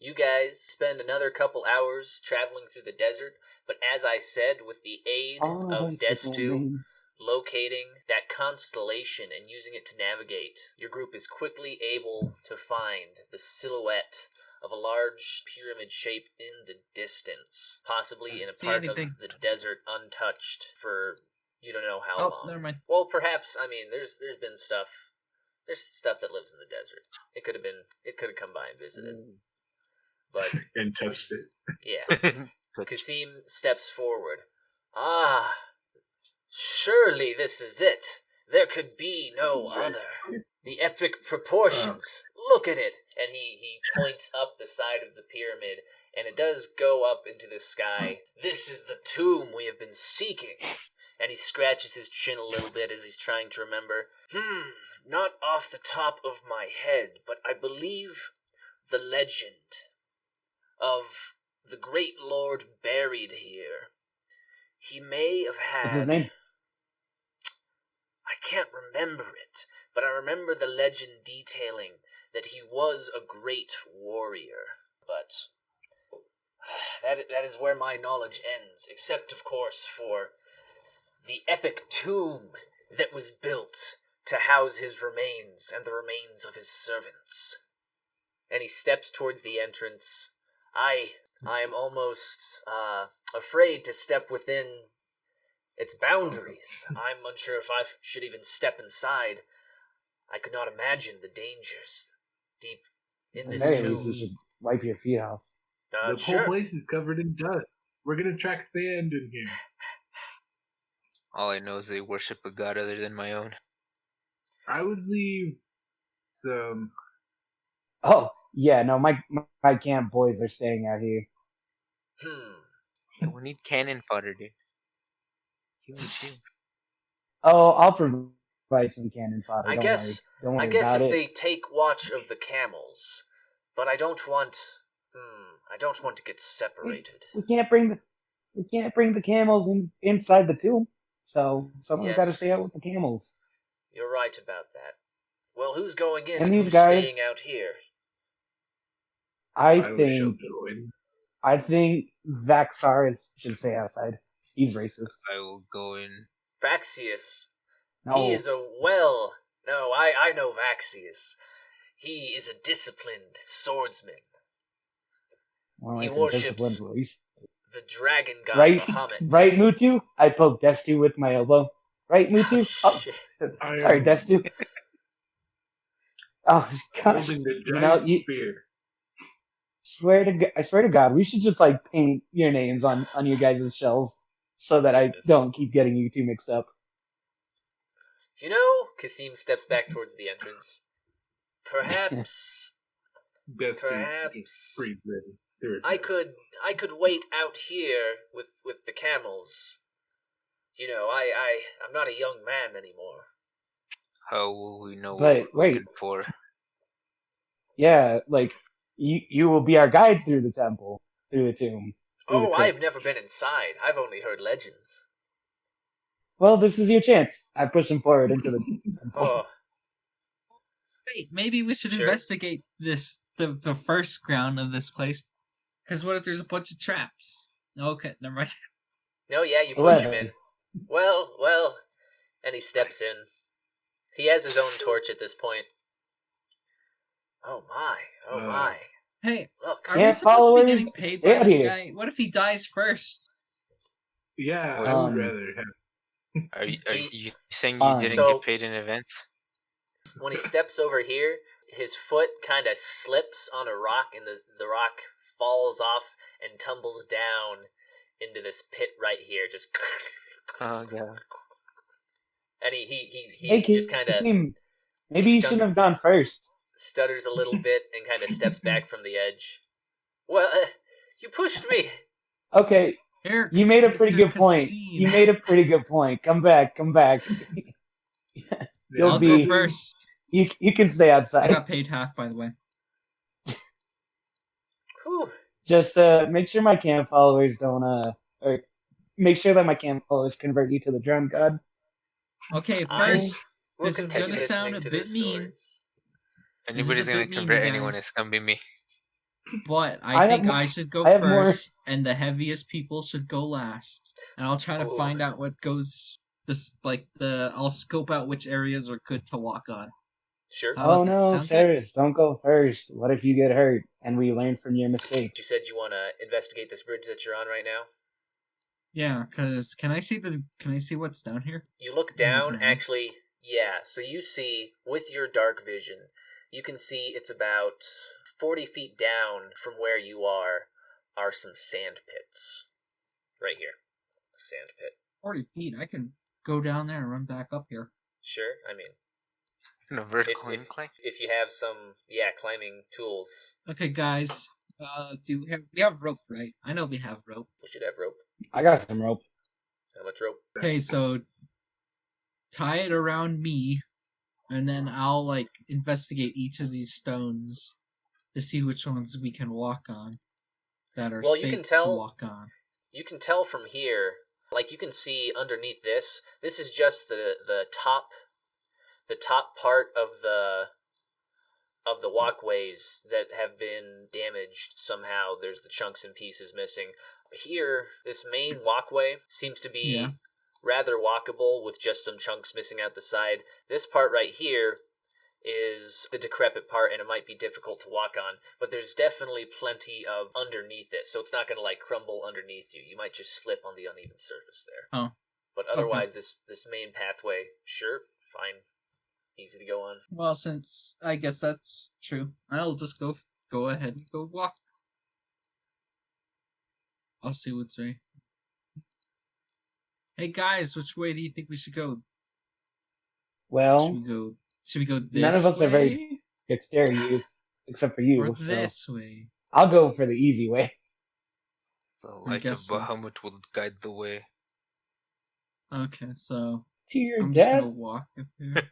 You guys spend another couple hours traveling through the desert, but as I said, with the aid of Destu locating that constellation and using it to navigate, your group is quickly able to find the silhouette of a large pyramid shape in the distance, possibly in a part of the desert untouched for you don't know how long. Never mind. Well, perhaps, I mean, there's been stuff. There's stuff that lives in the desert. It could have come by and visited. But and touched it. Yeah. Kasim steps forward. Ah, surely this is it. There could be no other. The epic proportions. Look at it. And he points up the side of the pyramid, and it does go up into the sky. This is the tomb we have been seeking. And he scratches his chin a little bit as he's trying to remember. Not off the top of my head, but I believe the legend of the great lord buried here. He may have had... What's his name? I can't remember it, but I remember the legend detailing that he was a great warrior. But that is where my knowledge ends, except, of course, for the epic tomb that was built to house his remains and the remains of his servants. And he steps towards the entrance. I am almost afraid to step within its boundaries. I'm unsure if I should even step inside. I could not imagine the dangers deep in this tomb. You should wipe your feet off. The whole place is covered in dust. We're gonna track sand in here. All I know is they worship a god other than my own. I would leave some... Oh, yeah, no, my camp boys are staying out here. Yeah, we need cannon fodder, dude. Oh, I'll provide some cannon fodder. I guess if they take watch of the camels, but I don't want to get separated. We can't bring the camels inside the tomb, so someone's got to stay out with the camels. You're right about that. Well, who's going in and who's guys, staying out here? I think Vaxius should stay outside. He's racist. I will go in. Vaxius. No. He is I know Vaxius. He is a disciplined swordsman. Well, he worships the dragon god Bahamut. Right, Mutu? I poked Destu with my elbow. Right, Mutu? Sorry, Destu. Oh, gosh. Spear. I swear to God, we should just paint your names on your guys' shells so that I don't keep getting you two mixed up. Kasim steps back towards the entrance. Perhaps I could wait out here with the camels. I'm not a young man anymore. How will we know what we're looking for? Yeah, you will be our guide through the temple, through the tomb. Oh, I've never been inside. I've only heard legends. Well, this is your chance. I push him forward into the temple. Oh. Wait, maybe we should investigate the first ground of this place. Because what if there's a bunch of traps? Okay, never mind. No, yeah, you push him in. Well, and he steps in. He has his own torch at this point. Oh my. Hey, look. Are we supposed to be getting paid by this guy? What if he dies first? Yeah, I would rather have... Are you saying you didn't get paid in advance? When he steps over here, his foot kind of slips on a rock, and the rock falls off and tumbles down into this pit right here. Just... Oh, yeah. And he just kind of... Maybe you shouldn't have gone first. Stutters a little bit and kind of steps back from the edge. Well, you pushed me. Okay, you made a pretty good point. Come back. I'll go first. You can stay outside. I got paid half, by the way. Whew. Just make sure my camp followers don't or make sure that my camp followers convert you to the drum god. Okay, first, we'll this is going to sound a bit mean. Anybody's going to convert anyone, it's going to be me. But I I have think more- I should go I have more- first, and the heaviest people should go last. And I'll try to Ooh. find out what goes. I'll scope out which areas are good to walk on. Sure. How Oh about that? no, Sound good? Seras, don't go first. What if you get hurt and we learn from your mistake? You said you want to investigate this bridge that you're on right now? Yeah, cause can I see what's down here? You look down, actually, yeah. So you see, with your dark vision, you can see it's about 40 feet down from where you are some sand pits. Right here. A sand pit. 40 feet. I can go down there and run back up here. Sure, I mean, In a vertical incline. if you have some, climbing tools, Okay, guys. We have rope, right? I know we have rope. we should have rope. I got some rope. How much rope? Okay, so tie it around me, and then I'll investigate each of these stones to see which ones we can walk on that are Well, you safe can tell- to walk on. You can tell from here, you can see underneath this. This is just the top part of the walkways that have been damaged somehow. There's the chunks and pieces missing. Here, this main walkway seems to be Yeah. rather walkable with just some chunks missing out the side. This part right here is the decrepit part, and it might be difficult to walk on, but there's definitely plenty of underneath it, so it's not going to crumble underneath you. You might just slip on the uneven surface there. Oh. But otherwise, this main pathway, sure, fine, easy to go on. Well, since I guess that's true, I'll just go ahead and go walk. I'll see what's right. Hey guys, which way do you think we should go? Well, Should we go this none of us way? are very dexterity use, except for you. Or So this way? I'll go for the easy way. The I light of guess so. Bahamut will guide the way. Okay, so To your I'm just death. gonna walk up here.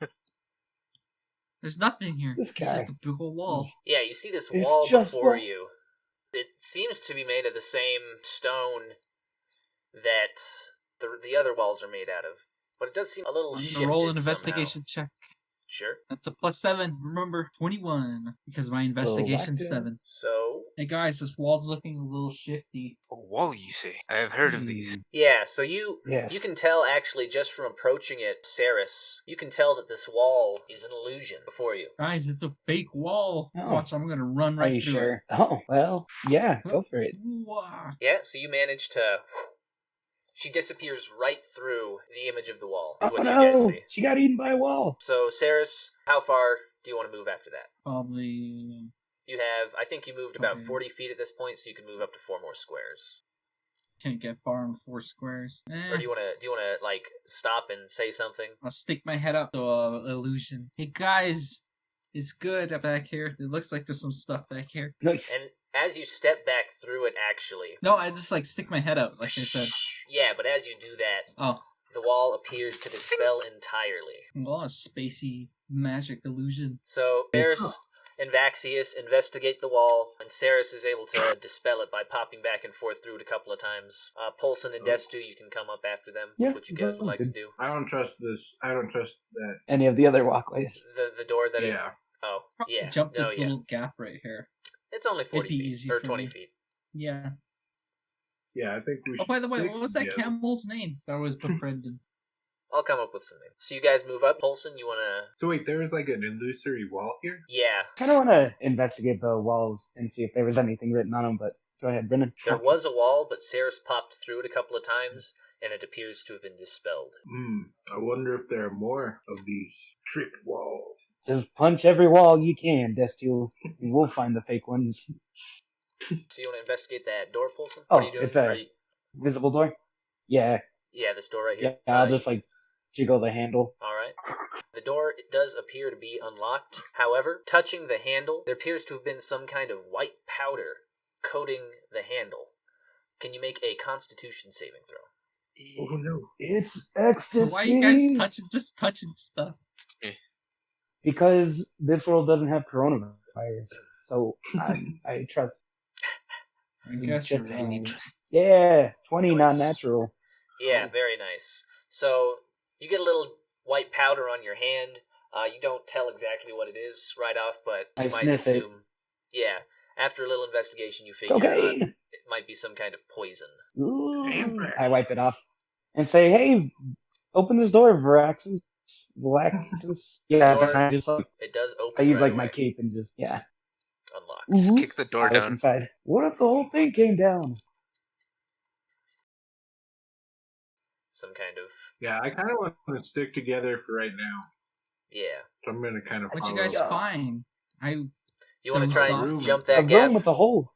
There's nothing here. This It's just guy. a big old wall. Yeah, you see this It's wall just before wall. you. It seems to be made of the same stone that the other walls are made out of, but it does seem a little I'm shifted gonna roll an somehow. investigation check. Sure. That's a +7. Remember, 21 because my investigation's whack 7. So, Hey guys, this wall's looking a little shifty. A wall, you say? I have heard of these. yeah, so you Yes. you can tell actually just from approaching it, Seras, you can tell that this wall is an illusion before you. Guys, it's a fake wall. Oh. Watch, I'm gonna run Are right you through sure? Oh, well, yeah, go for it. it. Wah. Yeah, so you manage to. She disappears right through the image of the wall. Is Oh what you guys no, see. she got eaten by a wall. So, Seras, how far do you want to move after that? Probably. You have, I think you moved about Okay. 40 feet at this point, so you can move up to 4 more squares. Can't get far in 4 squares. Or do you want to stop and say something? I'll stick my head up to illusion. Hey guys, it's good back here. It looks like there's some stuff back here. Nice. And as you step back through it, actually, No, I just stick my head out, like I said. yeah, but as you do that, Oh, the wall appears to dispel entirely. well, a spacey magic illusion. So Seras and Vaxius investigate the wall, and Seras is able to dispel it by popping back and forth through it a couple of times. Polson and Destu, you can come up after them. Yeah, What you guys would like to good. do? I don't trust this. I don't trust that. Any of the other walkways. The door that Yeah. Oh, Probably yeah. jump No, this yeah. little gap right here. It's only 40 be feet. easy Or for 20 me. feet. Yeah. Yeah, I think we should. Oh, by the way, stick what was that together. camel's name that was befriended? I'll come up with some names. So you guys move up. Polson, you want to... So wait, there was an illusory wall here? Yeah. I kind of want to investigate the walls and see if there was anything written on them, but go ahead, Brennan. There was a wall, but Seras popped through it a couple of times, and it appears to have been dispelled. I wonder if there are more of these trick walls. Just punch every wall you can, Destu, and we'll find the fake ones. So you want to investigate that door, Polson? Oh, What are you doing? it's a visible door? Yeah, Yeah, this door right here. yeah, I'll just jiggle the handle. All right. The door it does appear to be unlocked. However, touching the handle, there appears to have been some kind of white powder coating the handle. Can you make a Constitution saving throw? Oh no. It's ecstasy! Why are you guys touching stuff? Because this world doesn't have coronavirus, so I trust. I guess you're Just wrong. Yeah, 20 Nice. non-natural. Yeah, Oh. very nice. So you get a little white powder on your hand. You don't tell exactly what it is right off, but you I might sniff it. assume. Yeah. After a little investigation, you figure Cocaine. it might be some kind of poison. Ooh. I wipe it off and say, "Hey, open this door, Vaxius." Yeah, Door- I just like It does I open use right like my away. cape and just Unlocked. Just Mhm. kick the door I look down. inside. What if the whole thing came down? Some kind of... Yeah, I kind of want to stick together for right now. Yeah. So I'm gonna kind of What follow. you guys Yeah. find? You want to Don't try stop. and jump A that room gap? with a hole.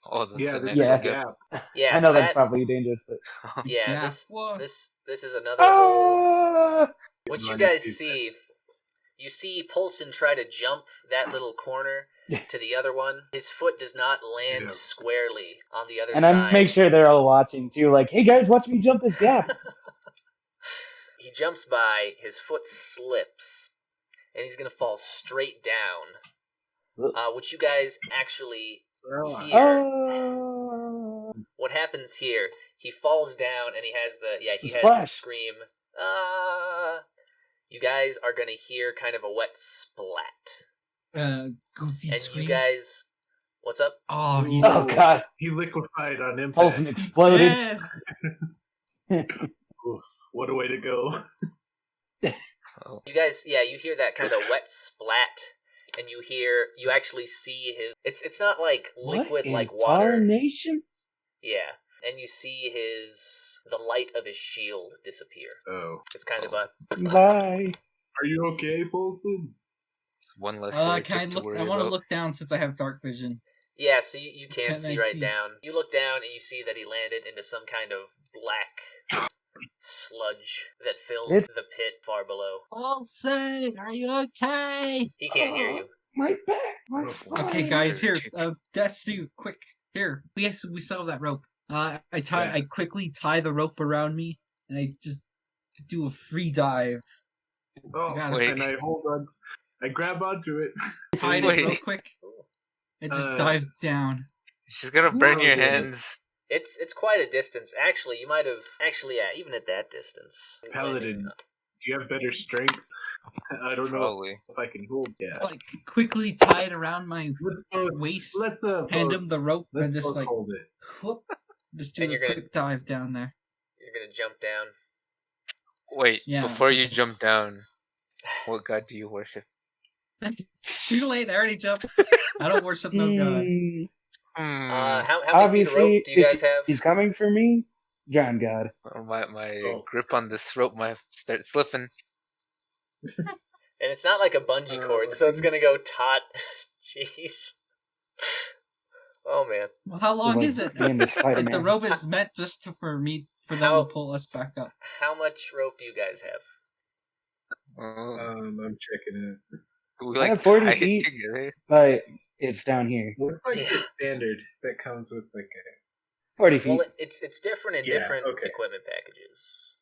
Oh, that's Yeah, an there's Yeah. a actual gap. gap. Yeah, I so know that's that... probably dangerous, but Yeah, Yeah. this is another hole. ah! What you Run guys to- see, you see Polson try to jump that little corner to the other one. His foot does not land Yeah. squarely on the other And side. I make sure they're all watching too. Like, hey guys, watch me jump this gap. He jumps by, his foot slips, and he's gonna fall straight down. Which you guys actually Oh, hear. Oh. What happens here? He falls down, and he has a Splash. scream. You guys are gonna hear kind of a wet splat, Goofy and scream. you guys, what's up? Oh, he's Oh god, He liquefied on impact. Polson exploded. dead. Oof, what a way to go. You guys, you hear that kind of wet splat, and you actually see his. It's not like liquid What in like water. tarnation? Yeah, and you see the light of his shield disappear. Oh. It's kind of a. Bye. Are you okay, Polson? One less Can I heretic to look? worry I want to about. look down since I have dark vision. Yeah, so you can Can see I right see? down. You look down and you see that he landed into some kind of black sludge that fills It- the pit far below. Polson, are you okay? He can't hear you. My back, my Oh, spine. Okay, guys, here. Heretic. Destu, quick, here. We still have that rope. I Yeah. quickly tie the rope around me, and I just do a free dive. Oh, got it. Wait. and I grab onto it. Tied Wait. it real quick. It just Uh, dives down. She's gonna burn your Whoa. hands. It's quite a distance. Actually, you might have. Actually, yeah, even at that distance. Paladin, do you have better strength? I don't know Probably. if I can hold. Yeah. Like quickly tie it around my Let's both. waist. Let's Hand both- him the rope let's and just both like hold it. whoop, just do And the you're gonna- quick dive down there. You're gonna jump down. Wait, Yeah. before you jump down, what god do you worship? Too late. I already jumped. I don't worship no god. Mm, How many feet of rope obviously, do you guys if have? he's coming for me, John God. My Oh. grip on this rope might start slipping. And it's not like a bungee cord, so it's gonna go taut. Jeez. Oh man. Well, how long Like is it? being the Like the Spider-Man. rope is meant just for them How- to pull us back up. How much rope do you guys have? I'm checking it. We I like have 40 tie it feet. together. But it's down here. What's like Yeah. the standard that comes with like 40 feet. Well, it's different in Yeah, different okay. equipment packages.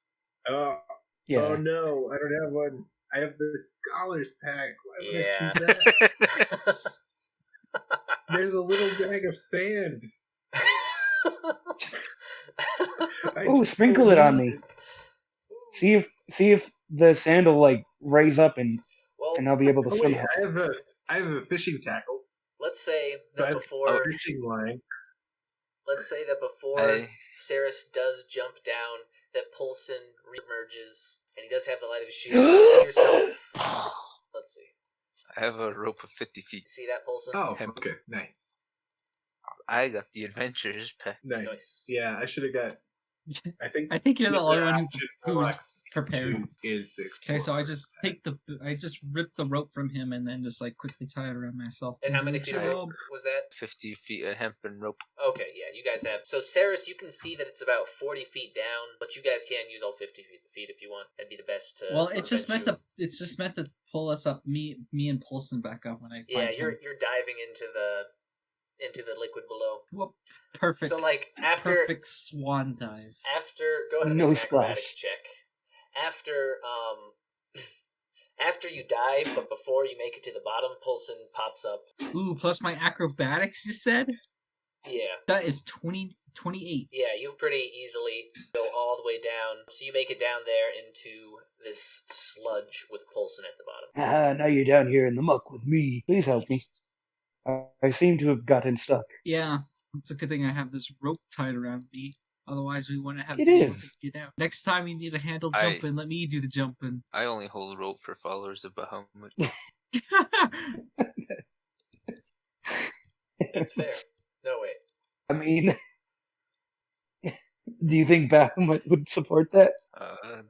a? Oh yeah. no, I don't have one. I have the Scholars Pack. Why would Yeah. I choose that? There's a little bag of sand. Ooh, sprinkle it on me. See if the sand will like raise up and Well, I'll be able to Oh, swim. wait, I have a fishing tackle. let's say So I that have before a fishing line. Seras does jump down, that Polson reemerges, and he does have the light of his shield. You see yourself. Let's see. I have a rope of 50 feet. See that, Polson? Oh, Hemp. okay, nice. I got the adventurers pack. Nice. Nice. Yeah, I should have got. I think you're the only one option who's Warlock's prepared. choose is the Okay, so I Explorer. just rip the rope from him and then just like quickly tie it around myself. And how many do feet of it. rope was that? 50 feet of hemp and rope. Okay, yeah, you guys have. So, Seras, you can see that it's about 40 feet down, but you guys can use all 50 feet if you want. That'd be the best to. Well, it's just meant prevent to. It's just meant to pull us up, me and Polson back up when I. you. Yeah, find you're him. diving into the liquid below. Whoop. Perfect. So, like after Perfect swan dive. go ahead and No make an acrobatics splash. check. After you dive, but before you make it to the bottom, Polson pops up. Ooh, plus my acrobatics. You said Yeah. that is 28. Yeah, you pretty easily go all the way down. So you make it down there into this sludge with Polson at the bottom. Now you're down here in the muck with me. Please help me. I seem to have gotten stuck. Yeah, it's a good thing I have this rope tied around me. Otherwise, we wouldn't have It been able to is. get out. Next time you need a handle jumping, let me do the jumping. I only hold rope for followers of Bahamut. That's fair. No, wait. I mean, do you think Bahamut would support that?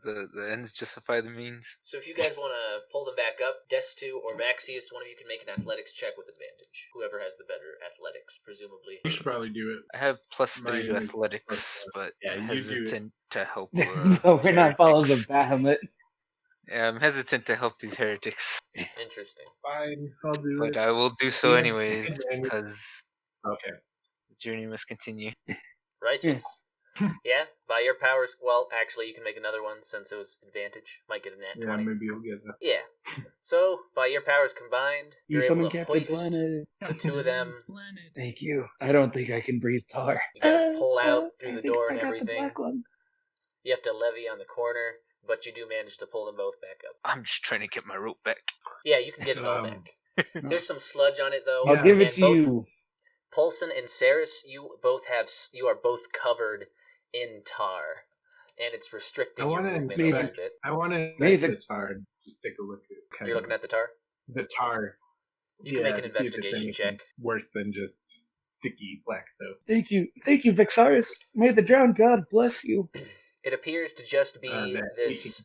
The ends justify the means. So if you guys want to pull them back up, Destu or Vaxius, one of you can make an athletics check with advantage. Whoever has the better athletics, presumably. You should probably do it. I have +3 Mine to is athletics, but Yeah, I'm you do it. hesitant to help. No, we're not followers of Bahamut. Yeah, I'm hesitant to help these heretics, Interesting. Fine, I'll do but it. I will do so Yeah, anyways advantage. because Okay. the journey must continue. Righteous. Yeah, by your powers. Well, actually, you can make another one since it was advantage. Might get a nat Yeah, 20. maybe you'll get that. Yeah. So, by your powers combined, You you're able summon to Captain hoist Planet. the two of them. Planet. Thank you. I don't think I can breathe tar. You guys pull out through I the think door I and got the everything. black one. You have to levy on the corner, but you do manage to pull them both back up. I'm just trying to get my rope back. Yeah, you can get it all Um, back. There's some sludge on it though. I'll give it and to both you. Polson and Seras, you are both covered in tar, and it's restricting I your wanna movement maybe- a little bit. I want to Maybe the tar and just take a look at You're looking at the tar. the tar. You can make an to see if it's investigation anything check. Worse than just sticky black stuff. Thank you, Vixaris. May the drowned god bless you. It appears to just be that this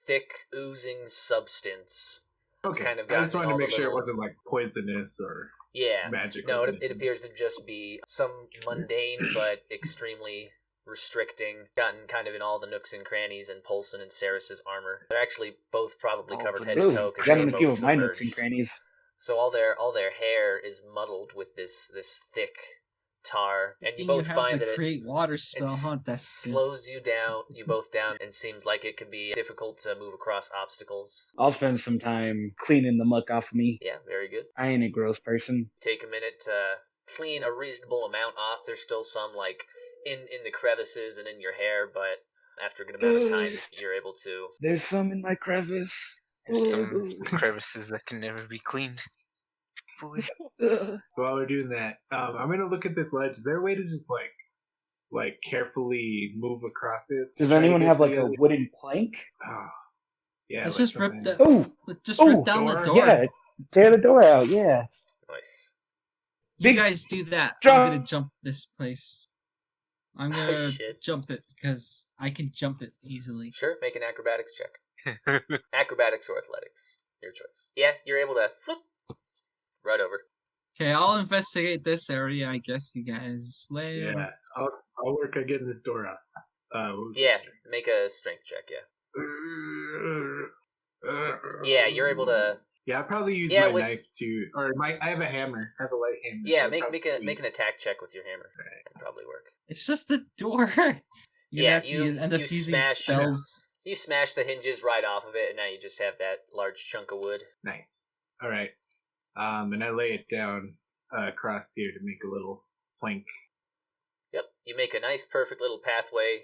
thick oozing substance. It's Okay. kind of I just gotten wanted to all make the sure it little- wasn't like poisonous or Yeah. magic. No, or it anything. appears to just be some mundane but extremely restricting, gotten kind of in all the nooks and crannies in Polson and Seras' armor. They're actually both probably Oh, covered but head to Ooh, toe because got they in were a few both of my nooks and submerged. crannies. So all their hair is muddled with this thick tar, and you You both have find the that it create water spell, s- huh? That's good. slows you both down, and seems like it could be difficult to move across obstacles. I'll spend some time cleaning the muck off of me. Yeah, very good. I ain't a gross person. Take a minute to clean a reasonable amount off. There's still some like in the crevices and in your hair, but after a good amount of time, you're able to. There's some in my crevice. There's some crevices that can never be cleaned fully. Ugh. So while we're doing that, I'm gonna look at this ledge. Is there a way to just like carefully move across it? Does Try to anyone get have to like the a other- wooden plank? Oh, yeah. Let's like just rip something- the. Oh, Just rip oh, down the door? door. yeah. Tear the door out, yeah. Nice. You Big guys do that. jump. I'm gonna jump this place. I'm Oh, gonna shit. jump it because I can jump it easily. Sure, make an acrobatics check. Acrobatics or athletics, your choice. Yeah, you're able to flip right over. Okay, I'll investigate this area. I guess you guys lay. Yeah, I'll work on getting this door out. What was Yeah, this? make a strength check. Yeah, you're able to. Yeah, I'll probably use Yeah, my with- knife to, or I have a hammer. I have a light hammer. Yeah, so make probably- an attack check with your hammer. That'd probably work. It's just the door. You're Yeah, gonna have to you- end up you using smash- spells. You smash the hinges right off of it, and now you just have that large chunk of wood. Nice. All right. And I lay it down across here to make a little plank. Yep, you make a nice, perfect little pathway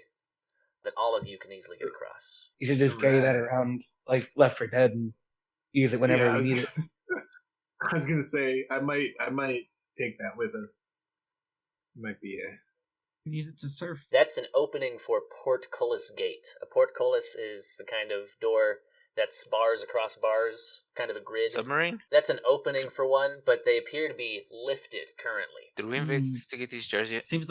that all of you can easily get across. You should just carry that around like Left 4 Dead and use it whenever Yeah, I you was, need it. I was gonna say I might take that with us. Might be a You can use it to surf. That's an opening for portcullis gate. A portcullis is the kind of door that's bars across bars, kind of a grid. Submarine? That's an opening for one, but they appear to be lifted currently. Did we Hmm. investigate these jars yet? It seems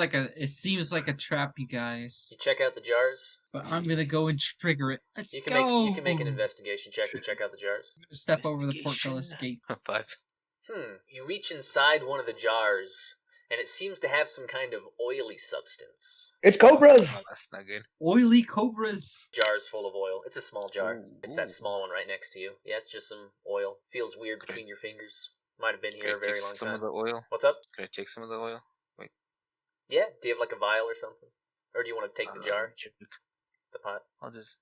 like a trap, you guys. You check out the jars. But I'm gonna go and trigger it. Let's You can go. make an investigation check to check out the jars. I'm gonna step over the portcullis gate. 5. You reach inside one of the jars, and it seems to have some kind of oily substance. It's cobras! Oh, that's not good. Oily cobras. Jar's full of oil. It's a small jar. Ooh, It's that ooh. small one right next to you. Yeah, it's just some oil. Feels weird between your fingers. Might have been Can here I a very take long some time. of the oil? What's up? Can I take some of the oil? Yeah, do you have like a vial or something? Or do you want to take the jar, Check it. the pot, I'll just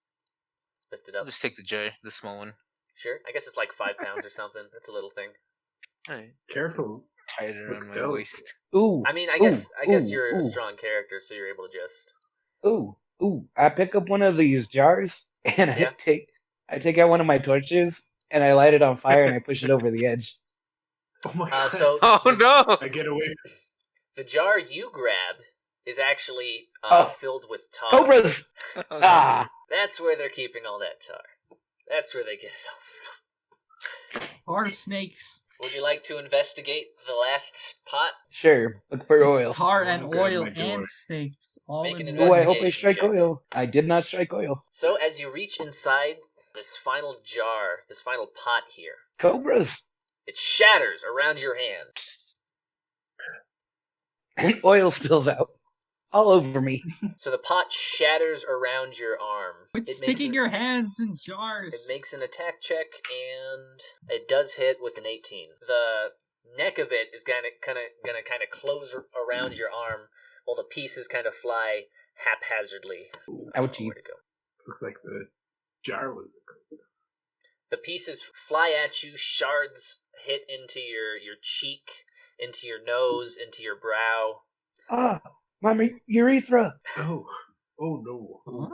lift it up? take the jar, the small one. Sure. I guess it's like 5 pounds or something. It's a little thing. Alright. careful. Tie it around Looks my dope. waist. Ooh. I mean, I guess ooh, you're a ooh. strong character, so you're able to just. Ooh. I pick up one of these jars and Yeah. I take out one of my torches and I light it on fire and I push it over the edge. Oh my god. So Oh no! I get away. the jar you grab is actually filled with tar. Cobras! Ah! That's where they're keeping all that tar. That's where they get it all from. Or snakes. Would you like to investigate the last pot? Sure, look for oil. It's tar I and wanna grab oil my door. and snakes all Make an in Oh, one. I hope I investigation strike check. oil. I did not strike oil. So as you reach inside this final jar, this final pot here, Cobras! it shatters around your hand. And oil spills out. All over me. So the pot shatters around your arm. Quit It makes sticking an- your hands in jars. It makes an attack check, and it does hit with an 18. The neck of it is gonna close around your arm, while the pieces kind of fly haphazardly. I don't know Ouchie. where to go. Looks like the jar was. The pieces fly at you. Shards hit into your cheek, into your nose, into your brow. Ah! My urethra! Oh no. Huh?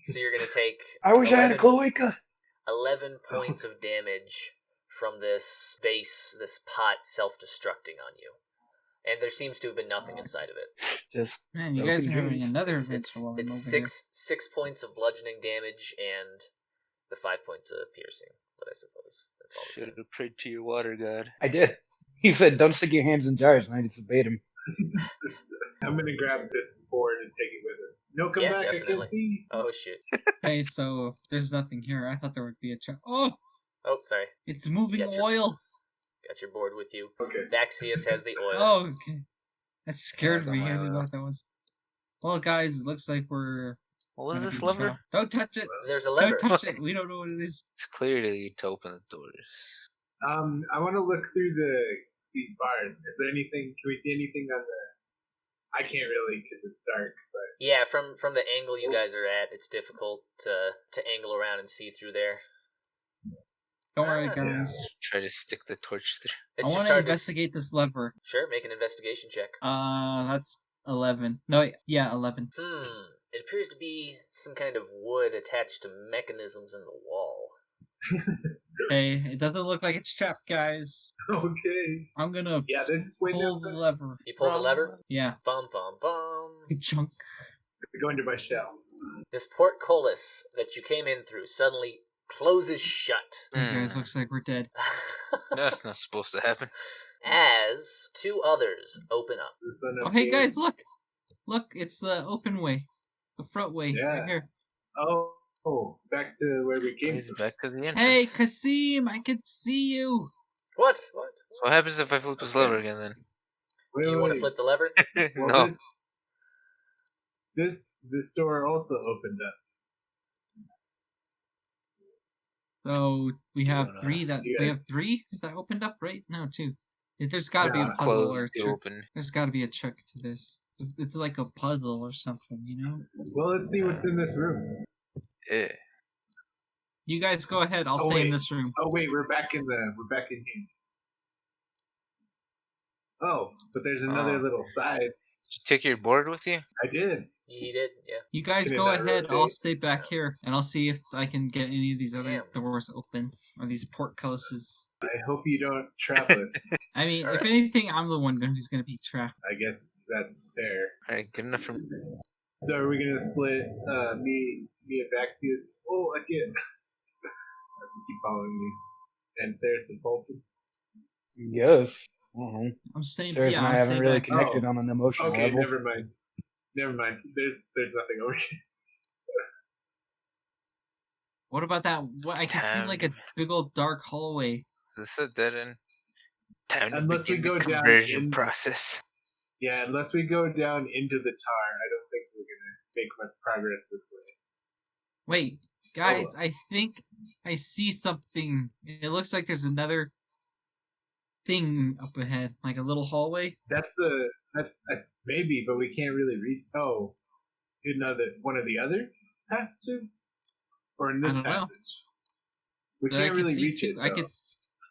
So you're gonna take I wish I had a 11 cloaca! 11 points of damage from this vase, this pot self-destructing on you. And there seems to have been nothing inside of it. Just. Man, you Broken guys are having dreams. another It's, adventure while I'm it's over six points of bludgeoning damage and the 5 points of piercing, but I suppose that's all the Should same. have prayed to your water god. I did. He said, don't stick your hands in jars, and I just obeyed him. I'm gonna grab this board and take it with us. No, come Yeah, back. I definitely. can't see. Oh shit. here. Okay, so there's nothing here. I thought there would be a check. Oh, Oh, sorry. it's moving Yeah, sure. oil. Got your board with you. Okay. Vaxius has the oil. Oh, okay. That scared got me. my I didn't know oil. what that was. Well, guys, it looks like we're. What was gonna this be lever? trapped. Don't touch it. There's a lever. Don't touch it. We don't know what it is. It's clearly to open the doors. I want to look through these bars. Is there anything? Can we see anything on the? I can't really because it's dark. But Yeah, from the angle you guys are at, it's difficult to angle around and see through there. Don't worry, Ah, guys. Try to stick the torch through. It's I just want to hard investigate this lever. Sure, make an investigation check. That's 11. No, yeah, 11. It appears to be some kind of wood attached to mechanisms in the wall. Okay, it doesn't look like it's trapped, guys. okay. I'm gonna Yeah, they're just waiting pull the outside. lever. You pull the lever? Yeah, Bum, bum, bum. good chunk. They're going to my shell. This portcullis that you came in through suddenly closes shut. Okay, guys, looks like we're dead. That's not supposed to happen. As two others open up. This one up Oh, hey, here. guys, look! Look, it's the open way. The front way, Yeah. right here. Oh, back to where we came He's from. back to the entrance. Hey, Kasim, I can see you! What? What happens if I flip this lever again then? Wait, You want to flip the lever? Well, No. This door also opened up. So, we have Don't know. three that, Yeah. we have three that opened up, right? No, two. There's gotta be a Yeah, puzzle or a Close to trick. open. There's gotta be a trick to this. It's like a puzzle or something, you know? Well, let's see what's in this room. Yeah. You guys go ahead, I'll Oh, stay in wait. this room. Oh wait, we're back in here. Oh, but there's another Oh. little side. Did you take your board with you? I did. He did, yeah. You guys Can it go not ahead, I'll rotate? stay back here, and I'll see if I can get any of these other Damn. doors open, or these portcullises. I hope you don't trap us. I mean, if Alright. anything, I'm the one who's gonna be trapped. I guess that's fair. Alright, good enough for me. So are we gonna split me and Vaxius? Oh, I can't. I have to keep following you. And Seras and Polson. Yes. Uh-huh. I'm staying. Sarah's yeah, and I I'll haven't stay really back. connected on an emotional Okay, level. never mind. Never mind. There's nothing over here. What about that? What I can see like a big old dark hallway. Is this a dead end? Time to Unless we begin the go down conversion in- process. Yeah, unless we go down into the tar, I don't think we're gonna make much progress this way. Wait, guys, Oh. I think I see something. It looks like there's another thing up ahead, like a little hallway. That's maybe, but we can't really read. Oh, one of the other passages, or in this I don't know. passage, we That I can't can really see reach too. it.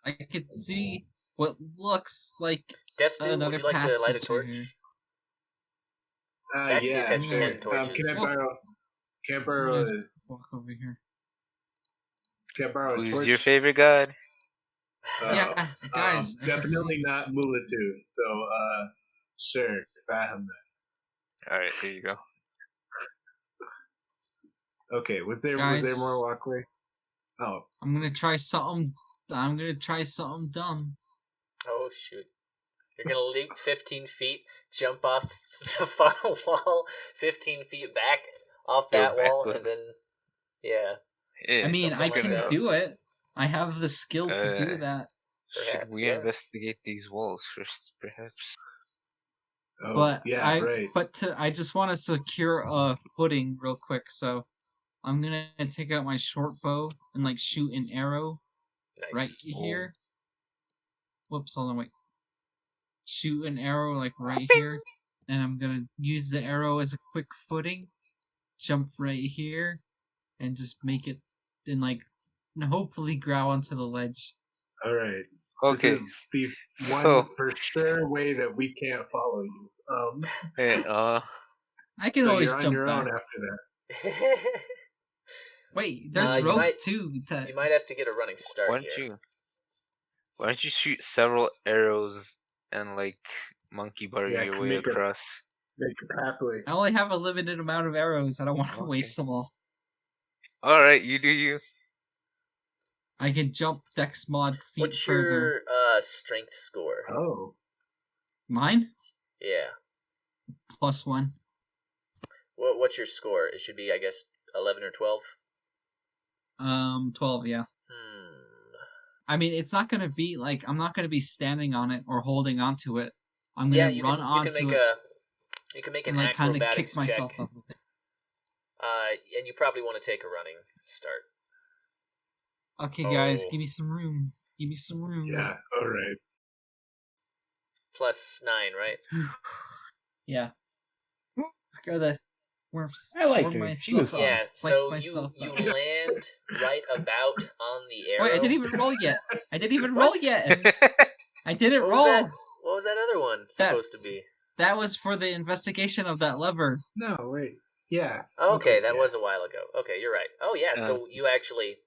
I could see what looks like Destu, would another you like to light a passage torch? here. Vaxius Yeah. has sure. 10 torches. Can I Oh. borrow? Can I I'm borrow? gonna walk over here. Can I borrow a Who's torch? your favorite god? Yeah, guys, I just definitely see- not Mulatu. So, sure, Fathom Alright, here you go. that. Okay, was there Guys. more walkway? Oh, I'm gonna try something. I'm gonna try something dumb. Oh shoot! You're gonna leap 15 feet, jump off the far wall, 15 feet back off Go that wall, backward. and then yeah, Yeah, I mean, something I like can that. do it. I have the skill to do Uh, that. should Perhaps, we yeah. investigate these walls first, perhaps? But yeah, right. I just want to secure a footing real quick. So I'm gonna take out my short bow and like shoot an arrow right Nice. here. Whoops, hold on, wait. Shoot an arrow like right here, and I'm gonna use the arrow as a quick footing. Jump right here, and just make it, and like, and hopefully growl onto the ledge. All right. Okay, This is the one so- for sure way that we can't follow you. hey, I can so always you're on jump your back. own after that. Wait, there's you rope might- too. That You might have to get a running start why here. don't you shoot several arrows and like monkey bar Yeah, your way make a- across? Make a pathway. I only have a limited amount of arrows. I don't want to Okay. waste them all. Alright, you do you. I can jump dex mod feet What's further. your strength score? Oh, Mine Yeah. +1. What's your score? It should be, I guess, 11 or 12. 12. Yeah. I mean, it's not gonna be like I'm not gonna be standing on it or holding onto it. I'm Yeah, gonna you run can onto make it you can make and an like kind of acrobatics kick myself check. up with it. And you probably want to take a running start. Okay, guys, Oh. give me some room. Give me some room. yeah. All right. +9, right? Yeah. I gotta warm, I liked warm her. myself She was up. fun. Yeah, Psych so myself you up. land right about on the arrow. Wait, I didn't even roll yet. I didn't even roll What? yet. I didn't What roll. was that? What was that other one supposed to be? That was for the investigation of that lever. No, wait. Yeah. Okay, that yeah. was a while ago. Okay, you're right. Oh yeah, so you actually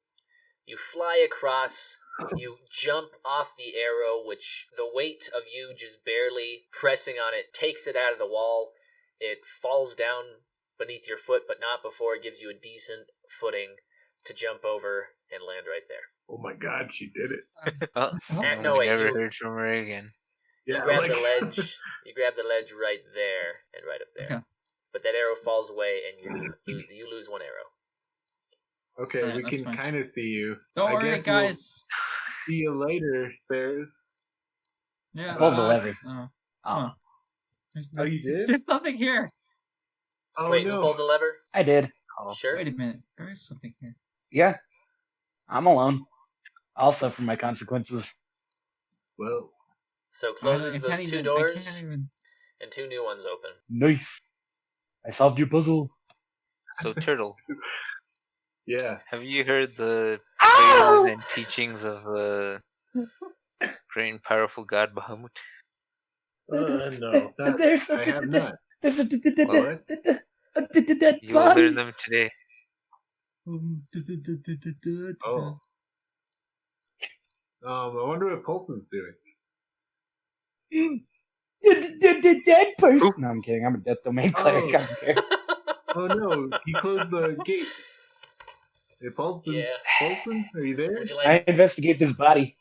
fly across, you jump off the arrow, which the weight of you just barely pressing on it takes it out of the wall. It falls down beneath your foot, but not before it gives you a decent footing to jump over and land right there. Oh my God, she did it. Oh, No, we wait, never you- heard from her again. You Yeah, grab like- the ledge. You grab the ledge right there and right up there. Okay. But that arrow falls away, and you lose one arrow. Okay, Alright, we that's can fine. kind of see you. Don't I worry, guess guys. We'll see you later, Seras. Yeah. Pull the lever. Oh. Oh, There's Oh, you did? There's nothing here. Oh Wait, no. who pulled the lever? I did. Oh. Sure. Wait a minute. There is something here. Yeah. I'm alone. I'll suffer my consequences. Well, So I closes can't those two even- I doors, can't even- and two new ones open. Nice. I solved your puzzle. So, Turtle, yeah. have you heard the Ow! praises and teachings of the great and powerful god Bahamut? No. There's I have not. There's a What? dead You will body. learn them today. Oh. I wonder what Polson's doing. Dead person. No, I'm kidding. I'm a death domain cleric. Oh. I don't care. Oh no, he closed the gate. Hey, Polson. Yeah. Polson, are you there? Would you I like? investigate this body.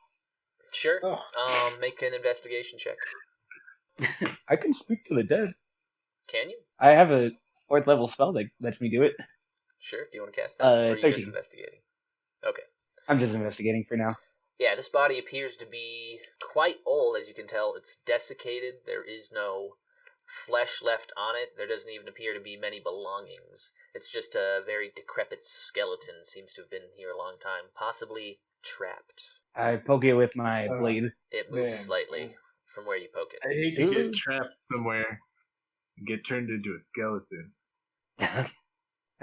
Sure. Oh. Make an investigation check. I can speak to the dead. Can you? I have a 4th level spell that lets me do it. Sure. Do you want to cast that? Or are you just 13. investigating? Okay. I'm just investigating for now. Yeah, this body appears to be quite old, as you can tell. It's desiccated. There is no flesh left on it. There doesn't even appear to be many belongings. It's just a very decrepit skeleton. Seems to have been here a long time, possibly trapped. I poke it with my blade. It moves Man. slightly from where you poke I it. hate to Ooh. get trapped somewhere and get turned into a skeleton.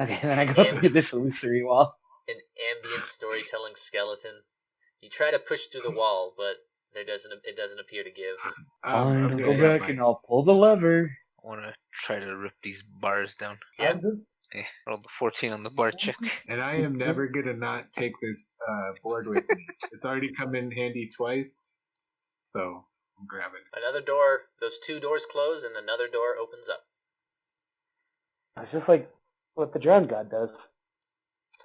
Okay, then I go through this illusory wall. An ambient storytelling skeleton. You try to push through the wall, but it doesn't appear to give. I'm Fine, gonna go have back my- and I'll pull the lever. I want to try to rip these bars down. Yeah. I'll just Rolled a 14 on the bar check. And I am never gonna not take this board with me. It's already come in handy twice, so I'm grabbing it. Another door, those two doors close and another door opens up. It's just like what the Drowned God does.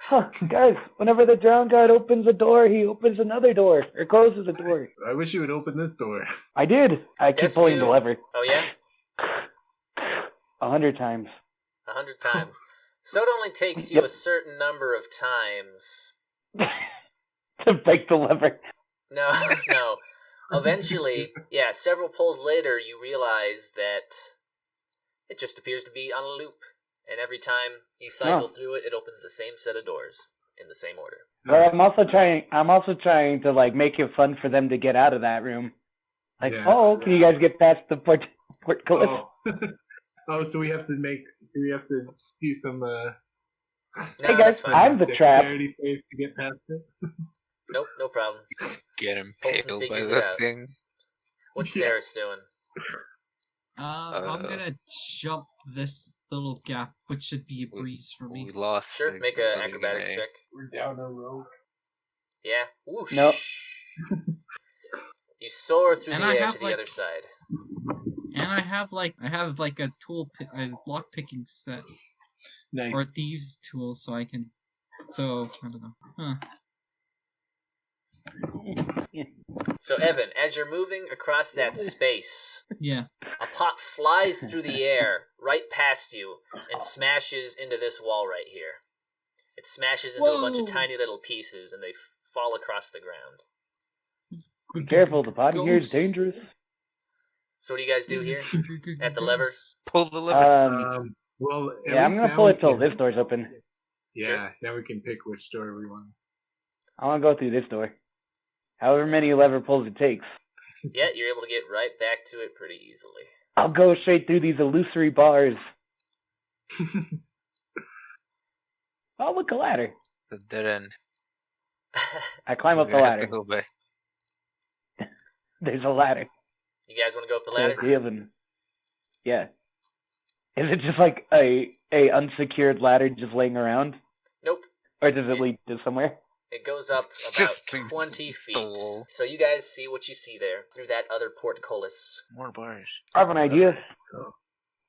Huh, guys, whenever the Drowned God opens a door, he opens another door, or closes a door. I wish you would open this door. I did. I keep pulling the lever. Oh yeah? 100 times. 100 times. So it only takes you a certain number of times. To break the lever. No, no. Eventually, yeah, several pulls later, you realize that it just appears to be on a loop. And every time you cycle through it, it opens the same set of doors in the same order. Well, I'm also trying to like make it fun for them to get out of that room. Like, can you guys get past the portcullis? Oh, so we have to do some hey guys, I'm the trap. dexterity saves to get past it? Nope, no problem. Just get Polson impaled by figures it the out. thing. What's Seras doing? I'm gonna jump this little gap, which should be a breeze for me. We lost. Sure, the make an buddy acrobatics guy. check. We're down a rope. Yeah. Whoosh. Nope. You soar through And the I air have, to the like- other side. And I have like a lock picking set Nice. or a thieves tool, so I can. So I don't know. Huh. So, Evan, as you're moving across that space, Yeah. a pot flies through the air right past you and smashes into this wall right here. It smashes into a bunch of Whoa. tiny little pieces, and they fall across the ground. Be careful, the pot here is Ghosts. dangerous. So, what do you guys do here? At the lever? Pull the lever. Well, at Yeah, I'm least gonna now pull we it till can- this door's open. Yeah, Sure. now we can pick which door we want. I want to go through this door. However many lever pulls it takes. Yeah, you're able to get right back to it pretty easily. I'll go straight through these illusory bars. Oh, look, a ladder. The dead end. I climb up We're the gonna have to ladder. go back. There's a ladder. You guys want to go up the To ladder? heaven. Yeah. Is it just like a unsecured ladder just laying around? Nope. Or does it lead to somewhere? It goes up It's about just 20 feet. the wall. So you guys see what you see there through that other portcullis. More bars. I have an idea.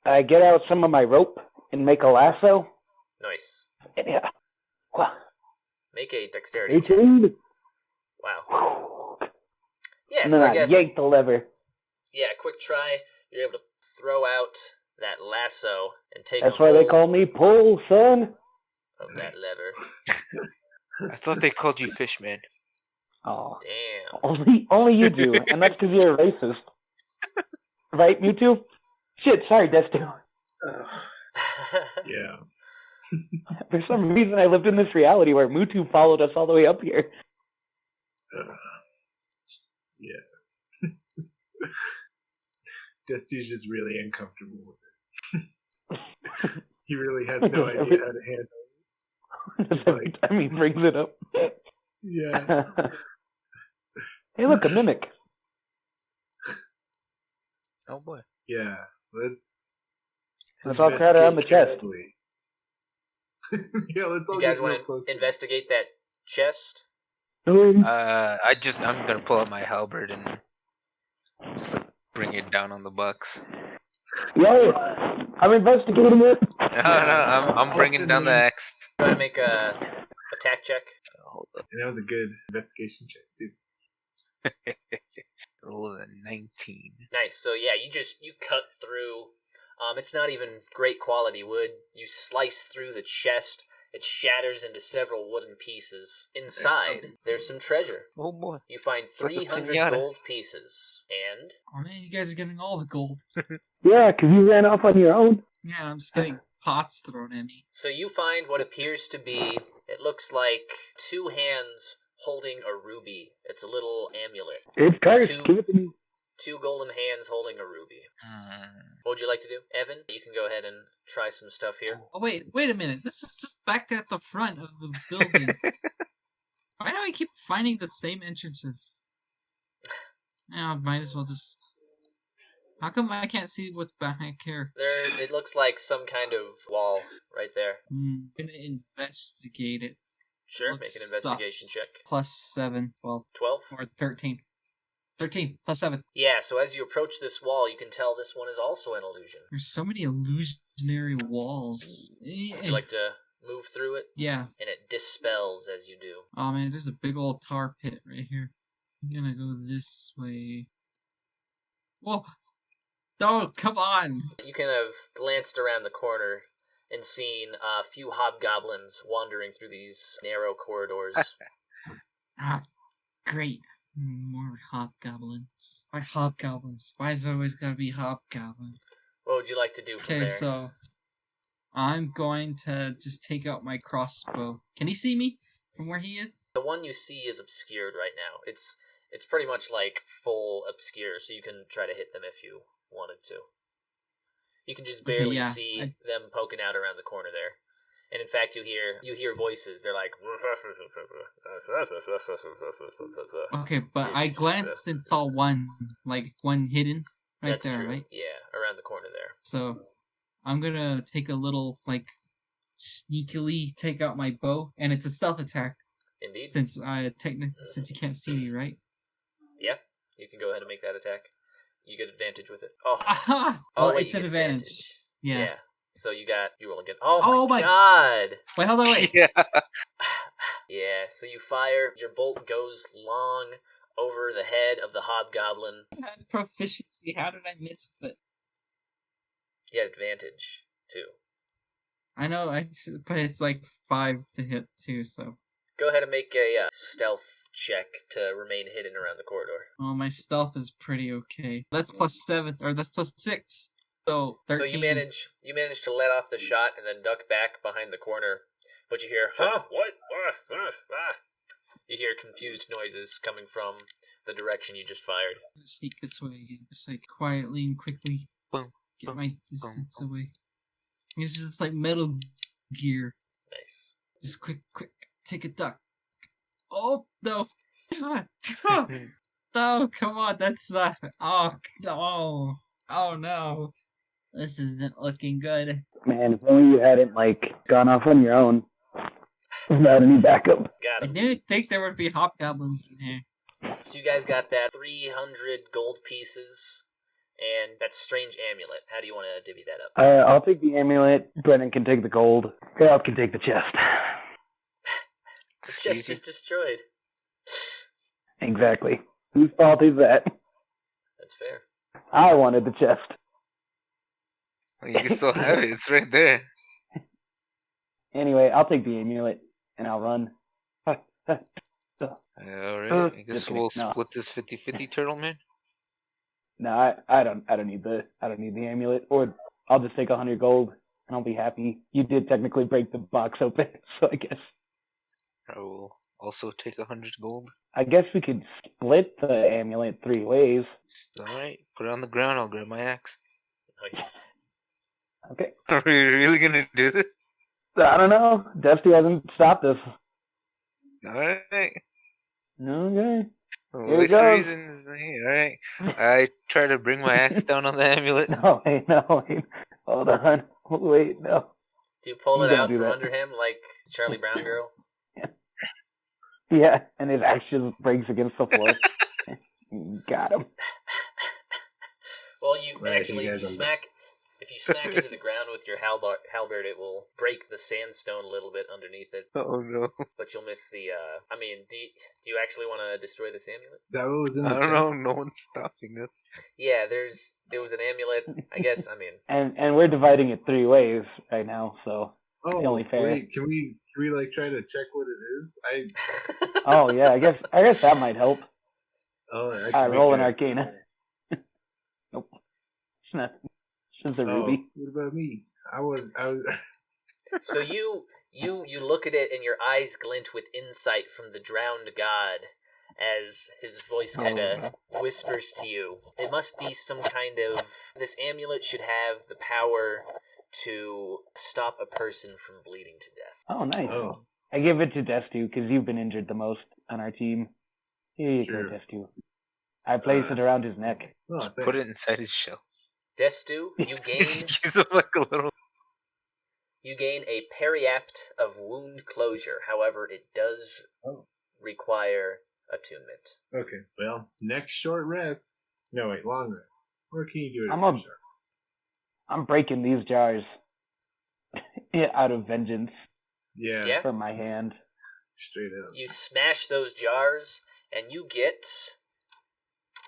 I get out some of my rope and make a lasso. Nice. Yeah. Wow. Make a dexterity check. 18. Wow. Yeah, And so then I I guess, yank the lever. yeah, quick try. You're able to throw out that lasso and take That's a why they hold call me Polson. of that lever. I thought they called you Fishman. Oh, Damn. only you do, and that's because you're a racist, right, Mewtwo? Shit, sorry, Destu. Yeah. For some reason, I lived in this reality where Mewtwo followed us all the way up here. Yeah. Destu's just really uncomfortable with it. He really has no idea how to handle it. That's every time he brings it up. Yeah. Hey, look, a mimic. Oh boy. Yeah. Let's all crowd around the chest. carefully. Yeah, let's all You guys get real want close. to investigate that chest? Um, I'm gonna pull out my halberd and just like, bring it down on the bucks. Yo, I'm investigating it. No, I'm bringing down the axe. Go ahead and make a attack check. Hold up. And that was a good investigation check, too. Roll a 19. Nice. So yeah, you cut through. It's not even great quality wood. You slice through the chest. It shatters into several wooden pieces. Inside, there's some treasure. Oh boy. You find Like a 300 pinata. gold pieces. And Oh man, you guys are getting all the gold. Yeah, because you ran off on your own. Yeah, I'm just getting pots thrown at me. so you find what appears to be, it looks like two hands holding a ruby. It's a little amulet. It's cursed. Two- Give it to me. Two golden hands holding a ruby. What would you like to do? Evan, you can go ahead and try some stuff here. Oh wait a minute. This is just back at the front of the building. Why do I keep finding the same entrances? Yeah, might as well just. How come I can't see what's behind here? There, it looks like some kind of wall right there. I'm gonna investigate it. Sure, make an investigation check. +7. Well, 12? or 13. 13 +7. Yeah, so as you approach this wall, you can tell this one is also an illusion. There's so many illusionary walls. Would you like to move through it? Yeah. And it dispels as you do. Oh man, there's a big old tar pit right here. I'm gonna go this way. Whoa! No, come on! You can have glanced around the corner and seen a few hobgoblins wandering through these narrow corridors. Ah, great. More hobgoblins. Why hobgoblins? Why is it always gotta be hobgoblins? What would you like to do from Okay, there? so I'm going to just take out my crossbow. Can he see me from where he is? The one you see is obscured right now. It's pretty much like full obscure, so you can try to hit them if you wanted to. You can just barely yeah, see them poking out around the corner there. And in fact, you hear voices. They're like... Okay, but I glanced and saw one hidden right That's there, true. right? Yeah, around the corner there. So I'm gonna take a little, sneakily take out my bow, and it's a stealth attack. Indeed. Since you can't see me, right? Yeah, you can go ahead and make that attack. You get advantage with it. Oh, Aha! oh, Well, wait, it's you an get advantage. Yeah. So you roll again. Oh Oh my- my god! Wait, hold on, wait. Yeah. Yeah, so you fire, your bolt goes long over the head of the hobgoblin. I had proficiency. How did I miss it? You had advantage, too. I know, but it's 5 to hit too. So. Go ahead and make a stealth check to remain hidden around the corridor. Oh, my stealth is pretty okay. That's +7, or that's +6. So 13. So you manage to let off the shot and then duck back behind the corner, but you hear, huh? What? You hear confused noises coming from the direction you just fired. I'm gonna sneak this way again, just quietly and quickly Boom, get boom, my distance boom. away. It's just like Metal Gear. Nice. Just quick, take a duck. Oh no! God. Oh, come on, that's not. Oh no! Oh no! This isn't looking good. Man, if only you hadn't gone off on your own without any backup. Got I him. didn't think there would be hobgoblins in here. So you guys got that 300 gold pieces and that strange amulet. How do you want to divvy that up? I'll take the amulet. Brennan can take the gold. Ralph can take the chest. The chest Easy. is destroyed. Exactly. Whose fault is that? That's fair. I wanted the chest. Well, you can still have it. It's right there. Anyway, I'll take the amulet and I'll run. Alright, I guess Just kidding. we'll No. split this 50-50, Turtle Man. No, I don't need the amulet, or I'll just take 100 gold and I'll be happy. You did technically break the box open, so I I will also take 100 gold. guess we could split the amulet 3 ways. Alright, put it on the ground. I'll grab my axe. Nice. Okay. Are we really gonna do this? I don't know. Destu hasn't stopped us. Alright. Okay. Well, Here it waste of goes. reasons. Alright. I try to bring my axe down on the amulet. No, wait. Hold on. Wait, no. Do you pull You it don't out do from that. under him like Charlie Brown girl? Yeah, and his axe just breaks against the floor. Got him. Well, you Right, actually, you if guys you are- smack into the ground with your halberd, it will break the sandstone a little bit underneath it, Oh no. but you'll miss the, I mean, do you actually want to destroy this amulet? Is that what was in the I don't chest? know. No one's stopping us. Yeah, it was an amulet, I guess, I mean, And we're dividing it 3 ways right now, so. Oh, Only fair. wait, can we try to check what it is? Oh yeah, I guess that might help. I I can roll make an a- Arcana. Nope. It's not. It's just a Oh, ruby. what about me? I was. So you look at it and your eyes glint with insight from the drowned god as his voice kind of whispers to you. It must be some kind of... This amulet should have the power to stop a person from bleeding to death. Oh, nice. Oh, I give it to Destu because you've been injured the most on our team. Here you Sure. go, Destu. I place it around his neck. oh Put it thanks. inside his shell. Destu, you gain Use them like a little. a periapt of wound closure. However, it does Oh. require attunement. Okay. Well, next short rest. No, wait, long rest. Or can you do it? I'm after a- short I'm breaking these jars out of vengeance rest? Yeah. from my hand. Straight up. You smash those jars, and you get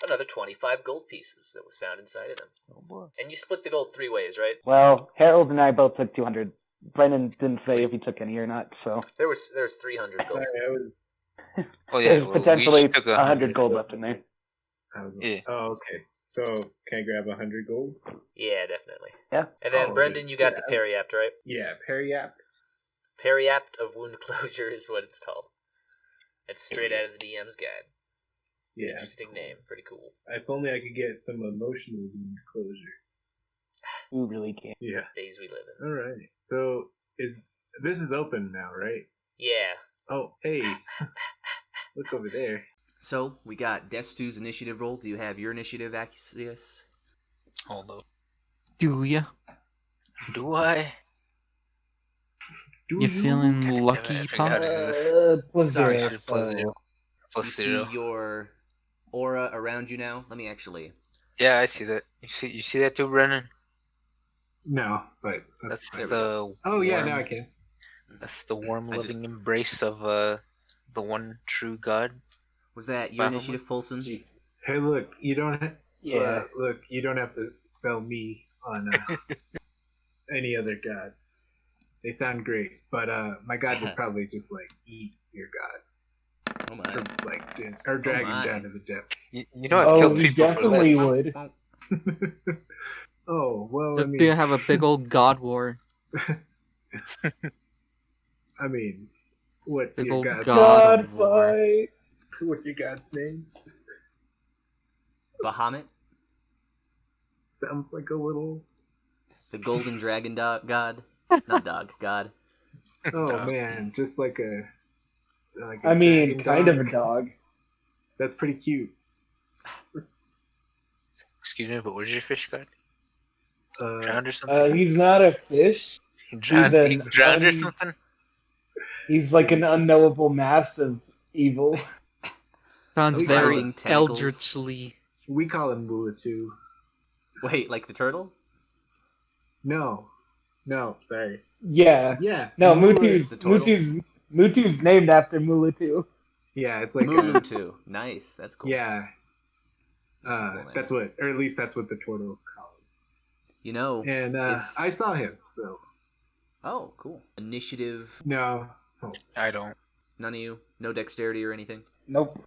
another 25 gold pieces that was found inside of them. Oh boy. And you split the gold 3 ways, right? Well, Harold and I both took 200. Brennan didn't say if he took any or not, so There's 300 gold. Sorry, I was. Oh yeah, there's well, we potentially each took 100 gold left in there. Yeah. Oh, okay. So, can I grab 100 gold? Yeah, definitely. Yeah. And then, Oh, Brendan, you got yeah. the periapt, right? Yeah, periapt. Periapt of wound closure is what it's called. It's straight out of the DM's guide. Yeah. Interesting name. Pretty cool. If only I could get some emotional wound closure. You really can't. Yeah. Days we live in. All right. So, this is open now, right? Yeah. Oh, hey. Look over there. So, we got Destu's initiative roll. Do you have your initiative, Vaxius? Hold up. Do ya? Do I? Do You feeling lucky, I forgot punk? it. Plus Sorry, zero, Plus zero. You Plus see 0. your aura around you now? Let me actually... Yeah, I see that. You see that too, Brennan? No, but That's fine. the. Oh, yeah, warm- now I can. That's the warm, I loving embrace of the one true God. Was that your Wow. initiative, Polson? Hey, look, you don't. Yeah. Look, you don't have to sell me on any other gods. They sound great, but my god would probably just like eat your god, Oh or my. like or drag him my. down to the depths. You know I've Oh, killed he people for definitely less. would. Oh well, I They're mean, gonna have a big old god war. I mean, what's Big your old god? god God war. fight. What's your god's name? Bahamut? Sounds like a little. The golden dragon god? Not dog, god. Oh Dog. man, just like a. I mean, dragon kind of a dog. That's pretty cute. Excuse me, but where's your fish god? Uh, Drowned or something? He's not a fish. He drowned, an he drowned or un- something? He's like an unknowable mass of evil. Sounds We very growing tentacles. eldritchly. we call him Bula too. Wait, like the turtle? No, sorry. Yeah. Yeah. No, Mula- Mutu's named after Mulatu. Yeah, it's like Mulutu. Nice, that's cool. yeah. That's a cool name. That's what, or at least that's what the Tortles call You know, him. And if- I saw him, so oh, cool. Initiative, no. I don't. none of you? No dexterity or anything? Nope.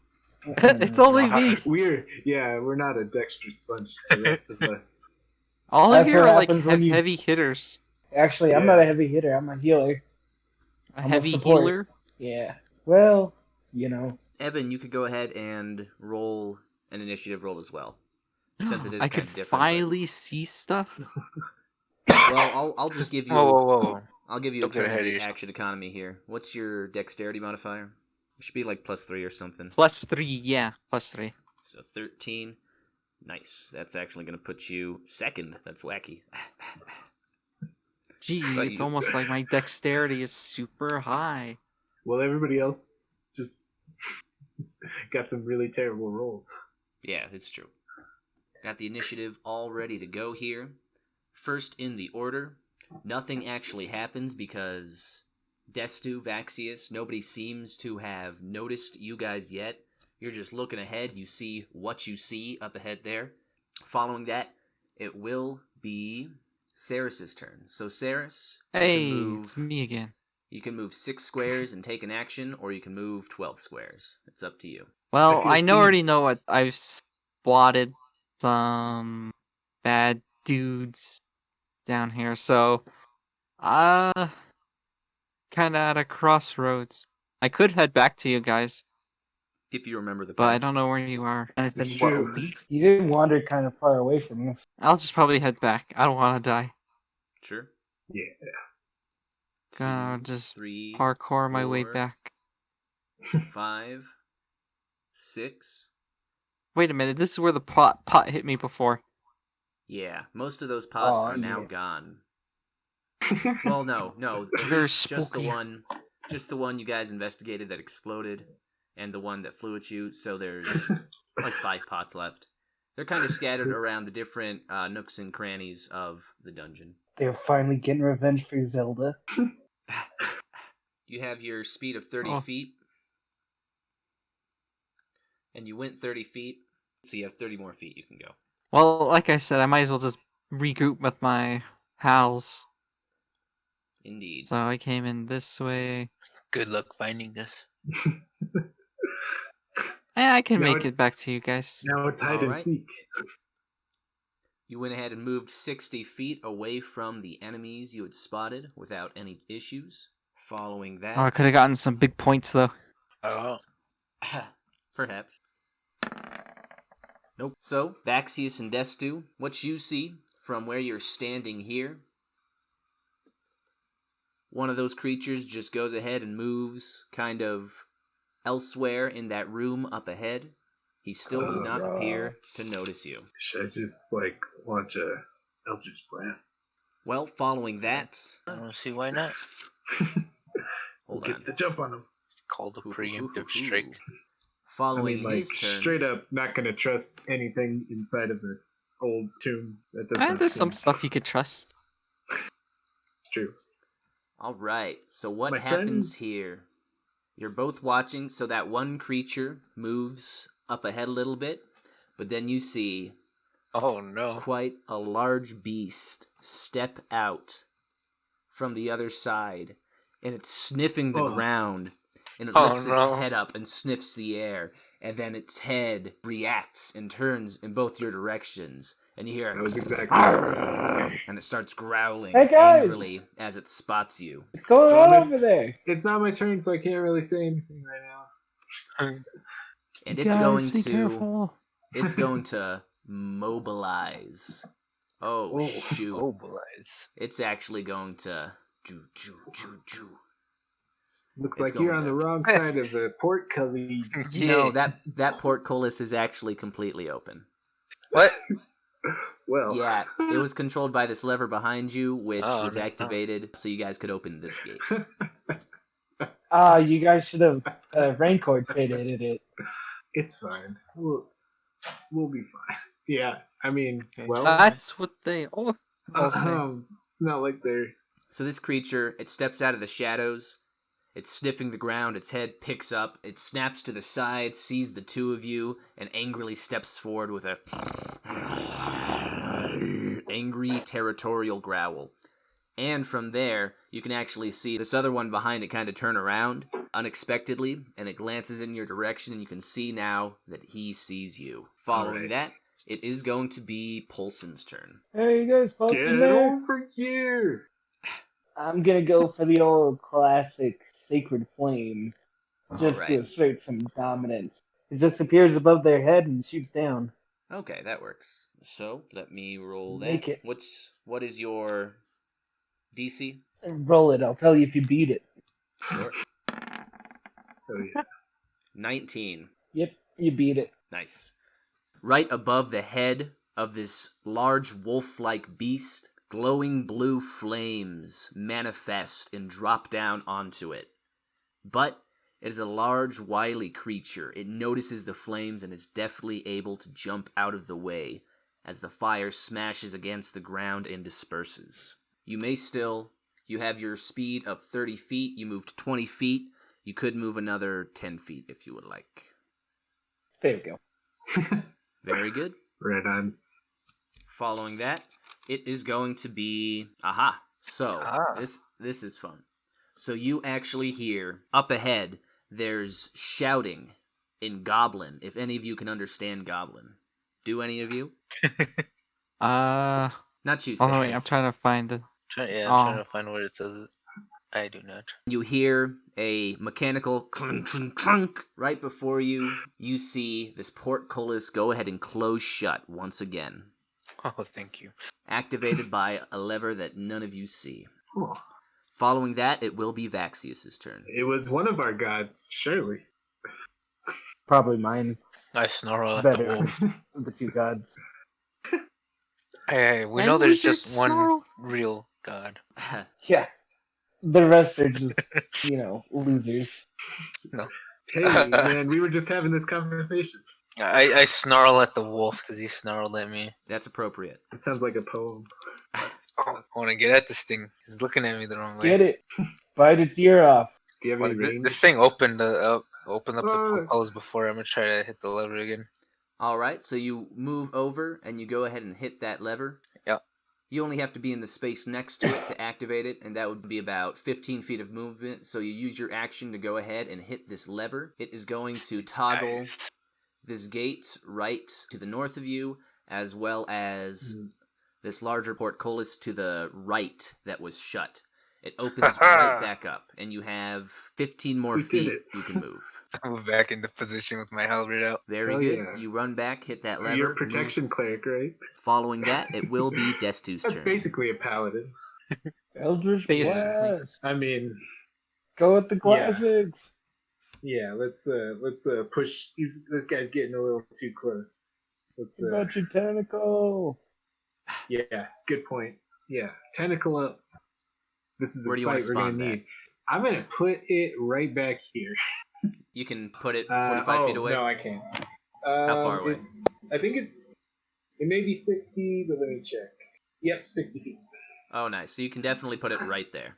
It's only me. We're not a dexterous bunch. The rest of us. All of That's you what are like happens when you- heavy hitters. Actually, I'm not a heavy hitter. I'm a healer. A I'm a heavy support. healer. Yeah. Well, you know. Evan, you could go ahead and roll an initiative roll as well. Since it is I kind could of different. finally see stuff. Well, I'll just give you. Whoa. I'll give you a Don't get turn ahead of of the yourself. action economy here. What's your dexterity modifier? It should be like +3 or something. +3, yeah, +3. So 13. Nice. That's actually going to put you second. That's wacky. Gee, But it's you- almost like my dexterity is super high. Well, everybody else just got some really terrible rolls. Yeah, it's true. Got the initiative all ready to go here. First in the order. Nothing actually happens because Destu, Vaxius, nobody seems to have noticed you guys yet. You're just looking ahead. You see what you see up ahead there. Following that, it will be Seras' turn. So Seras, Hey, move- it's me again. you can move 6 squares and take an action, or you can move 12 squares. It's up to you. Well, feel I seen. already know what I've spotted some bad dudes down here, so kind of at a crossroads. I could head back to you guys, If you remember the but I path. don't know where you are. And it's It's been what, a true. week? You did wander kind of far away from us. I'll just probably head back. I don't want to die. Sure. Yeah. Gonna 2, just 3, Parkour my way 4, back. 5, 6. Wait a minute, this is where the pot hit me before. Yeah, most of those pots Aw, are now yeah. gone. Well, no, at Very least just the spooky. one you guys investigated that exploded, and the one that flew at you. So there's like 5 pots left. They're kind of scattered around the different nooks and crannies of the dungeon. They're finally getting revenge for Zelda. You have your speed of 30 Oh. feet, and you went 30 feet, so you have 30 more feet you can go. Well, like I said, I might as well just regroup with my pals. Indeed. So I came in this way. Good luck finding this. I can Now make it's- it back to you guys. Now it's hide and Alright. seek. You went ahead and moved 60 feet away from the enemies you had spotted without any issues. Following that... Oh, I could have gotten some big points though. Oh. Perhaps. Nope. So, Vaxius and Destu, what you see from where you're standing here, one of those creatures just goes ahead and moves kind of elsewhere in that room up ahead. He still does not appear to notice you. Should I just launch a Eldritch Blast? Well, following that... I don't see why not. We'll Hold get on. the jump on him. Called a Hoo, hoo, preemptive hoo, hoo. strike. Following his turn... straight up, not gonna trust anything inside of the old tomb. That does not There's some seem- stuff you could trust. It's true. Alright, so what My happens friends. here? You're both watching, so that one creature moves up ahead a little bit, but then you see Oh no. quite a large beast step out from the other side, and it's sniffing the Oh. ground, and it Oh, lifts no. its head up and sniffs the air, and then its head reacts and turns in both your directions, and you hear That was exactly. and it starts growling Hey, guys! angrily as it spots you. What's going Well, on it's- over there? It's not my turn, so I can't really say anything right now. And You it's guys, going be to careful. it's going to mobilize. Oh Oh. shoot. Mobilize. It's actually going to choo. Looks It's like you're going on the to- wrong side of the portcullis. No, that portcullis is actually completely open. What? Well. Yeah, it was controlled by this lever behind you, which Oh, was no. activated so you guys could open this gate. You guys should have raincoat pitted it. It's fine. We'll be fine. Yeah, I mean, Okay. well, That's what they all say. it's not like they're. So this creature, it steps out of the shadows. It's sniffing the ground. Its head picks up. It snaps to the side, sees the two of you, and angrily steps forward with a angry territorial growl. And from there, you can actually see this other one behind it kind of turn around unexpectedly, and it glances in your direction, and you can see now that he sees you. Following Alright. that, it is going to be Polson's turn. Hey, you guys folks Get in there? over here! I'm gonna go for the old classic Sacred Flame, just to Alright. assert some dominance. It just appears above their head and shoots down. Okay, that works. So let me roll that. Make it. What is your DC? Roll it, I'll tell you if you beat it. Sure. Oh, yeah. 19. Yep, you beat it. Nice. Right above the head of this large wolf-like beast, glowing blue flames manifest and drop down onto it. But it is a large, wily creature. It notices the flames and is deftly able to jump out of the way as the fire smashes against the ground and disperses. You have your speed of 30 feet. You moved 20 feet. You could move another 10 feet if you would like. There we go. Very good. Right on. Following that, it is going to be aha. So Ah. this is fun. So you actually hear up ahead. There's shouting in Goblin. If any of you can understand Goblin, do any of you? Not you. Oh wait, I'm Seras. trying to find it. I'm Oh. trying to find where it says it. I do not. You hear a mechanical clunk, clunk, clunk. Right before you. You see this portcullis go ahead and close shut once again, Oh, thank you. activated by a lever that none of you see. Oh, Following that, it will be Vaxius' turn. it was one of our gods, surely. Probably mine. I snarl at the Better. wolf. The two gods. Hey, we And know there's wizard just one snarl. real god. Yeah. The rest are just, losers. No. Hey, man, we were just having this conversation. I snarl at the wolf because he snarled at me. That's appropriate. It sounds like a poem. I want to get at this thing. He's looking at me the wrong way. Get it. Bite its ear off. Do you have Well, any range? this thing opened up the Uh. portals before. I'm gonna try to hit the lever again. All right, so you move over and you go ahead and hit that lever. Yep. You only have to be in the space next to it to activate it, and that would be about 15 feet of movement. So you use your action to go ahead and hit this lever. It is going to toggle Nice. this gate right to the north of you, as well as this larger portcullis to the right that was shut. It opens right back up, and you have 15 more We did feet it. you can move. I'm back into position with my halberd out. Very Hell good. yeah. You run back, hit that lever. You're a move. protection cleric, right? Following that, it will be Destu's That's turn. basically a paladin. Eldritch Basically. Blast. I mean, Go with the classics. yeah. Let's push. This guy's getting a little too close. Let's. What about your tentacle? Yeah. Good point. Yeah. Tentacle up. This is Where a do you wanna fight we're gonna spawn that? need. I'm gonna put it right back here. You can put it 45 feet away. No, I can't. How far away? I think it may be 60, but let me check. Yep, 60 feet. Oh, nice. So you can definitely put it right there.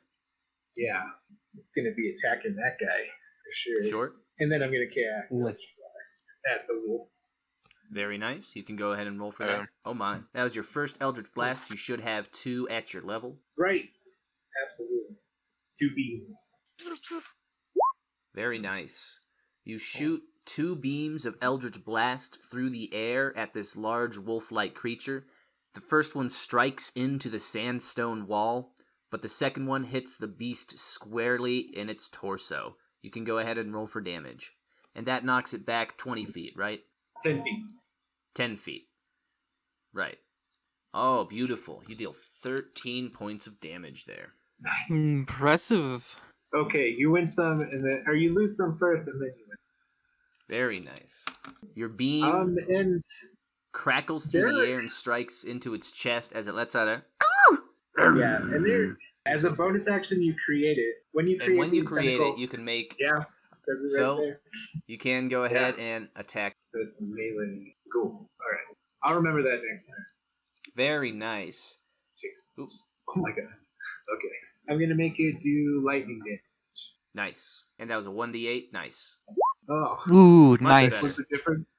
Yeah, it's gonna be attacking that guy for sure. Short. And then I'm gonna cast Lick. Eldritch Blast at the wolf. Very nice. You can go ahead and roll for that. Oh my. That was your first Eldritch Blast. You should have 2 at your level. Right. Absolutely. 2 beams. Very nice. You shoot 2 beams of Eldritch Blast through the air at this large wolf-like creature. The first one strikes into the sandstone wall, but the second one hits the beast squarely in its torso. You can go ahead and roll for damage. And that knocks it back 20 feet, right? 10 feet. 10 feet. Right. Oh, beautiful. You deal 13 points of damage there. Nice. Impressive. Okay, you win some, and then or you lose some first, and then you win. Very nice. Your beam And crackles through the there- air and strikes into its chest as it lets out a... yeah, and there, as a bonus action, you create it. When you create, And when you the create tentacle- it, you can make... yeah, it says it So- right there. You can go ahead and attack. So it's melee. Cool. All right, I'll remember that next time. Very nice. Jeez. Oops. Oh my god. Okay, I'm gonna make it do lightning damage. Nice. And that was a 1d8. Nice. Oh, Ooh, Much nice. better. what's the difference?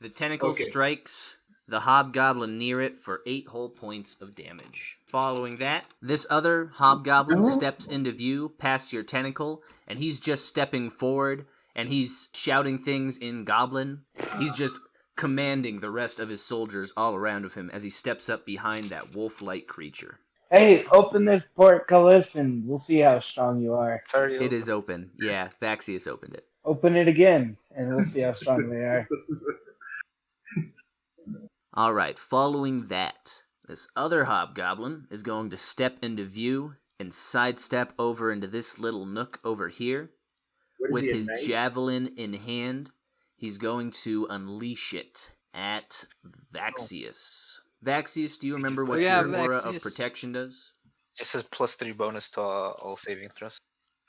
The tentacle Okay. strikes the hobgoblin near it for 8 whole points of damage. Following that, this other hobgoblin steps into view past your tentacle, and he's just stepping forward, and he's shouting things in goblin. He's just commanding the rest of his soldiers all around of him as he steps up behind that wolf-like creature. Hey, open this portcullis and we'll see how strong you are. It's already It is open. Yeah, Vaxius opened it. Open it again and we'll see how strong they are. All right, following that, this other hobgoblin is going to step into view and sidestep over into this little nook over here. What is With he, a his knight? javelin in hand, he's going to unleash it at Vaxius. Vaxius, do you remember what Yeah, your aura of Vaxius. protection does? just says +3 bonus to all saving throws.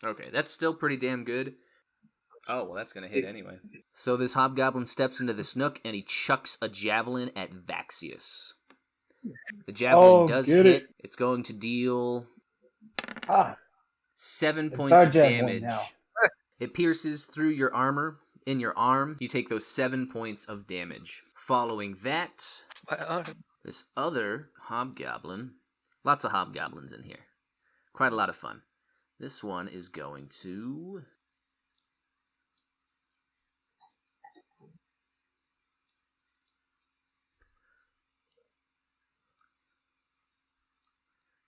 Okay, that's still pretty damn good. Oh, well, that's going to hit It's- anyway. So this hobgoblin steps into this nook, and he chucks a javelin at Vaxius. The javelin does get hit. it. It's going to deal Ah, 7 It's points our of javelin damage. now. It pierces through your armor. In your arm, you take those 7 points of damage. Following that, this other hobgoblin, lots of hobgoblins in here. Quite a lot of fun. This one is going to...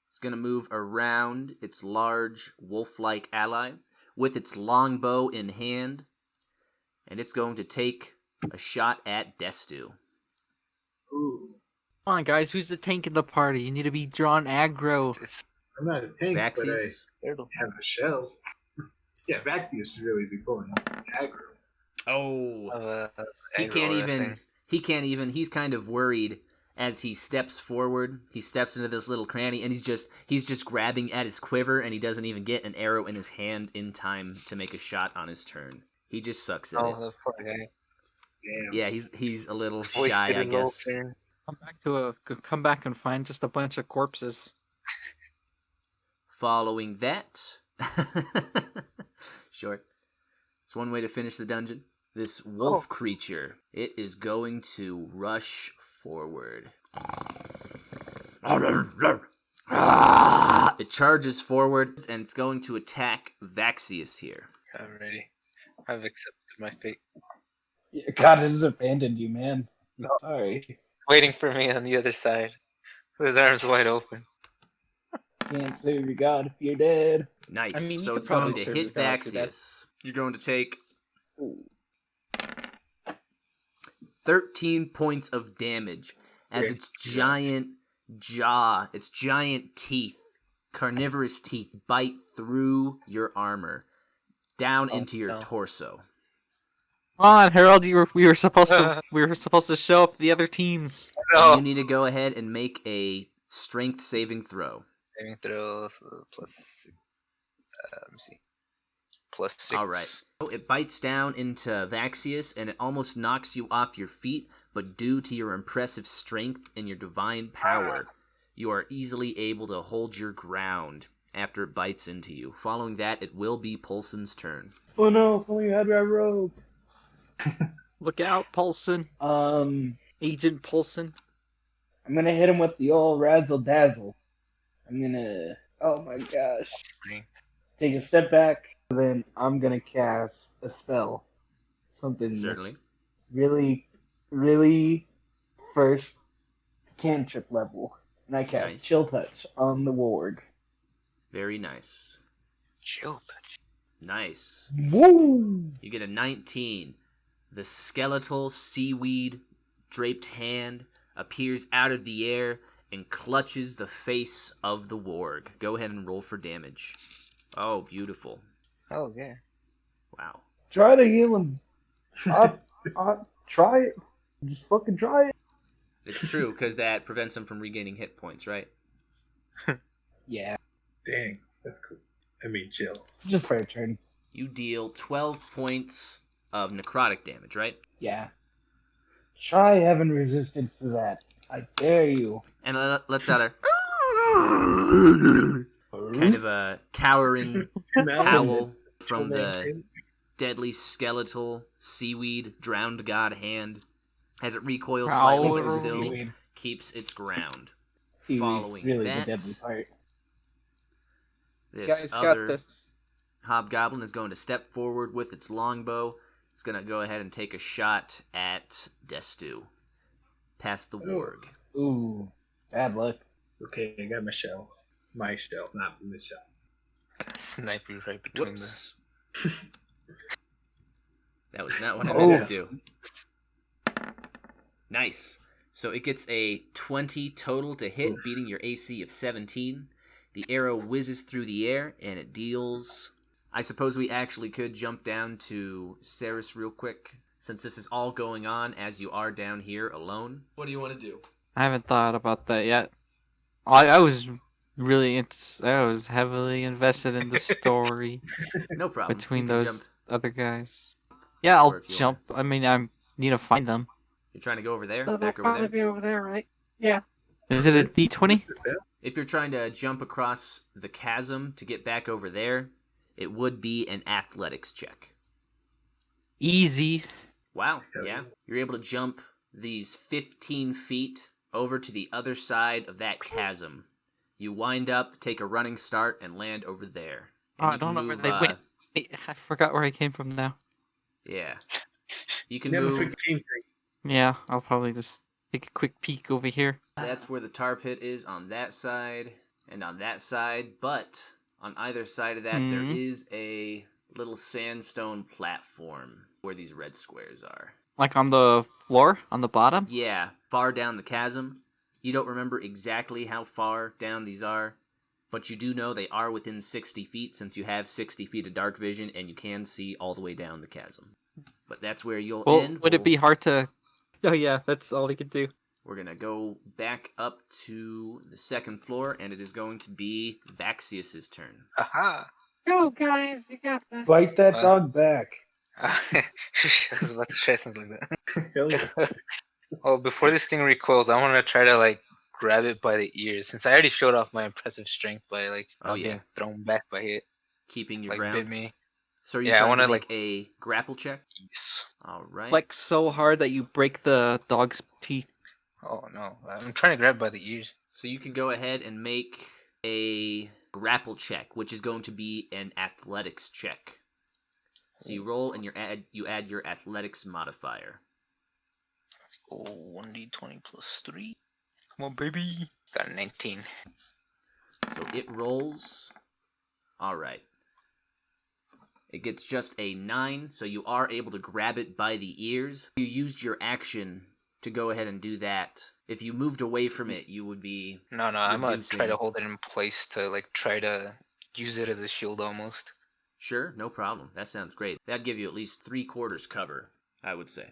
It's going to move around its large wolf-like ally with its longbow in hand, and it's going to take a shot at Destu. Ooh, Come on, guys. Who's the tank in the party? You need to be drawn aggro. I'm not a tank, but I Vaxius. have a shell. Yeah, Vaxius should really be pulling aggro. Oh, Uh, he aggro can't aura even. thing. He can't even. He's kind of worried as he steps forward. He steps into this little cranny, and he's just grabbing at his quiver, and he doesn't even get an arrow in his hand in time to make a shot on his turn. He just sucks at it. Oh, the poor guy. Damn. Yeah, he's a little Wasted shy, I his whole guess. turn. Come back and find just a bunch of corpses. Following that, short. It's one way to finish the dungeon. This wolf creature, it is going to rush forward. It charges forward, and it's going to attack Vaxius here. I'm ready. I've accepted my fate. Yeah, God has abandoned you, man. No. Sorry. Waiting for me on the other side. With his arms wide open. Can't save your God if you're dead. Nice. I mean, you So could it's going probably to serve hit your God to death. Vaxius. You're going to take Ooh. 13 points of damage as its giant jaw, its giant teeth, carnivorous teeth, bite through your armor down into your no. torso. Come on, Harold, we were supposed to show up the other teams. And you need to go ahead and make a strength saving throw. Saving throws plus. Let me see. Plus 6. All right. It bites down into Vaxius, and it almost knocks you off your feet, but due to your impressive strength and your divine power, you are easily able to hold your ground after it bites into you. Following that, it will be Polson's turn. Oh no, if only you had my robe. Look out, Polson. Agent Polson. I'm gonna hit him with the old razzle dazzle. I'm gonna. Oh my gosh. Take a step back, then I'm gonna cast a spell. Something Certainly. really, really first cantrip level. And I cast Nice. Chill Touch on the warg. Very nice. Chill touch. Nice. Woo! You get a 19. The skeletal seaweed draped hand appears out of the air and clutches the face of the warg. Go ahead and roll for damage. Oh, beautiful. Oh, yeah. Wow. Try to heal him. I'll try it. Just fucking try it. It's true, because that prevents him from regaining hit points, right? Yeah, Dang, that's cool. I mean, chill. just fair turn. You deal 12 points of necrotic damage, right? Yeah. Try having resistance to that. I dare you. And let's out kind of a cowering howl from the deadly skeletal seaweed drowned god hand as it recoils slightly but Howl. still Seaweed. keeps its ground. Seaweed's Following really that, the deadly part. this Guys, other got this. hobgoblin is going to step forward with its longbow. It's going to go ahead and take a shot at Destu. Past the warg. Ooh, bad luck. It's okay. I got my shell. My shell, not the shell. Snipe you right between Whoops. That was not what I meant to do. Nice. So it gets a 20 total to hit, beating your AC of 17. The arrow whizzes through the air, and it deals... I suppose we actually could jump down to Seras real quick, since this is all going on as you are down here alone. What do you want to do? I haven't thought about that yet. I was really I was heavily invested in the story No problem. between You can those jump. other guys. Yeah, Or I'll if you jump. I mean, I need to find them. You're trying to go over there? They'll Back over there? probably be over there, right? Yeah. Is it a D20? If you're trying to jump across the chasm to get back over there, it would be an athletics check. Easy. Wow, yeah. You're able to jump these 15 feet over to the other side of that chasm. You wind up, take a running start, and land over there. And Oh, I you can don't know where move, they went. Wait, I forgot where I came from now. Yeah. You can Never move. 15 Yeah, I'll probably just take a quick peek over here. That's where the tar pit is on that side and on that side. But on either side of that, there Mhm. is a little sandstone platform where these red squares are. Like on the floor? On the bottom? Yeah, far down the chasm. You don't remember exactly how far down these are, but you do know they are within 60 feet since you have 60 feet of dark vision and you can see all the way down the chasm. But that's where you'll Well, end. would it be hard to... Oh yeah, that's all we could do. We're going to go back up to the second floor, and it is going to be Vaxius' turn. Aha! Go, guys, you got this. Fight that dog back. I was about to try something like that. Hell yeah. Well, before this thing recoils, I want to try to like grab it by the ears, since I already showed off my impressive strength by like not being thrown back by it. Keeping your Like ground. bit me. So are you Yeah, I trying wanna, to make like- a grapple check? Yes. All right. Flex so hard that you break the dog's teeth. Oh no, I'm trying to grab by the ears. So you can go ahead and make a grapple check, which is going to be an athletics check. So you roll and you add your athletics modifier. Oh, 1d20 plus 3. Come on, baby. Got a 19. So it rolls. All right. It gets just a 9, so you are able to grab it by the ears. You used your action to go ahead and do that. If you moved away from it, you would be... No, I'm gonna try reducing- to hold it in place to like try to use it as a shield almost. Sure, no problem. That sounds great. That'd give you at least 3/4 cover, I would say.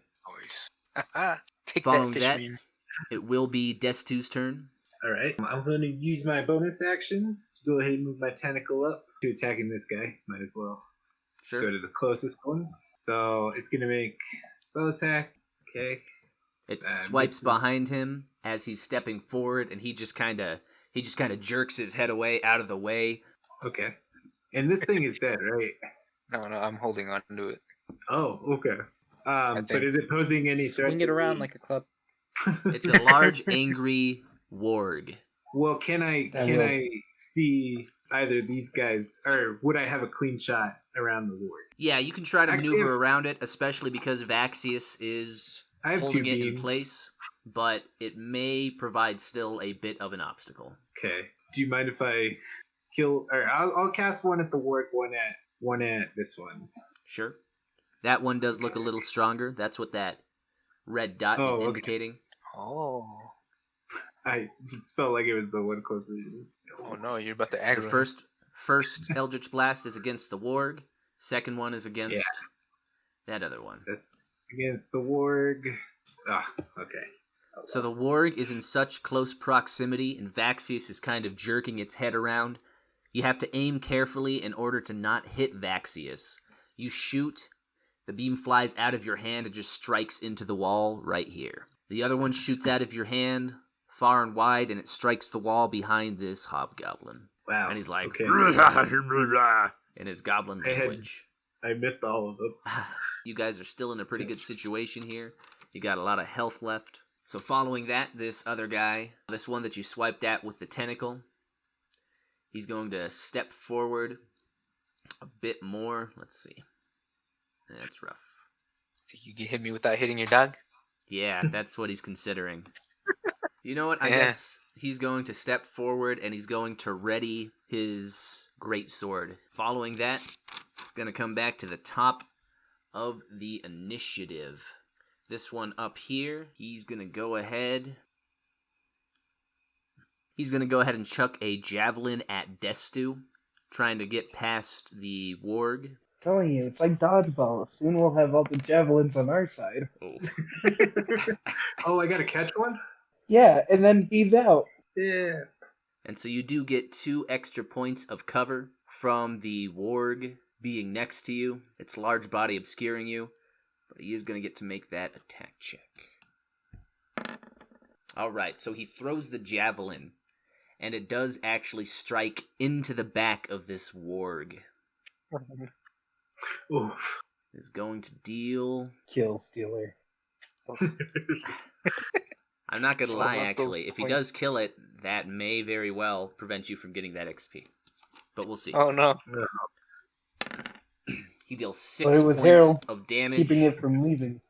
Nice. Take Following that, that- fishman. It will be Destu's turn. Alright, I'm going to use my bonus action to go ahead and move my tentacle up to attacking this guy. Might as well Sure. go to the closest one. So it's going to make spell attack. Okay. It Uh, swipes misses. behind him as he's stepping forward, and he just kind of jerks his head away out of the way. Okay. And this thing is dead, right? No, I'm holding on to it. Oh, okay. But think- is it posing any threat? Swing it to around me? like a club. It's a large, angry warg. Well, can That I will- see either these guys, or would I have a clean shot around the ward? Yeah, you can try to Actually, maneuver if- around it, especially because Vaxius is I have holding two it in beams. place, but it may provide still a bit of an obstacle. Okay. Do you mind if I kill? Or I'll cast one at the ward, one at this one. Sure. That one does look a little stronger. That's what that red dot Oh, is okay. indicating. Oh. I just felt like it was the one closer. Oh no, you're about to The aggro. first Eldritch Blast is against the warg. Second one is against that other one. That's against the warg. Ah, okay. So the warg is in such close proximity, and Vaxius is kind of jerking its head around. You have to aim carefully in order to not hit Vaxius. You shoot, the beam flies out of your hand and just strikes into the wall right here. The other one shoots out of your hand, far and wide, and it strikes the wall behind this hobgoblin. Wow. And he's like, okay. in his goblin I had- language. I missed all of them. You guys are still in a pretty good situation here. You got a lot of health left. So following that, this other guy, this one that you swiped at with the tentacle, he's going to step forward a bit more. Let's see. That's rough. Think you can hit me without hitting your dog? Yeah, that's what he's considering. You know what? I Yeah. guess he's going to step forward and he's going to ready his greatsword. Following that, it's going to come back to the top of the initiative. This one up here, he's going to go ahead. He's going to go ahead and chuck a javelin at Destu, trying to get past the warg. Telling you, it's like dodgeball. Soon we'll have all the javelins on our side. Oh. Oh, I gotta catch one? Yeah, and then he's out. Yeah. And so you do get 2 extra points of cover from the warg being next to you. Its large body obscuring you, but he is going to get to make that attack check. Alright, so he throws the javelin, and it does actually strike into the back of this warg. Oof. It's going to deal... Kill Stealer. I'm not going to Well, lie, not those actually. If he points. does kill it, that may very well prevent you from getting that XP. But we'll see. Oh no. He deals 6 But it was points Harold of damage. Keeping it from leaving.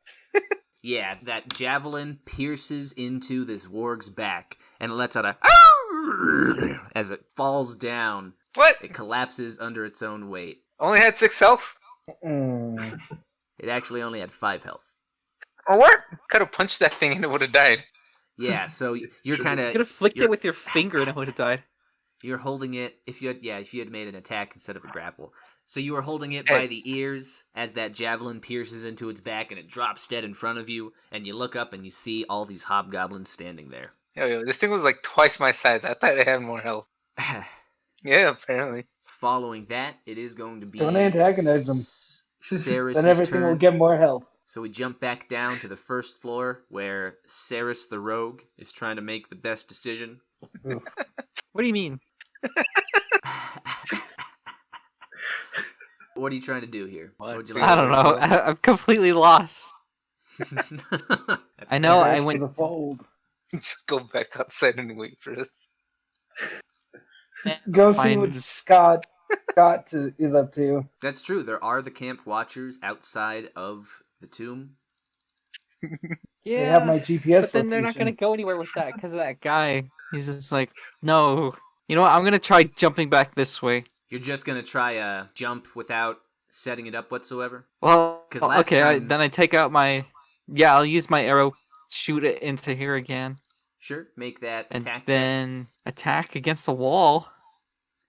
Yeah, that javelin pierces into this warg's back and it lets out a as it falls down. What? It collapses under its own weight. Only had 6 health? Mm. It actually only had 5 health. Or what? Could have punched that thing and it would have died. Yeah, so It's you're true. kind You could of have flicked it with your finger and it would have died. You're holding it. If you had made an attack instead of a grapple. So you were holding it by the ears as that javelin pierces into its back and it drops dead in front of you. And you look up and you see all these hobgoblins standing there. Yo, this thing was like twice my size. I thought it had more health. Yeah, apparently. Following that, it is going to be Don't antagonize them. Seras' Then everything turn. will get more health. So we jump back down to the first floor where Seras the rogue is trying to make the best decision. What do you mean? What are you trying to do here? What would you like I don't know. I'm completely lost. I know I went. To the fold. Just go back outside and wait for us. Go see what Scott is up to. That's true. There are the camp watchers outside of the tomb. Yeah, They have my GPS but then they're not location. gonna go anywhere with that because of that guy. He's just like, no. You know what? I'm gonna try jumping back this way. You're just gonna try a jump without setting it up whatsoever? Well, 'Cause last okay. time- Then I take out my. Yeah, I'll use my arrow, shoot it into here again, Sure, make that and attack check. then attack against the wall.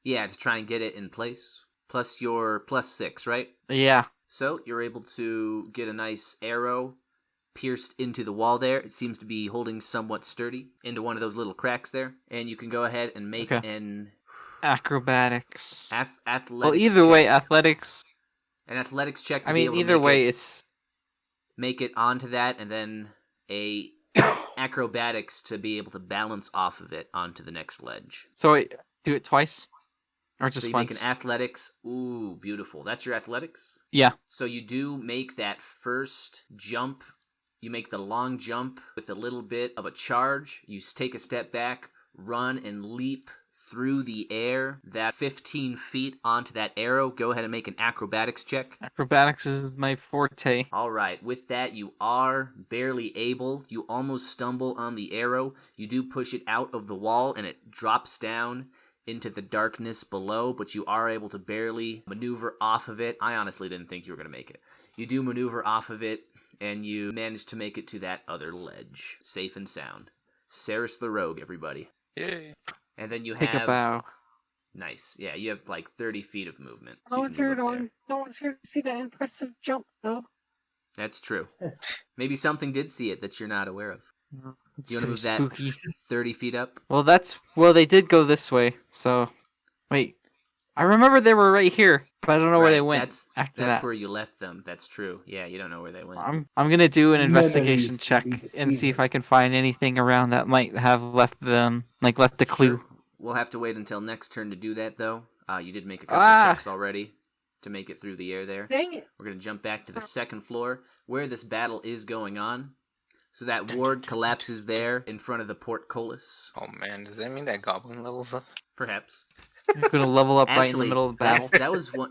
Yeah, to try and get it in place. Plus your +6, right? Yeah. So you're able to get a nice arrow pierced into the wall there. It seems to be holding somewhat sturdy into one of those little cracks there. And you can go ahead and make an Acrobatics. athletics Well, either way, athletics. An athletics check to I be mean, able to either make way, it, it's. make it onto that, and then a acrobatics to be able to balance off of it onto the next ledge. So wait, do it twice, or just So you once? make an athletics. Ooh, beautiful. That's your athletics? Yeah. So you do make that first jump. You make the long jump with a little bit of a charge. You take a step back, run, and leap through the air that 15 feet onto that arrow. Go ahead and make an acrobatics check. Acrobatics is my forte. All right. With that, you are barely able. You almost stumble on the arrow. You do push it out of the wall, and it drops down into the darkness below, but you are able to barely maneuver off of it. I honestly didn't think you were going to make it. You do maneuver off of it, and you manage to make it to that other ledge, safe and sound. Seras the Rogue, everybody. Yay. And then you Take have... a bow. Nice. Yeah, you have like 30 feet of movement. No you one's can here move up there. No one's here to see that impressive jump, though. That's true. Maybe something did see it that you're not aware of. It's You want to pretty move that spooky. 30 feet up? Well, they did go this way. So, wait, I remember they were right here, but I don't know where they went after That's that. where you left them. That's true. Yeah, you don't know where they went. I'm gonna do an None of investigation these check can be and see if deceived. I can find anything around that might have left a clue. Sure. We'll have to wait until next turn to do that, though. You did make a couple Ah. checks already to make it through the air there. Dang it! We're going to jump back to the second floor where this battle is going on. So that ward collapses there in front of the portcullis. Oh man, does that mean that goblin levels up? Perhaps. You're gonna level up right in the Actually, middle of the battle.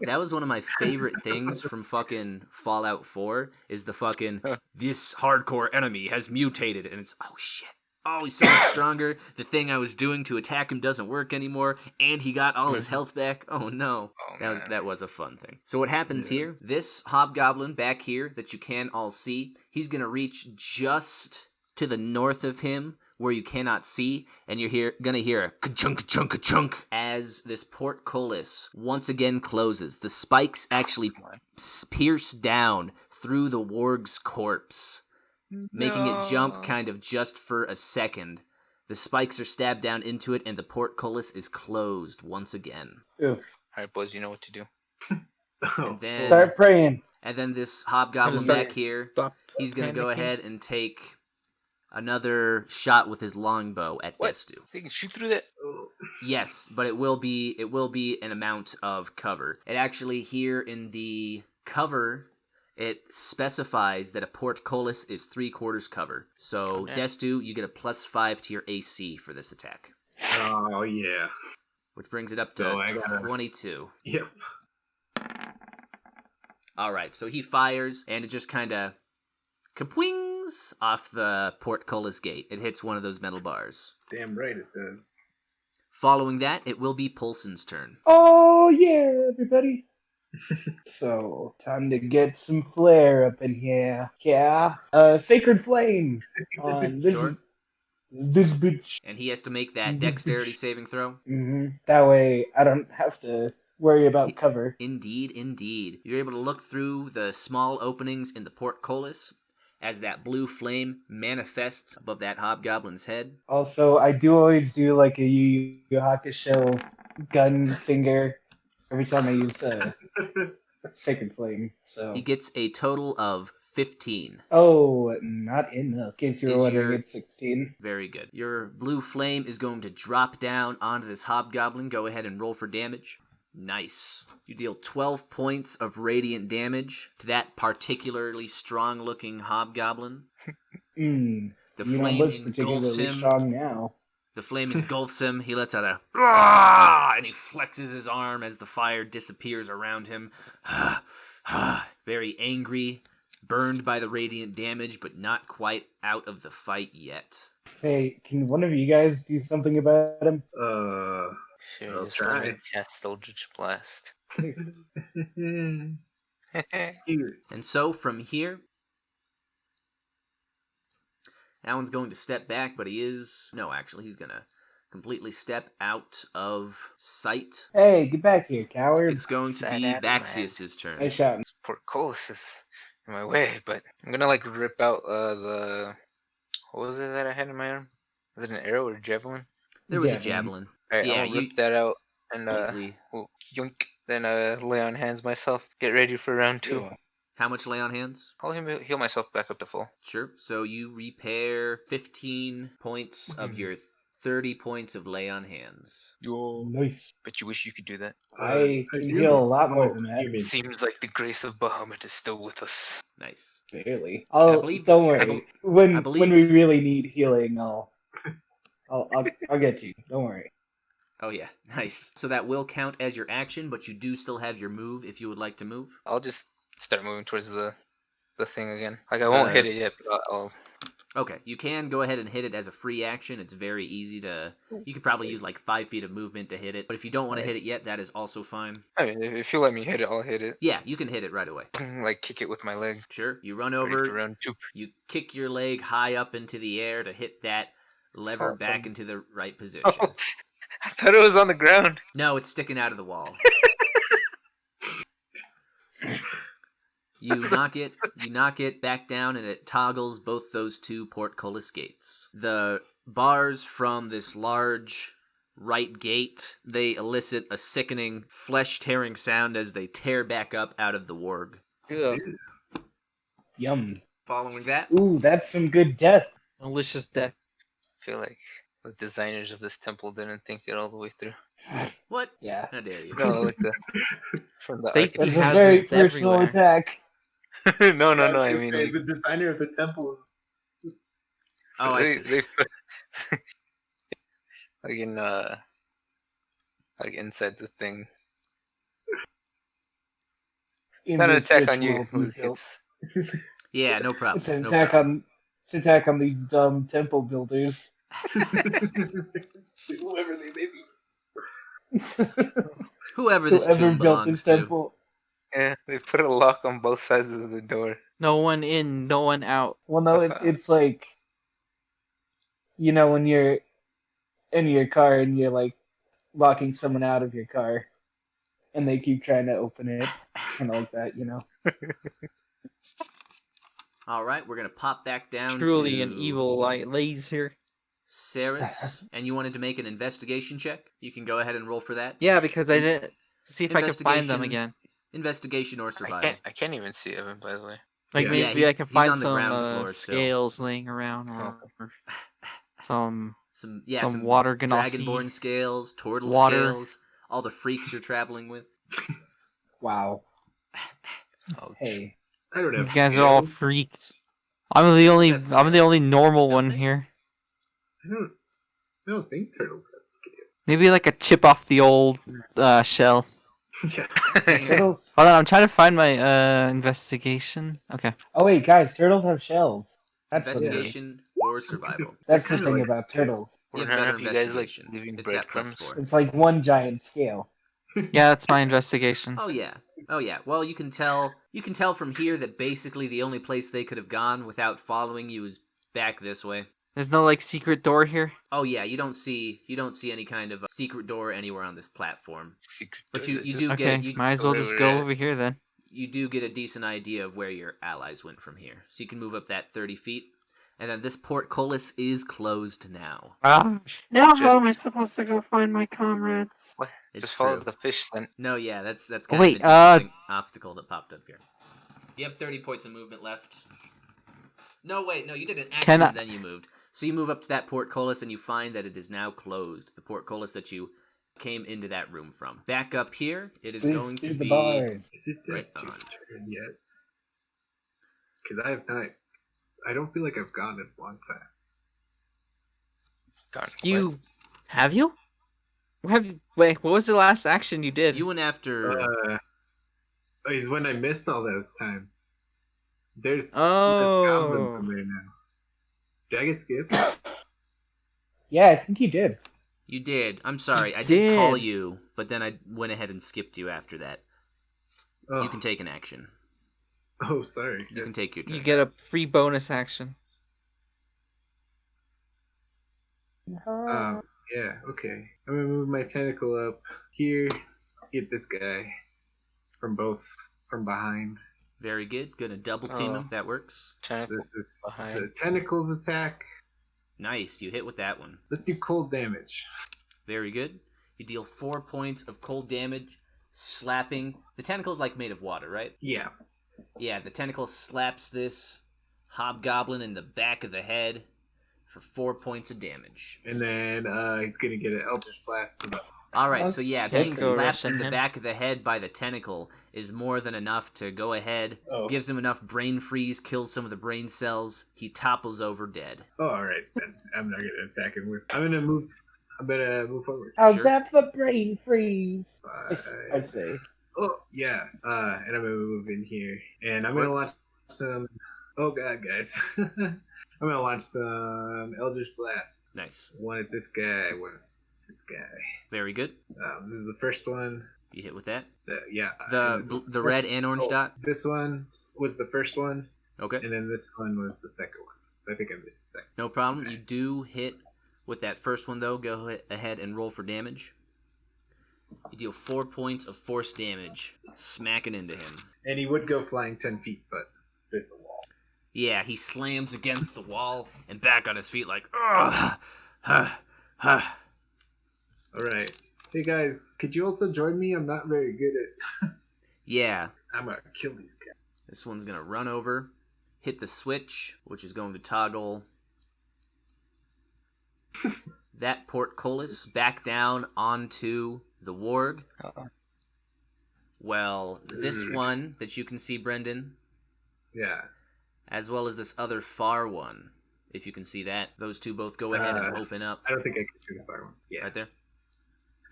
that was one of my favorite things from fucking Fallout 4 is the fucking this hardcore enemy has mutated, and it's oh shit. Oh, he's so much stronger. The thing I was doing to attack him doesn't work anymore, and he got all his health back. Oh no. Oh, That was a fun thing. So what happens here, this hobgoblin back here that you can all see, he's going to reach just to the north of him where you cannot see, and you're going to hear a ka-chunk, ka-chunk, ka-chunk as this portcullis once again closes. The spikes actually pierce down through the warg's corpse, making it jump kind of just for a second. The spikes are stabbed down into it, and the portcullis is closed once again. Oof. Alright, boys, you know what to do. And then, Start praying. and then this hobgoblin Just back here, Stop he's going to go panicking. ahead and take another shot with his longbow at What? Destu. They can shoot through that? Yes, but it will be an amount of cover. It actually here in the cover, it specifies that a portcullis is 3/4 cover. So Okay. Destu, you get a +5 to your AC for this attack, Oh yeah. which brings it up So to I gotta- 22. Yep. All right, so he fires, and it just kind of kapwings off the portcullis gate. It hits one of those metal bars. Damn right it does. Following that, it will be Polson's turn. Oh yeah, everybody. So time to get some flair up in here. Yeah. Sacred flame. This Sure. is This bitch. And he has to make that dexterity saving throw. That way, I don't have to worry about cover. Indeed, indeed. You're able to look through the small openings in the portcullis as that blue flame manifests above that hobgoblin's head. Also, I do always do like a Yu Yu Hakusho gun finger every time I use Sacred Flame. So He gets a total of 15. Oh, not enough. In case you were Is wondering, your- it's 16. Very good. Your blue flame is going to drop down onto this hobgoblin. Go ahead and roll for damage. Nice. You deal 12 points of radiant damage to that particularly strong-looking hobgoblin. The You don't flame look engulfs particularly him. strong now. The flame engulfs him. He lets out a "Rah!" and he flexes his arm as the fire disappears around him. Very angry, burned by the radiant damage, but not quite out of the fight yet. Hey, can one of you guys do something about him? Sure, I'll just let me try. cast Eldritch Blast. Cute. And so from here, Alan's going to step back, but he's going to completely step out of sight. Hey, get back here, coward. It's going to Sad be Adam, man. Vaxius' turn. I shot him. Portcullis is in my way, but I'm gonna like rip out the what was it that I had in my arm? Was it an arrow or a javelin? There was a Javelin. javelin. Alright, Yeah, I'll rip that out and Easily. we'll yoink. Then lay on hands myself. Get ready for round 2. Yeah. How much lay on hands? I'll heal myself back up to full. Sure. So you repair 15 points of your 30 points of lay on hands. Yo. Nice. But you wish you could do that. I can do. heal a lot more Oh, than you that. mean- Seems like the grace of Bahamut is still with us. Nice. Barely. believe- Don't I worry. bel- when I believe- when we really need healing, I'll get you. Don't worry. Oh yeah, nice. So that will count as your action, but you do still have your move if you would like to move. I'll just start moving towards the thing again. Like I won't hit it yet, but I'll Okay, you can go ahead and hit it as a free action. It's very easy to... You could probably use like 5 feet of movement to hit it, but if you don't want to hit it yet, that is also fine. I mean, if you let me hit it, I'll hit it. Yeah, you can hit it right away. Like kick it with my leg. Sure, you run Ready for over, round 2. you kick your leg high up into the air to hit that lever Awesome. back into the right position. Oh, I thought it was on the ground. No, it's sticking out of the wall. You knock it back down, and it toggles both those two portcullis gates. The bars from this large right gate, they elicit a sickening, flesh-tearing sound as they tear back up out of the warg. Yeah. Yum. Following that, Ooh, that's some good death. Malicious death. I feel like the designers of this temple didn't think it all the way through. what? Yeah. How dare you? No, like the from the Safety That's architect. a very hazards personal everywhere. attack. no. I was mean, saying, like, the designer of the temple is. Oh, I see. they put like in like inside the thing. In Not an this attack on rich you, world we Luke. built. Yeah, no problem. It's an no attack problem. on. It's an attack on these dumb temple builders. Whoever they may be. Whoever this Whoever tomb built belongs this to. temple. Yeah, they put a lock on both sides of the door. No one in, no one out. Well, no, it's like, you know, when you're in your car and you're like locking someone out of your car, and they keep trying to open it, kind of like that, you know. All right, we're gonna pop back down. Truly to an evil light lays here. Seras, and you wanted to make an investigation check. You can go ahead and roll for that. Yeah, because I didn't see if I could find them Investigation. again. Investigation or survival. I can't even see Evan, by the way. Like Yeah. Yeah, maybe he's- I can he's find on the some ground floor still. scales laying around, or some Some water Genasi. Dragonborn scales, Tortle Water. scales, all the freaks you're traveling with. Wow. Ouch. Hey. I don't You have. guys are all scales. freaks. I'm the That's only normal one Nothing? here. I don't think turtles have scales. Maybe like a chip off the old shell. Yeah. Turtles. Hold on, I'm trying to find my investigation. Okay. Oh wait, guys, turtles have shells. That's what it is. Investigation or survival. That's the Kinda thing like about turtles. You have Wonder better if you guys like investigation. leaving It's at breadcrumbs. +4. It's like one giant scale. Yeah, that's my investigation. Oh yeah. Oh yeah. Well, you can tell from here that basically the only place they could have gone without following you is back this way. There's no like secret door here. Oh yeah, you don't see any kind of secret door anywhere on this platform. Secret But door you that you just- do Okay, get might as well where just we're go at. over here then. you do get a decent idea of where your allies went from here. So you can move up that 30 feet. And then this portcullis is closed now. Now how am I Just- supposed to go find my comrades? What? It's Just follow true. the fish then. No, yeah, that's kind Wait, of an interesting obstacle that popped up here. You have 30 points of movement left. No, wait, no, you did an action Can I- and then you moved. So you move up to that portcullis and you find that it is now closed. The portcullis that you came into that room from. Back up here, it is Please going to do the be... bars. Is it Right Destu's on. turn yet? Because I have not. I don't feel like I've gone in a long time. God, You have you? Wait, what was the last action you did? You went after... Is when I missed all those times. There's goblins in Oh. there now. Did I get skipped? Yeah, I think he did. You did. I'm sorry. You I did call did. you, but then I went ahead and skipped you after that. Oh, You can take an action. oh, sorry. You can take your turn. You get a free bonus action. Yeah, okay. I'm gonna move my tentacle up here. Get this guy from behind. Very good. Gonna double team Oh. him. That works. Tentacle This is behind. the tentacles attack. Nice. You hit with that one. Let's do cold damage. Very good. You deal 4 points of cold damage, slapping. The tentacle's like made of water, right? Yeah. Yeah, the tentacle slaps this hobgoblin in the back of the head for 4 points of damage. And then he's gonna get an Eldritch Blast to the Alright, so yeah, being Go slapped rush in the him. back of the head by the tentacle is more than enough to go ahead, gives him enough brain freeze, kills some of the brain cells, he topples over dead. Oh, alright, then I'm not gonna attack him with. I'm gonna move forward. How's Sure. that for brain freeze? I'd Five. say. Oh, yeah. And I'm gonna move in here. And I'm gonna Works. launch some. Oh, God, guys. I'm gonna launch some Eldritch Blast. Nice. One at this guy, one at this guy. Very good. This is the first one. You hit with that. Yeah. The and this is the red and orange oh, dot. This one was the first one, Okay. and then this one was the second one. So I think I missed the second. No problem. You do hit with that first one, though. Go ahead and roll for damage. You deal 4 points of force damage, smacking into him. And he would go flying 10 feet, but there's a wall. Yeah, he slams against the wall and back on his feet like, ugh, huh, huh. Alright. Hey guys, could you also join me? I'm not very good at. Yeah, I'm gonna kill these guys. this one's going to run over, hit the switch, which is going to toggle that portcullis back down onto the warg. Uh-oh. Well, this one that you can see, Brendan, Yeah. as well as this other far one, if you can see that, those two both go ahead and open up I don't think I can see the fire one. Yeah. right there.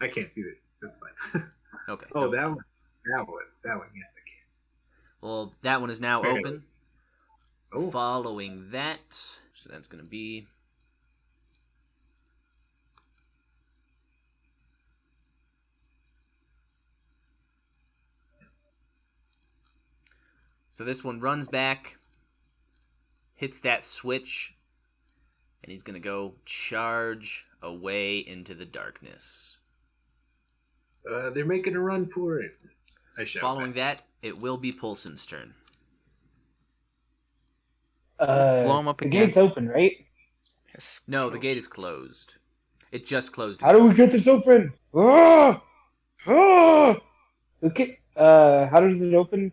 I can't see that. That's fine. Okay. Oh, no. that one. That one. Yes, I can. Well, that one is now Very open. Oh. Following that, so that's going to be... So this one runs back, hits that switch, and he's going to go charge away into the darkness. They're making a run for it. I shout. Following that, it will be Polson's turn. Blow 'em up The again. gate's open, right? Yes. No, the gate is closed. It just closed. How do we get this open? Ah! Ah! Okay. How does it open?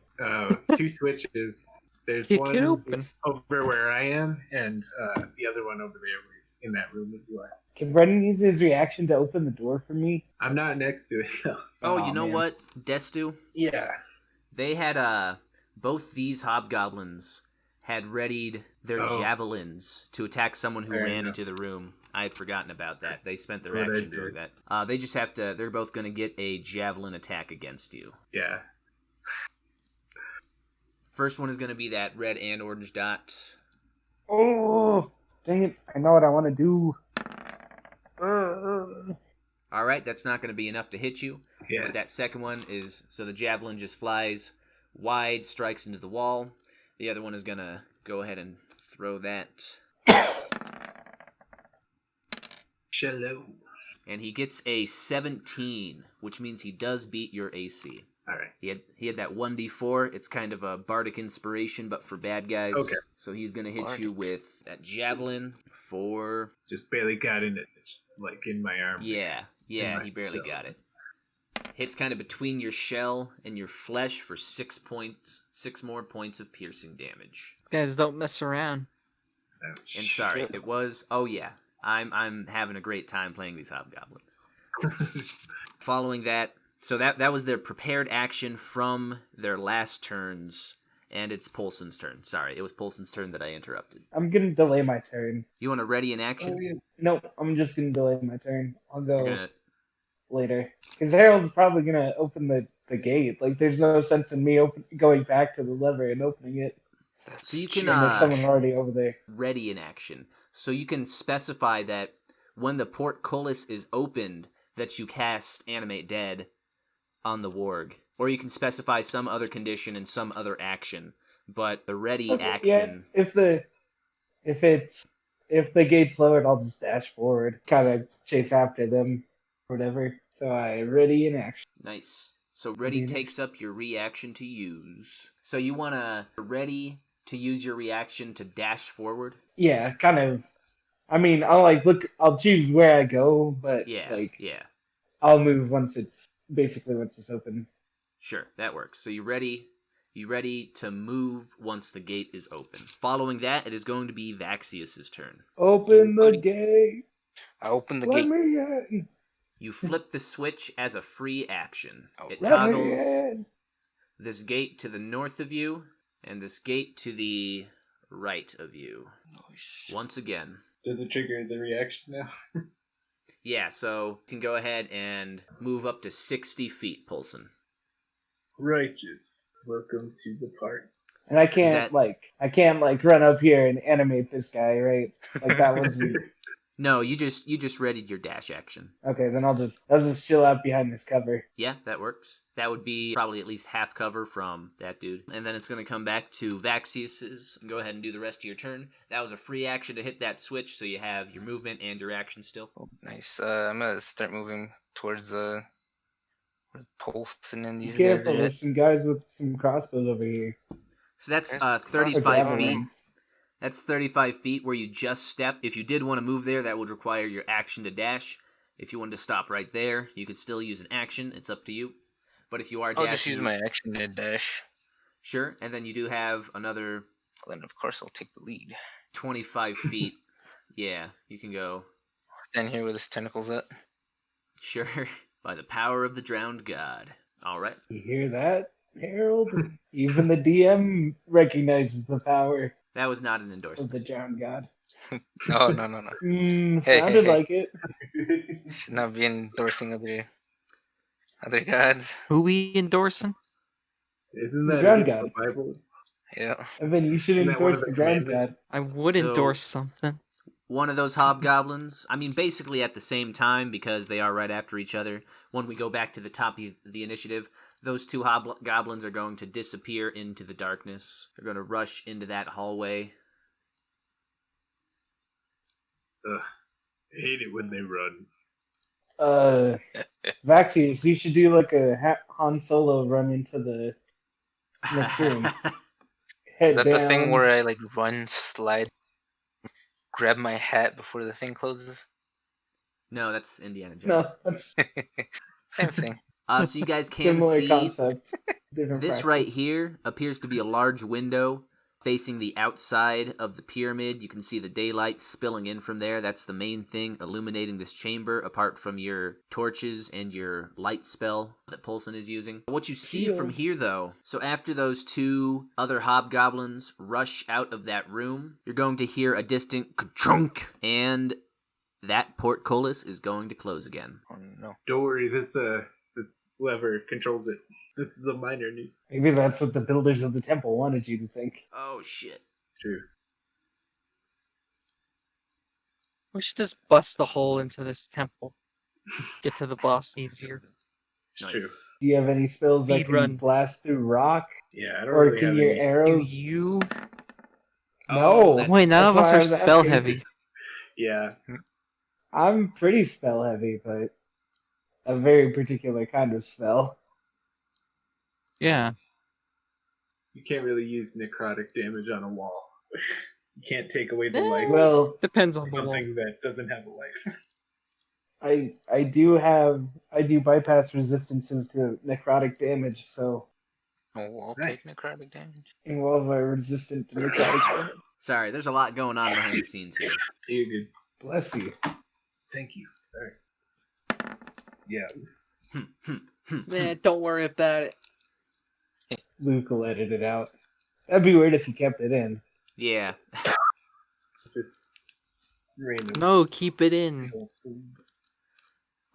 Two switches. There's Kick one it open. over where I am, and the other one over there in that room that you are. Can Brendan use his reaction to open the door for me? I'm not next to it. though. Oh, Aw, you know man. what, Destu? Yeah. They had both these hobgoblins had readied their Oh. javelins to attack someone who Fair ran enough. into the room. I had forgotten about that. They spent their That's what I action doing did. that. They just have to. They're both going to get a javelin attack against you. Yeah. First one is going to be that red and orange dot. Oh, dang it. I know what I want to do. All right, that's not going to be enough to hit you. Yes. But that second one is so the javelin just flies wide, strikes into the wall. The other one is going to go ahead and throw that Cello. And he gets a 17, which means he does beat your AC. All right. He had that 1d4. It's kind of a bardic inspiration, but for bad guys. Okay. So he's gonna hit you with that javelin for. Just barely got in it, like in my arm. Yeah, he barely got it. Hits kind of between your shell and your flesh for 6 points, 6 more points of piercing damage. Guys, don't mess around. Ouch. And sorry, it was. Oh yeah, I'm having a great time playing these hobgoblins. Following that. So that was their prepared action from their last turns, and it's Polson's turn. Sorry, it was Polson's turn that I interrupted. I'm gonna delay my turn. You want to ready in action? Oh, yeah. No, I'm just gonna delay my turn. I'll go Gonna... later. Because Harold's probably gonna open the gate. Like, there's no sense in me going back to the lever and opening it. So you can there's someone already over there. Ready in action. So you can specify that when the portcullis is opened, that you cast Animate Dead on the warg, or you can specify some other condition and some other action. But the ready action. Yeah, if the gate's lowered, I'll just dash forward, kind of chase after them, whatever. So I ready in action. Nice. So ready takes up your reaction to use. So you want to ready to use your reaction to dash forward? Yeah, kind of. I mean, I'll choose where I go, but yeah. I'll move once it's open. Sure, that works. So you ready to move once the gate is open. Following that, it is going to be Vaxius' turn. Open the gate. I open the Let gate. Me in. You flip the switch as a free action. It Let me toggles in. this gate to the north of you and this gate to the right of you. Once again. Does it trigger the reaction now? Yeah, so you can go ahead and move up to 60 feet, Polson. Righteous. Welcome to the party. And I can't run up here and animate this guy, right? Like that wasn't. No, you just readied your dash action. Okay, then I'll just chill out behind this cover. Yeah, that works. That would be probably at least half cover from that dude. And then it's going to come back to Vaxius's. Go ahead and do the rest of your turn. That was a free action to hit that switch, so you have your movement and your action still. Oh, nice. I'm going to start moving towards Polson and these guys. Careful, there's some guys with some crossbows over here. So that's 35 feet. That's 35 feet where you just step. If you did want to move there, that would require your action to dash. If you wanted to stop right there, you could still use an action. It's up to you. But if you are dashing... I'll just use my action to dash. Sure, and then you do have another... Well, then, of course, I'll take the lead. 25 feet. Yeah, you can go. Stand here with his tentacles up. Sure, by the power of the drowned god. All right. You hear that, Harold? Even the DM recognizes the power. That was not an endorsement. Of the drowned god. No. Sounded like it. Should not be endorsing other gods. Who we endorsing? Isn't that drowned against god? The Bible? Yeah. And then you should endorse the drowned god. I would endorse something. One of those hobgoblins, I mean, basically at the same time, because they are right after each other. When we go back to the top of the initiative, those two hobgoblins are going to disappear into the darkness. They're going to rush into that hallway. Ugh, I hate it when they run. Vaxius, you should do like a Han Solo run into the next room. Head Is that down. the thing where I run, slide, grab my hat before the thing closes? No, that's Indiana No, Jones. that's Same thing. So you guys can similar see concept. Different this practice. right here appears to be a large window facing the outside of the pyramid. You can see the daylight spilling in from there. That's the main thing illuminating this chamber, apart from your torches and your light spell that Polson is using. What you see from here, though, so after those two other hobgoblins rush out of that room, you're going to hear a distant ka-chunk, and that portcullis is going to close again. Oh, no. Don't worry, this lever controls it. This is a minor news. Maybe that's what the builders of the temple wanted you to think. Oh, shit. True. We should just bust the hole into this temple. Get to the boss easier. It's true. Do you have any spells that can Speedrun. blast through rock? Yeah, I don't Or really can have your any. arrows... You? No. that's- Wait, none of That's us why I are was spell asking. heavy. Yeah. I'm pretty spell heavy, but a very particular kind of spell. Yeah. You can't really use necrotic damage on a wall. You can't take away the life. Well, Depends on the wall. Something that doesn't have a life. I do bypass resistances to necrotic damage, so Oh, I'll Nice. take necrotic damage. and walls are resistant to necrotic damage. Sorry, there's a lot going on behind the scenes here. You're good. Bless you. Thank you. Sorry. Yeah. Man, don't worry about it. Luke will edit it out. That'd be weird if he kept it in. Yeah. Just random. No, keep it in. little things.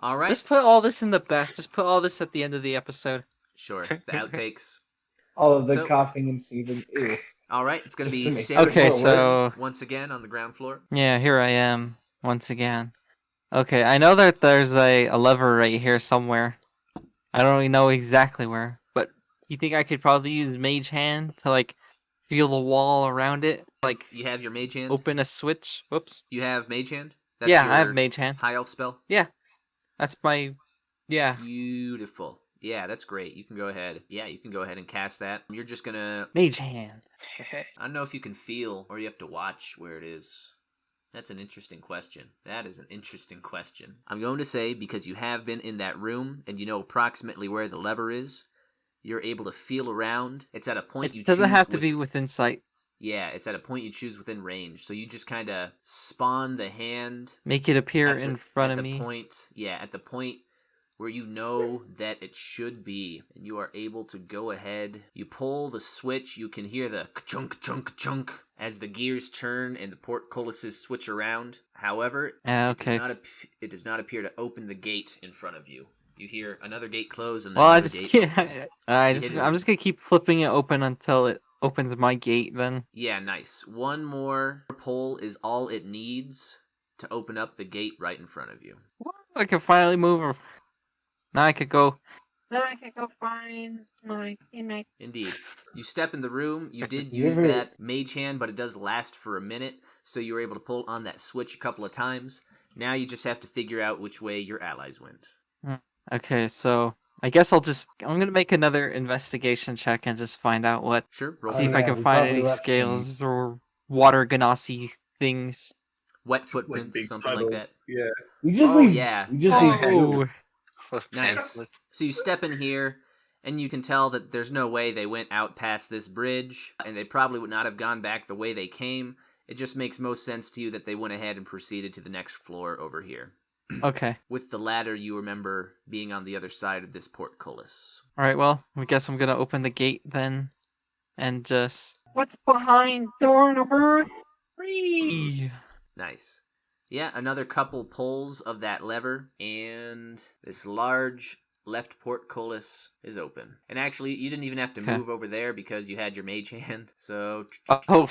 All right. Just put all this in the back. Just put all this at the end of the episode. Sure. The outtakes. All of the So- coughing and sneezing. Ew. All right. It's going to be Just to make- Seras Okay, Forward. so once again on the ground floor. yeah, here I am once again. Okay, I know that there's a lever right here somewhere. I don't really know exactly where, but you think I could probably use Mage Hand to like feel the wall around it, like You have your mage hand. open a switch? Whoops. You have mage hand. That's Yeah, your I have Mage Hand. high elf spell. That's my yeah. Beautiful. Yeah, that's great. You can go ahead. Yeah, you can go ahead and cast that. You're just gonna. Mage Hand. I don't know if you can feel or you have to watch where it is. That's an interesting question. That is an interesting question. I'm going to say because you have been in that room and you know approximately where the lever is, you're able to feel around. It's at a point you It doesn't choose have to be within sight. Yeah, it's at a point you choose within range. So you just kind of spawn the hand Make it appear at the- in front at of the me. point, yeah, at the point where you know that it should be, and you are able to go ahead. You pull the switch. You can hear the chunk chunk chunk as the gears turn and the portcullises switch around. However, Okay. it does not appear to open the gate in front of you. You hear another gate close and then Well, another gate. I'm hit just it. gonna keep flipping it open until it opens my gate. Then Yeah, nice. One more pull is all it needs to open up the gate right in front of you. I can finally move. Now I could go. Now I can go find my teammate. Indeed. You step in the room. You did You use ever- that mage hand, but it does last for a minute, so you were able to pull on that switch a couple of times. Now you just have to figure out which way your allies went. Okay, so I guess I'm gonna make another investigation check and just find out what. Sure, roll See if for I it. yeah, can we find probably any left scales or water Genasi things. Wet Just like footprints, big something puddles. like that. Yeah. We just Oh, leave. yeah. We just leave food. Oh, Nice. So you step in here, and you can tell that there's no way they went out past this bridge, and they probably would not have gone back the way they came. It just makes most sense to you that they went ahead and proceeded to the next floor over here. okay. With the ladder, you remember being on the other side of this portcullis. All right. Well, I guess I'm gonna open the gate then, and just. What's behind door number 3? Nice. Yeah, another couple pulls of that lever, and this large left portcullis is open. And actually, you didn't even have to Okay. move over there because you had your mage hand. So Oh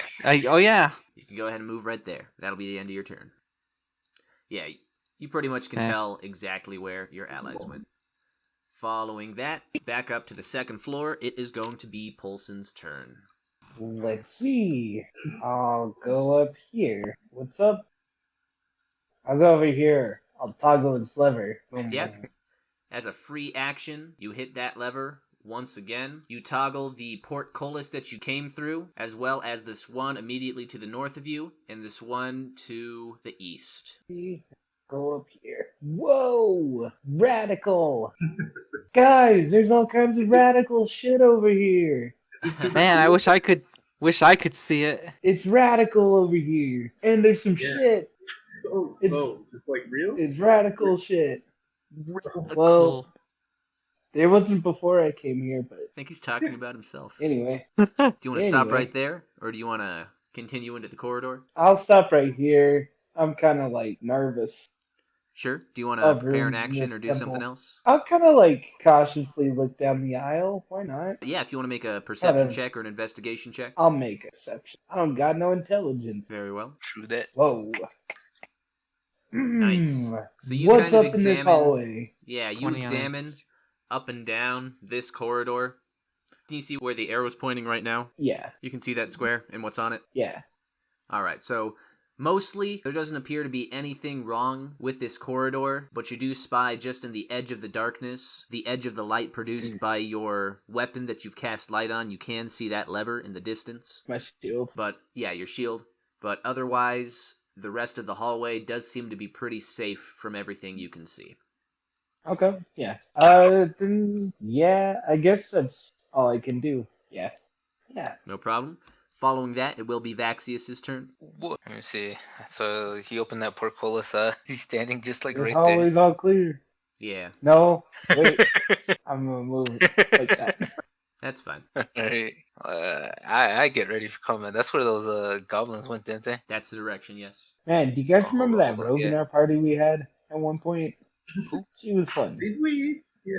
yeah. you can go ahead and move right there. That'll be the end of your turn. Yeah, you pretty much can Okay. tell exactly where your allies went. Following that, back up to the second floor, it is going to be Polson's turn. Let's see. I'll go up here. What's up? I'll go over here. I'll toggle this lever. Boom, Yep. boom. As a free action, you hit that lever once again. You toggle the portcullis that you came through, as well as this one immediately to the north of you, and this one to the east. Go up here. Whoa! Radical! Guys, there's all kinds of radical shit over here. Is it super Man, I cool? wish I could see it. It's radical over here. And there's some Yeah. shit. Oh, It's- oh, just like real? It's radical shit. Cool. Well, there wasn't before I came here, but I think he's talking about himself. Do anyway. you want to stop anyway. right there, or do you want to continue into the corridor? I'll stop right here. I'm kind of like nervous. Sure. Do you want to Of prepare an rooms in action this or do temple. something else? I'll kind of like cautiously look down the aisle. Why not? Yeah, if you want to make a perception Kinda- check or an investigation check. I'll make a perception. I don't got no intelligence. Very well. True that. Whoa. Nice. Mm. So you What's kind of up in this examine. hallway? Yeah, you 20 on it. examine up and down this corridor. Can you see where the arrow's pointing right now? Yeah, You can see that square and what's on it. yeah. All right, so Mostly, there doesn't appear to be anything wrong with this corridor, but you do spy just in the edge of the darkness, the edge of the light produced by your weapon that you've cast light on. You can see that lever in the distance. My shield. But, yeah, your shield. But otherwise, the rest of the hallway does seem to be pretty safe from everything you can see. Okay, yeah. Then, yeah, I guess that's all I can do. Yeah. Yeah. No problem. Following that, it will be Vaxius' turn. Let me see. So he opened that portcullis. He's standing just like It's right always all clear. Yeah, No, wait. I'm gonna move like that. that's fine. there. Alright. I get ready for combat. That's where those goblins went, didn't they? That's the direction, yes. Man, do you guys Oh, remember hold that on, rogue in yeah. our party we had at one point? She was fun. Did we? Yeah.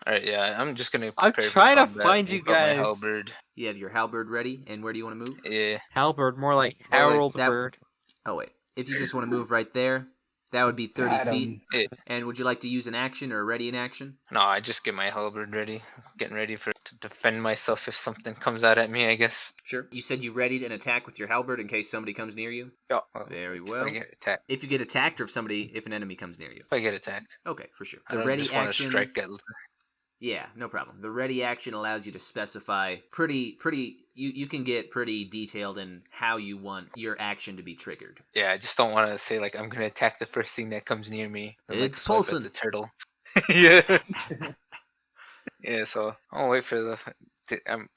Alright, yeah. I'm just gonna I'm prepare for trying to combat. find you Pull out my guys. halberd. You have your halberd ready, and where do you want to move? Yeah. Halberd, more like Well, like Harold that- Bird. Oh, wait. If you just want to move right there, that would be 30 Got feet. him. And would you like to use an action or ready an action? No, I just get my halberd ready. Getting ready to defend myself if something comes out at me, I guess. Sure. You said you readied an attack with your halberd in case somebody comes near you? Yeah. Very If well. I get attacked. If you get attacked or if an enemy comes near you. If I get attacked. Okay, for sure. I The don't ready just want to action... strike at. Yeah, no problem. The ready action allows you to specify you can get pretty detailed in how you want your action to be triggered. Yeah, I just don't want to say like I'm gonna attack the first thing that comes near me. And, like, It's swipe at Polson. the turtle. Yeah. Yeah. So I'll wait for the.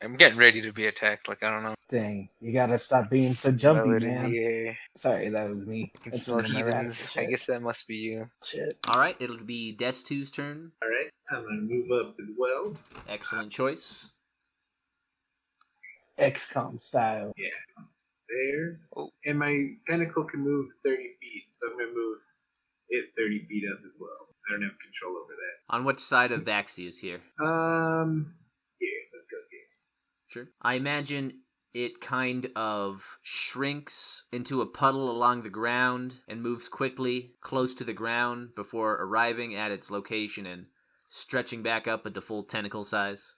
I'm getting ready to be attacked. Like I don't know. Dang, you gotta stop being so Smell jumpy, it in man. the air. Sorry, that was me. I can That's smell one of my radical heathens. I shit. guess that must be you. Shit. All right, it'll be Destu's turn. All right. I'm gonna move up as well. Excellent choice. XCOM style. There. Oh. And my tentacle can move 30 feet, so I'm gonna move it 30 feet up as well. I don't have control over that. On which side of Vaxius here? Yeah, let's go here. Sure. I imagine it kind of shrinks into a puddle along the ground and moves quickly close to the ground before arriving at its location and stretching back up into full tentacle size.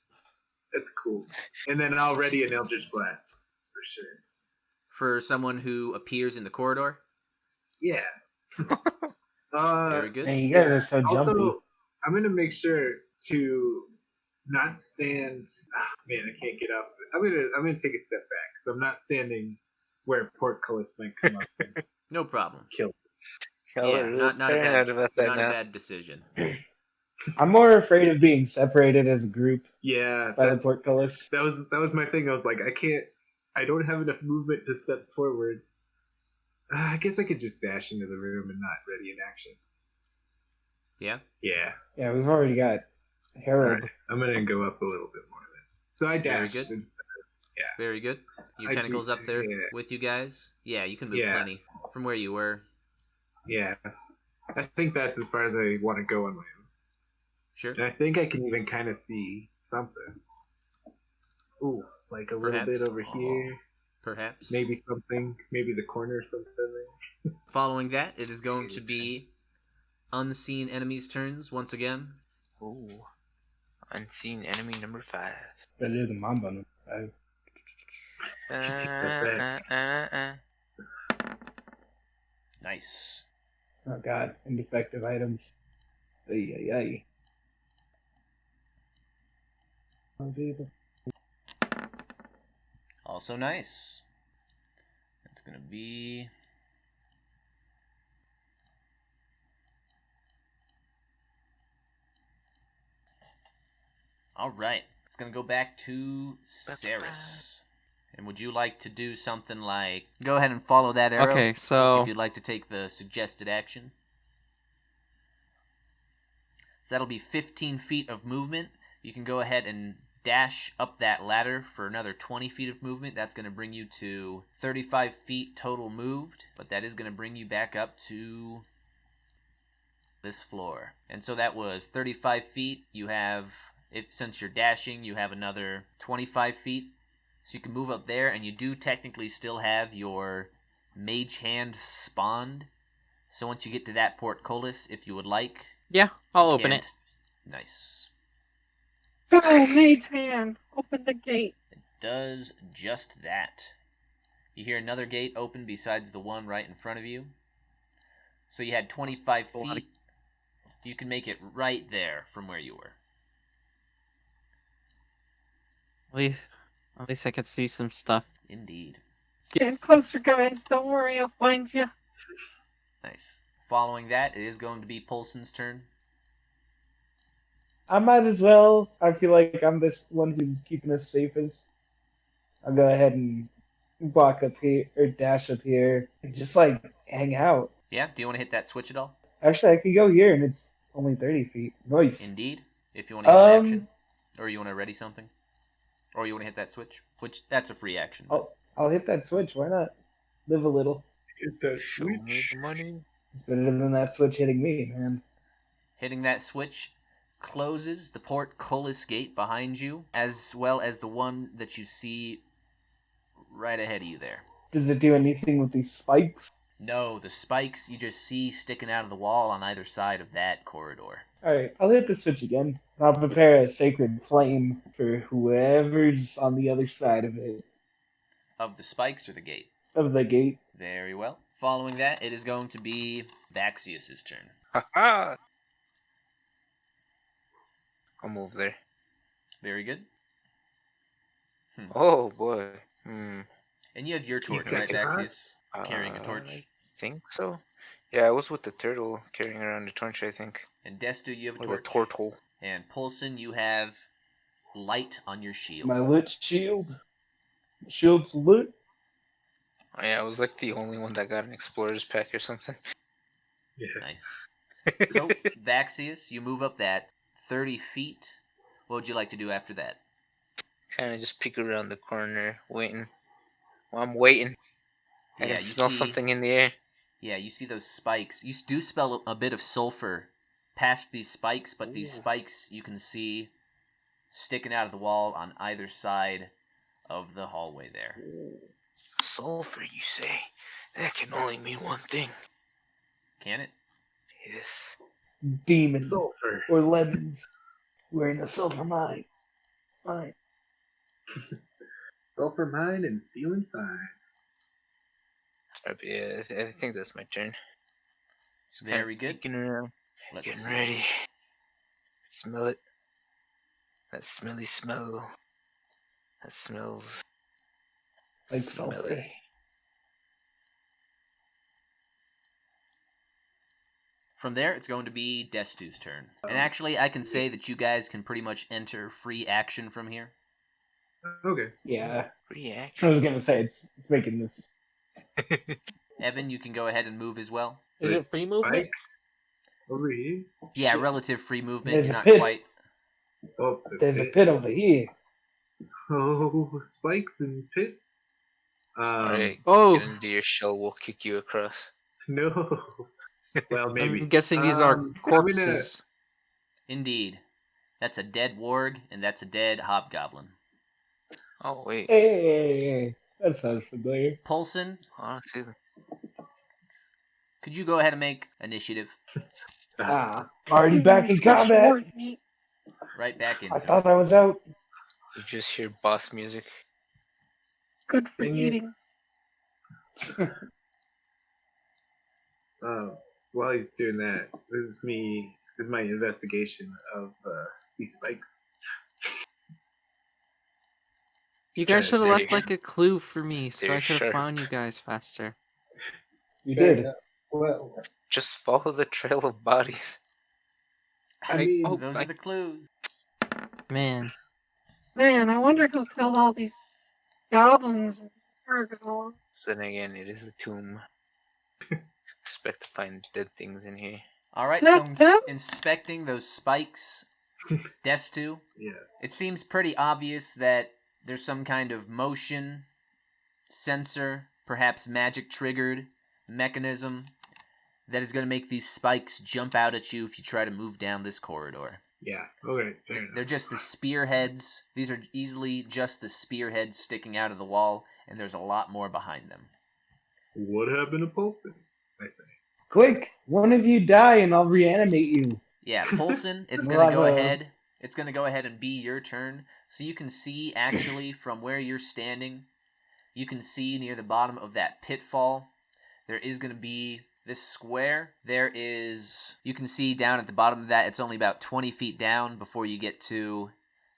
That's cool. And then I'll ready an Eldritch Blast for sure. For someone who appears in the corridor. Yeah. Very good. Man, you guys are so jumpy. Also, I'm gonna make sure to not stand. Man, I can't get up. I'm gonna take a step back, so I'm not standing where portcullis might come up and No problem. kill. Yeah, not a now. bad decision. I'm more afraid of being separated as a group Yeah, by the portcullis. that was my thing. I was like, I don't have enough movement to step forward. I guess I could just dash into the room and not ready in action. Yeah? Yeah. Yeah, we've already got Harold. Alright, I'm gonna go up a little bit more then. So I Very dashed good. instead. Very good. Your I tentacles do- up there yeah. with you guys? Yeah, you can move Yeah. plenty from where you were. Yeah. I think that's as far as I want to go on my own. Sure. And I think I can even kind of see something. Ooh, like a little bit Perhaps. over here. Perhaps. Maybe something. Maybe the corner or something there. Following that, it is going to be unseen enemies' turns once again. Ooh. Unseen enemy number 5. Better than Mamba. Nice. Oh god, and defective items. Ay, ay, ay. Oh, baby. Also nice. That's going to be... All right. It's going to go back to Seras. And would you like to do something like... Go ahead and follow that arrow. Okay, so If you'd like to take the suggested action. So that'll be 15 feet of movement. You can go ahead and dash up that ladder for another 20 feet of movement. That's going to bring you to 35 feet total moved. But that is going to bring you back up to this floor. And so that was 35 feet. You have, since you're dashing, you have another 25 feet. So you can move up there, and you do technically still have your mage hand spawned. So once you get to that portcullis, if you would like, yeah, I'll you open can't- it. Nice. Go, mage hand, open the gate. It does just that. You hear another gate open besides the one right in front of you. So you had 25 feet. You can make it right there from where you were. At least I could see some stuff. Indeed. Getting closer, guys. Don't worry, I'll find you. Nice. Following that, it is going to be Polson's turn. I might as well. I feel like I'm this one who's keeping us safest. I'll go ahead and walk up here, or dash up here, and just, like, hang out. Yeah, do you want to hit that switch at all? Actually, I could go here, and it's only 30 feet. Nice. Indeed. If you want to get an action. Or you want to ready something. Or you want to hit that switch. Which, that's a free action. I'll hit that switch. Why not? Live a little. Hit that Show me switch. the money. It's better than that switch hitting me, man. Hitting that switch closes the portcullis gate behind you, as well as the one that you see right ahead of you there. Does it do anything with these spikes? No, the spikes you just see sticking out of the wall on either side of that corridor. Alright, I'll hit the switch again. I'll prepare a sacred flame for whoever's on the other side of it. Of the spikes or the gate? Of the gate. Very well. Following that, it is going to be Vaxius' turn. Ha-ha! I'll move there. Very good. Oh, boy. And you have your torch, He's right, taking her? Vaxius? Carrying a torch. I think so. Yeah, I was with the turtle carrying around the torch, I think. And Destu, you have a Or the torch. Tortle. And Polson, you have light on your shield. My lit shield. Shield's lit. Oh, yeah, I was like the only one that got an explorer's pack or something. Yeah. Nice. So, Vaxius, you move up that 30 feet. What would you like to do after that? Kind of just peek around the corner, waiting. Well, I'm waiting. I Yeah, can you smell see- something in the air. Yeah, you see those spikes. You do smell a bit of sulfur past these spikes, but these spikes you can see sticking out of the wall on either side of the hallway there. Sulfur, you say? That can only mean one thing. Can it? Yes. Demons. Sulfur. Or lemons. We're in a sulfur mine. Fine. Sulfur mine and feeling fine. Yeah, I think that's my turn. Just kinda Very good. peeking around, Let's getting see. ready. Smell it. That smelly smell. That smells Like sulfur. smelly. From there, it's going to be Destu's turn. And actually, I can say that you guys can pretty much enter free action from here. Okay. Yeah. Reaction. I was gonna say, it's making this. Evan, you can go ahead and move as well. Is it free movement? Spikes over here. Yeah, relative free movement, There's a not pit. quite. Oh, There's a pit over here. Oh, spikes and pit. Alright, Oh, get into your shell, we'll kick you across. No. Well, maybe. I'm guessing these are I'm corpses. Indeed. That's a dead warg, and that's a dead hobgoblin. Oh, wait. Hey, that sounds familiar. Polson, Honestly, could you go ahead and make initiative? Already back in combat. Right back in. I sir. thought I was out. you just hear boss music. Good for Dang it. eating. While he's doing that, this is my investigation of these spikes. You guys should have There you left go. like a clue for me so I They're could have sharp. found you guys faster. You did. Well, Just follow the trail of bodies. I mean, Those are the clues. Man, Man, I wonder who killed all these goblins. Then again, it is a tomb. Expect to find dead things in here. Alright, Is so that them? inspecting those spikes, Destu, yeah. it seems pretty obvious that there's some kind of motion sensor, perhaps magic triggered mechanism that is going to make these spikes jump out at you if you try to move down this corridor. Yeah. Okay. Fair enough. They're just the spearheads. These are easily just the spearheads sticking out of the wall, and there's a lot more behind them. What happened to Polson? I say. Quick, one of you die and I'll reanimate you. Yeah, Polson, it's going to go ahead. It's going to go ahead and be your turn. So you can see, actually, from where you're standing, you can see near the bottom of that pitfall, there is going to be this square. You can see down at the bottom of that, it's only about 20 feet down before you get to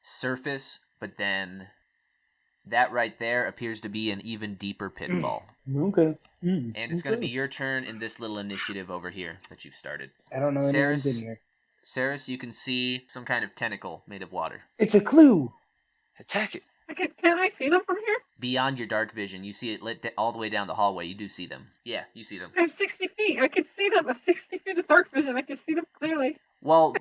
surface, but then that right there appears to be an even deeper pitfall. Okay. And it's going to be your turn in this little initiative over here that you've started. I don't know anyone's in Seras, here. Seras, you can see some kind of tentacle made of water. It's a clue. Attack it. Can I see them from here? Beyond your dark vision, you see it lit all the way down the hallway. You do see them. Yeah, you see them. I'm 60 feet. I can see them. At 60 feet of dark vision, I can see them clearly. Well,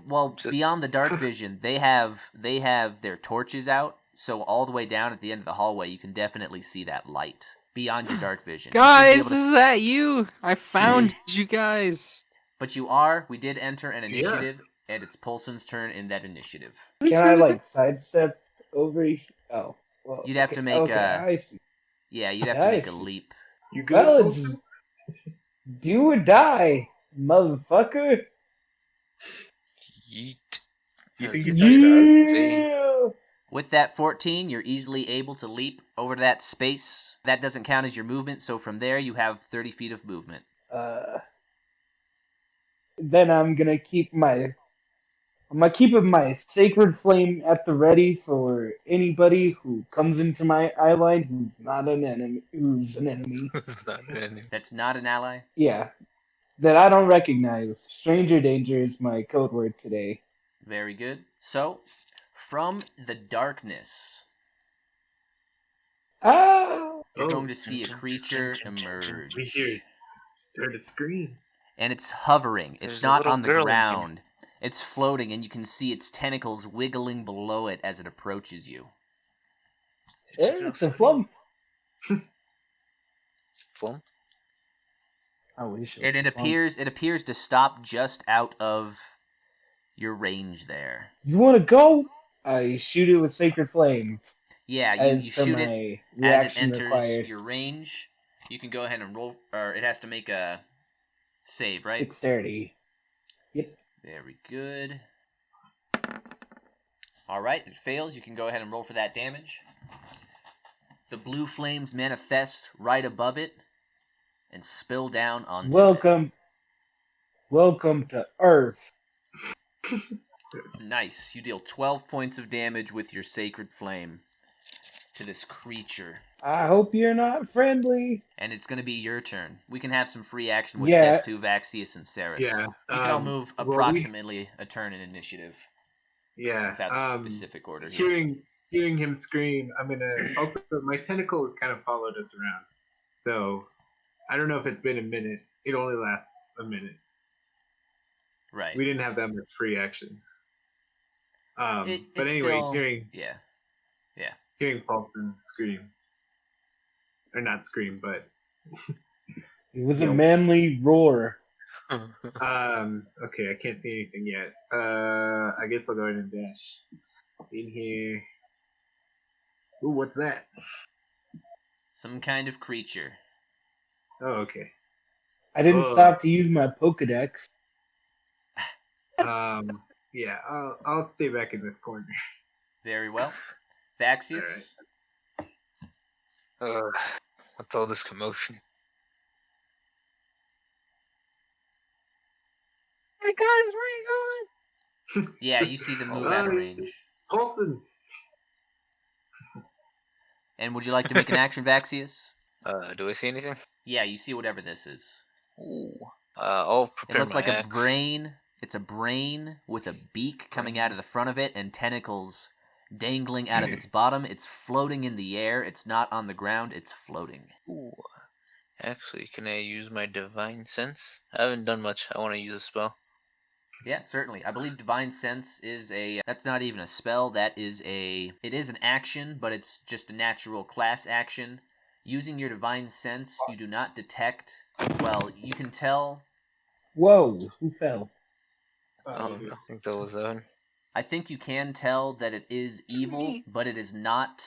beyond the dark vision, they have their torches out, so all the way down at the end of the hallway, you can definitely see that light beyond your dark vision. Guys, is that you? I found you guys. But we did enter an initiative, and it's Polson's turn in that initiative. Can I like sidestep over? Oh, well. You'd have to make I see. Yeah, you'd have to make a leap. You good, Well, it's Polson? do or die, motherfucker. Yeet. Do you think it's done? Yeah. With that 14, you're easily able to leap over that space. That doesn't count as your movement, so from there you have 30 feet of movement. Then I'm gonna keep my sacred flame at the ready for anybody who comes into my eye line who's an enemy. That's not an ally? Yeah. That I don't recognize. Stranger danger is my code word today. Very good. So, from the darkness, you're going to see a creature emerge. We hear it. Start to scream. And it's hovering. It's There's a not little on the girl in ground. It's floating, and you can see its tentacles wiggling below it as it approaches you. It's a flump. Flump? I wish And it appears to stop just out of your range there. You wanna go? I shoot it with sacred flame. Yeah, you shoot it as it enters your range. You can go ahead and roll, or it has to make a save, right? Dexterity. Yep. Very good. Alright, it fails. You can go ahead and roll for that damage. The blue flames manifest right above it and spill down onto it. Welcome to Earth. Nice. You deal 12 points of damage with your sacred flame to this creature. I hope you're not friendly. And it's going to be your turn. We can have some free action with Yeah. Destu, Vaxius, and Seras. Yeah. You can all move approximately a turn in initiative. Yeah. Without specific order here. Hearing him scream, I'm gonna. Also, my tentacle has kind of followed us around, so I don't know if it's been a minute. It only lasts a minute. Right. We didn't have that much free action. But it's anyway, still, hearing Polson scream, or not scream, but It was a manly roar. okay, I can't see anything yet. I guess I'll go ahead and dash in here. Ooh, what's that? some kind of creature. Oh, okay. I didn't stop to use my Pokedex. Yeah, I'll stay back in this corner. Very well. Vaxius. What's all this commotion? Hey guys, where are you going? Yeah, you see them move out of range. Polson! And would you like to make an action, Vaxius? Do I see anything? Yeah, you see whatever this is. Ooh. I'll prepare It looks my like axe. a brain. It's a brain with a beak coming out of the front of it and tentacles dangling out of its bottom. It's floating in the air. It's not on the ground. It's floating. Ooh. Actually, can I use my divine sense? I haven't done much. I want to use a spell. Yeah, certainly. I believe Divine Sense is that's not even a spell. It is an action, but it's just a natural class action. Using your Divine Sense, you do not detect, well, you can tell. Whoa, who fell? I think that was that one. I think you can tell that it is evil, but it is not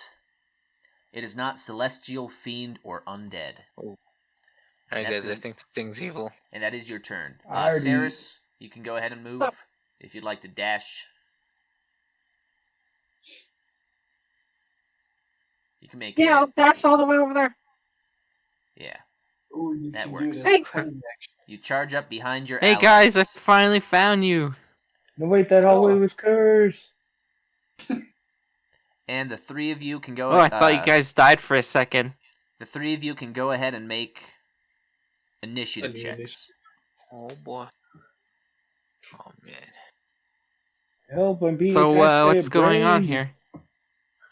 celestial, fiend, or undead. Oh. Alright guys, I think the thing's evil. And that is your turn. Alrighty. Seras, you can go ahead and move if you'd like to dash. You can make Yeah, I'll dash all the way over there. Yeah. Ooh, you That can works. do the cutting action. You charge up behind your Hey allies. guys, I finally found you. No, wait, that hallway was cursed. And the three of you can go. Oh, I thought you guys died for a second. The three of you can go ahead and make initiative A new checks. initiative. Oh boy. Oh man. Help, I'm being So, attacked by what's a going on brain. here?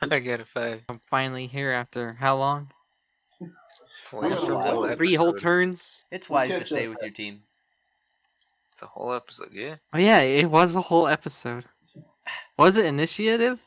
I got a 5. I'm finally here after how long? Well, After a whole 3 whole episode. turns? It's We'll wise to catch stay up. with your team. It's a whole episode, yeah. Oh yeah, it was a whole episode. Was it initiative?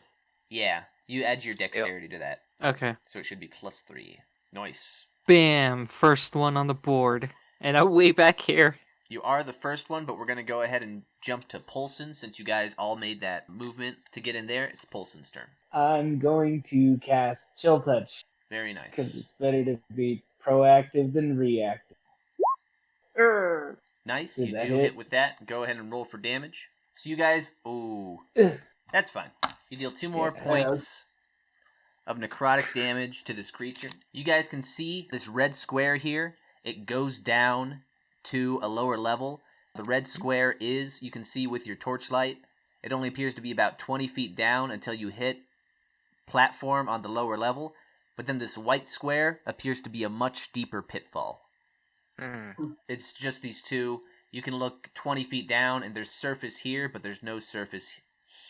Yeah, you add your dexterity to that, Okay. so it should be +3. Nice. Bam! First one on the board. And I'm way back here. You are the first one, but we're going to go ahead and jump to Polson since you guys all made that movement to get in there. It's Polson's turn. I'm going to cast Chill Touch Very because nice. it's better to be proactive than reactive. Nice, Did you that do hit? hit with that. Go ahead and roll for damage. So you guys, ooh, Ugh. that's fine. You deal 2 more Yeah. points of necrotic damage to this creature. You guys can see this red square here. It goes down to a lower level. The red square is, you can see with your torchlight, it only appears to be about 20 feet down until you hit platform on the lower level. But then this white square appears to be a much deeper pitfall. It's just these two. You can look 20 feet down and there's surface here, but there's no surface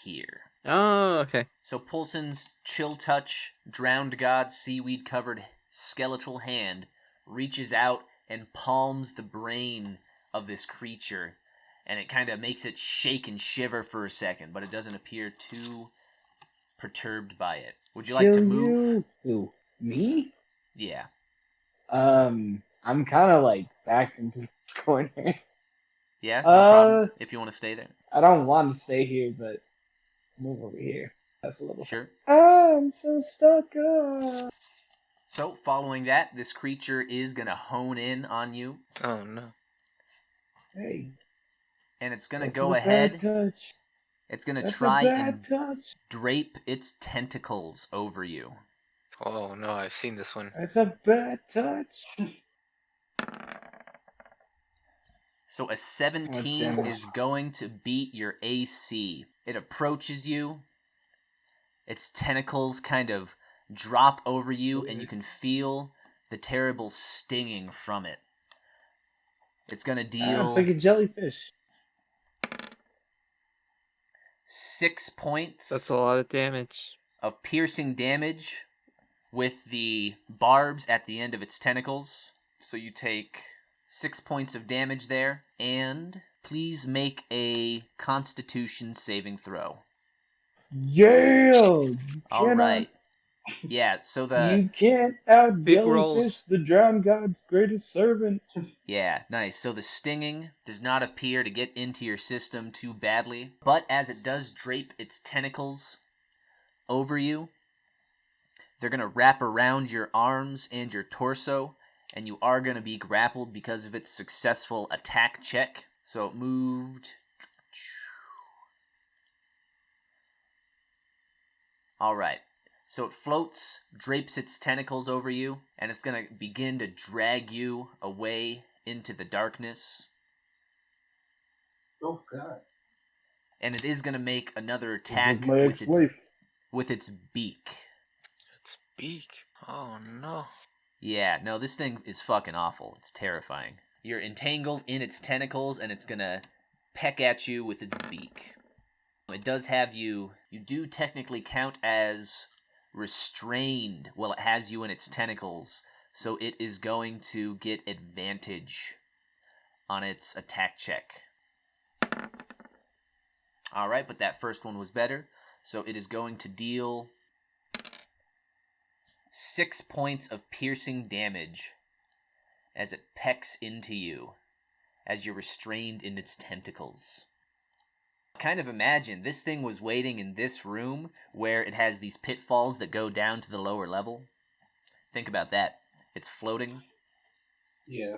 here. Oh, okay. So Polson's Chill Touch, Drowned God, seaweed-covered skeletal hand reaches out and palms the brain of this creature, and it kind of makes it shake and shiver for a second, but it doesn't appear too perturbed by it. Would you like to Kill move? you. Who? Me? Yeah. I'm kind of like backed into this corner. Yeah, no problem, if you want to stay there. I don't want to stay here, but move over here. That's a little. Sure. I'm so stuck up. So, following that, this creature is going to hone in on you, Oh no. Hey. and it's going to that's go a ahead. Bad touch. It's going to That's try a bad and touch. drape its tentacles over you. Oh no, I've seen this one. That's a bad touch. So a 17 damage? is going to beat your AC. It approaches you. Its tentacles kind of drop over you, and you can feel the terrible stinging from it. It's going to It's deal like a jellyfish. 6 points That's a lot of damage. of piercing damage with the barbs at the end of its tentacles. So you take 6 points of damage there, and please make a Constitution saving throw. Yeah. All right. Yeah, so You can't out Big jellyfish rolls. the drowned god's greatest servant. yeah, nice. So the stinging does not appear to get into your system too badly, but as it does drape its tentacles over you, they're going to wrap around your arms and your torso, and you are going to be grappled because of its successful attack check. So it moved. All right. So it floats, drapes its tentacles over you, and it's going to begin to drag you away into the darkness. Oh god. And it is going to make another It's attack my with ex-wife. its beak. It's beak. Oh no. Yeah, no, this thing is fucking awful. It's terrifying. You're entangled in its tentacles, and it's going to peck at you with its beak. It does have you do technically count as restrained while it has you in its tentacles, so it is going to get advantage on its attack check. Alright, but that first one was better, so it is going to deal 6 points of piercing damage as it pecks into you, as you're restrained in its tentacles. Kind of imagine this thing was waiting in this room where it has these pitfalls that go down to the lower level. Think about that. It's floating. Yeah.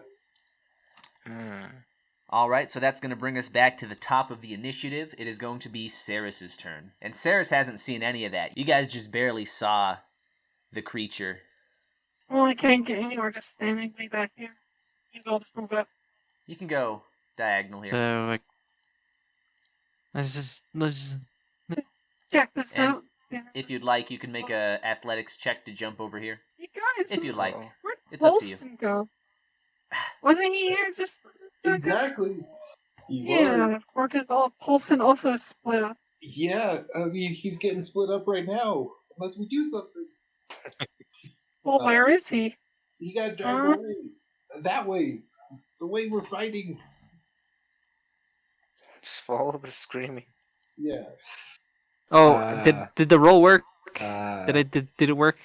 Alright, so that's going to bring us back to the top of the initiative. It is going to be Seras' turn. And Seras hasn't seen any of that. You guys just barely saw the creature. Well, I can't get anywhere just standing way back here. I'll just move up. You can go diagonal here. So like, let's just. Check this And out. Yeah. if you'd like, you can make a athletics check to jump over here. You guys, If you'd like. where'd It's up to you. Polson go? Wasn't he here just... Exactly. He Yeah, was. or did Polson also split up? Yeah, I mean, he's getting split up right now. Unless we do something. Well, where is he? He got dragged away. That way. The way we're fighting. Just follow the screaming. Yeah. Oh, did the roll work? Uh, Did it work?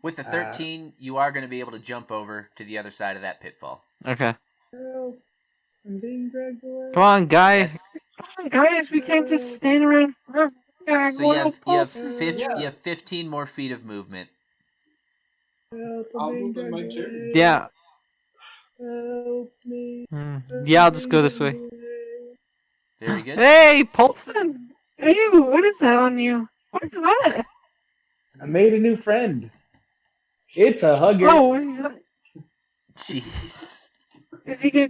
With the 13, you are going to be able to jump over to the other side of that pitfall. Okay. Help. I'm being dragged away. Come on, guy. That's- Come on, guys, we can't just stand around forever. Yeah, So you have Yeah. 15 more feet of movement. Help, I'm I'll being move in my dragged turn. away. Yeah. Help me. Yeah, I'll just go this way. Very good. Hey, Polson. Polson! Ew, what is that on you? What is that? I made a new friend. It's a hugger. Oh, what is that? Jeez. Is he a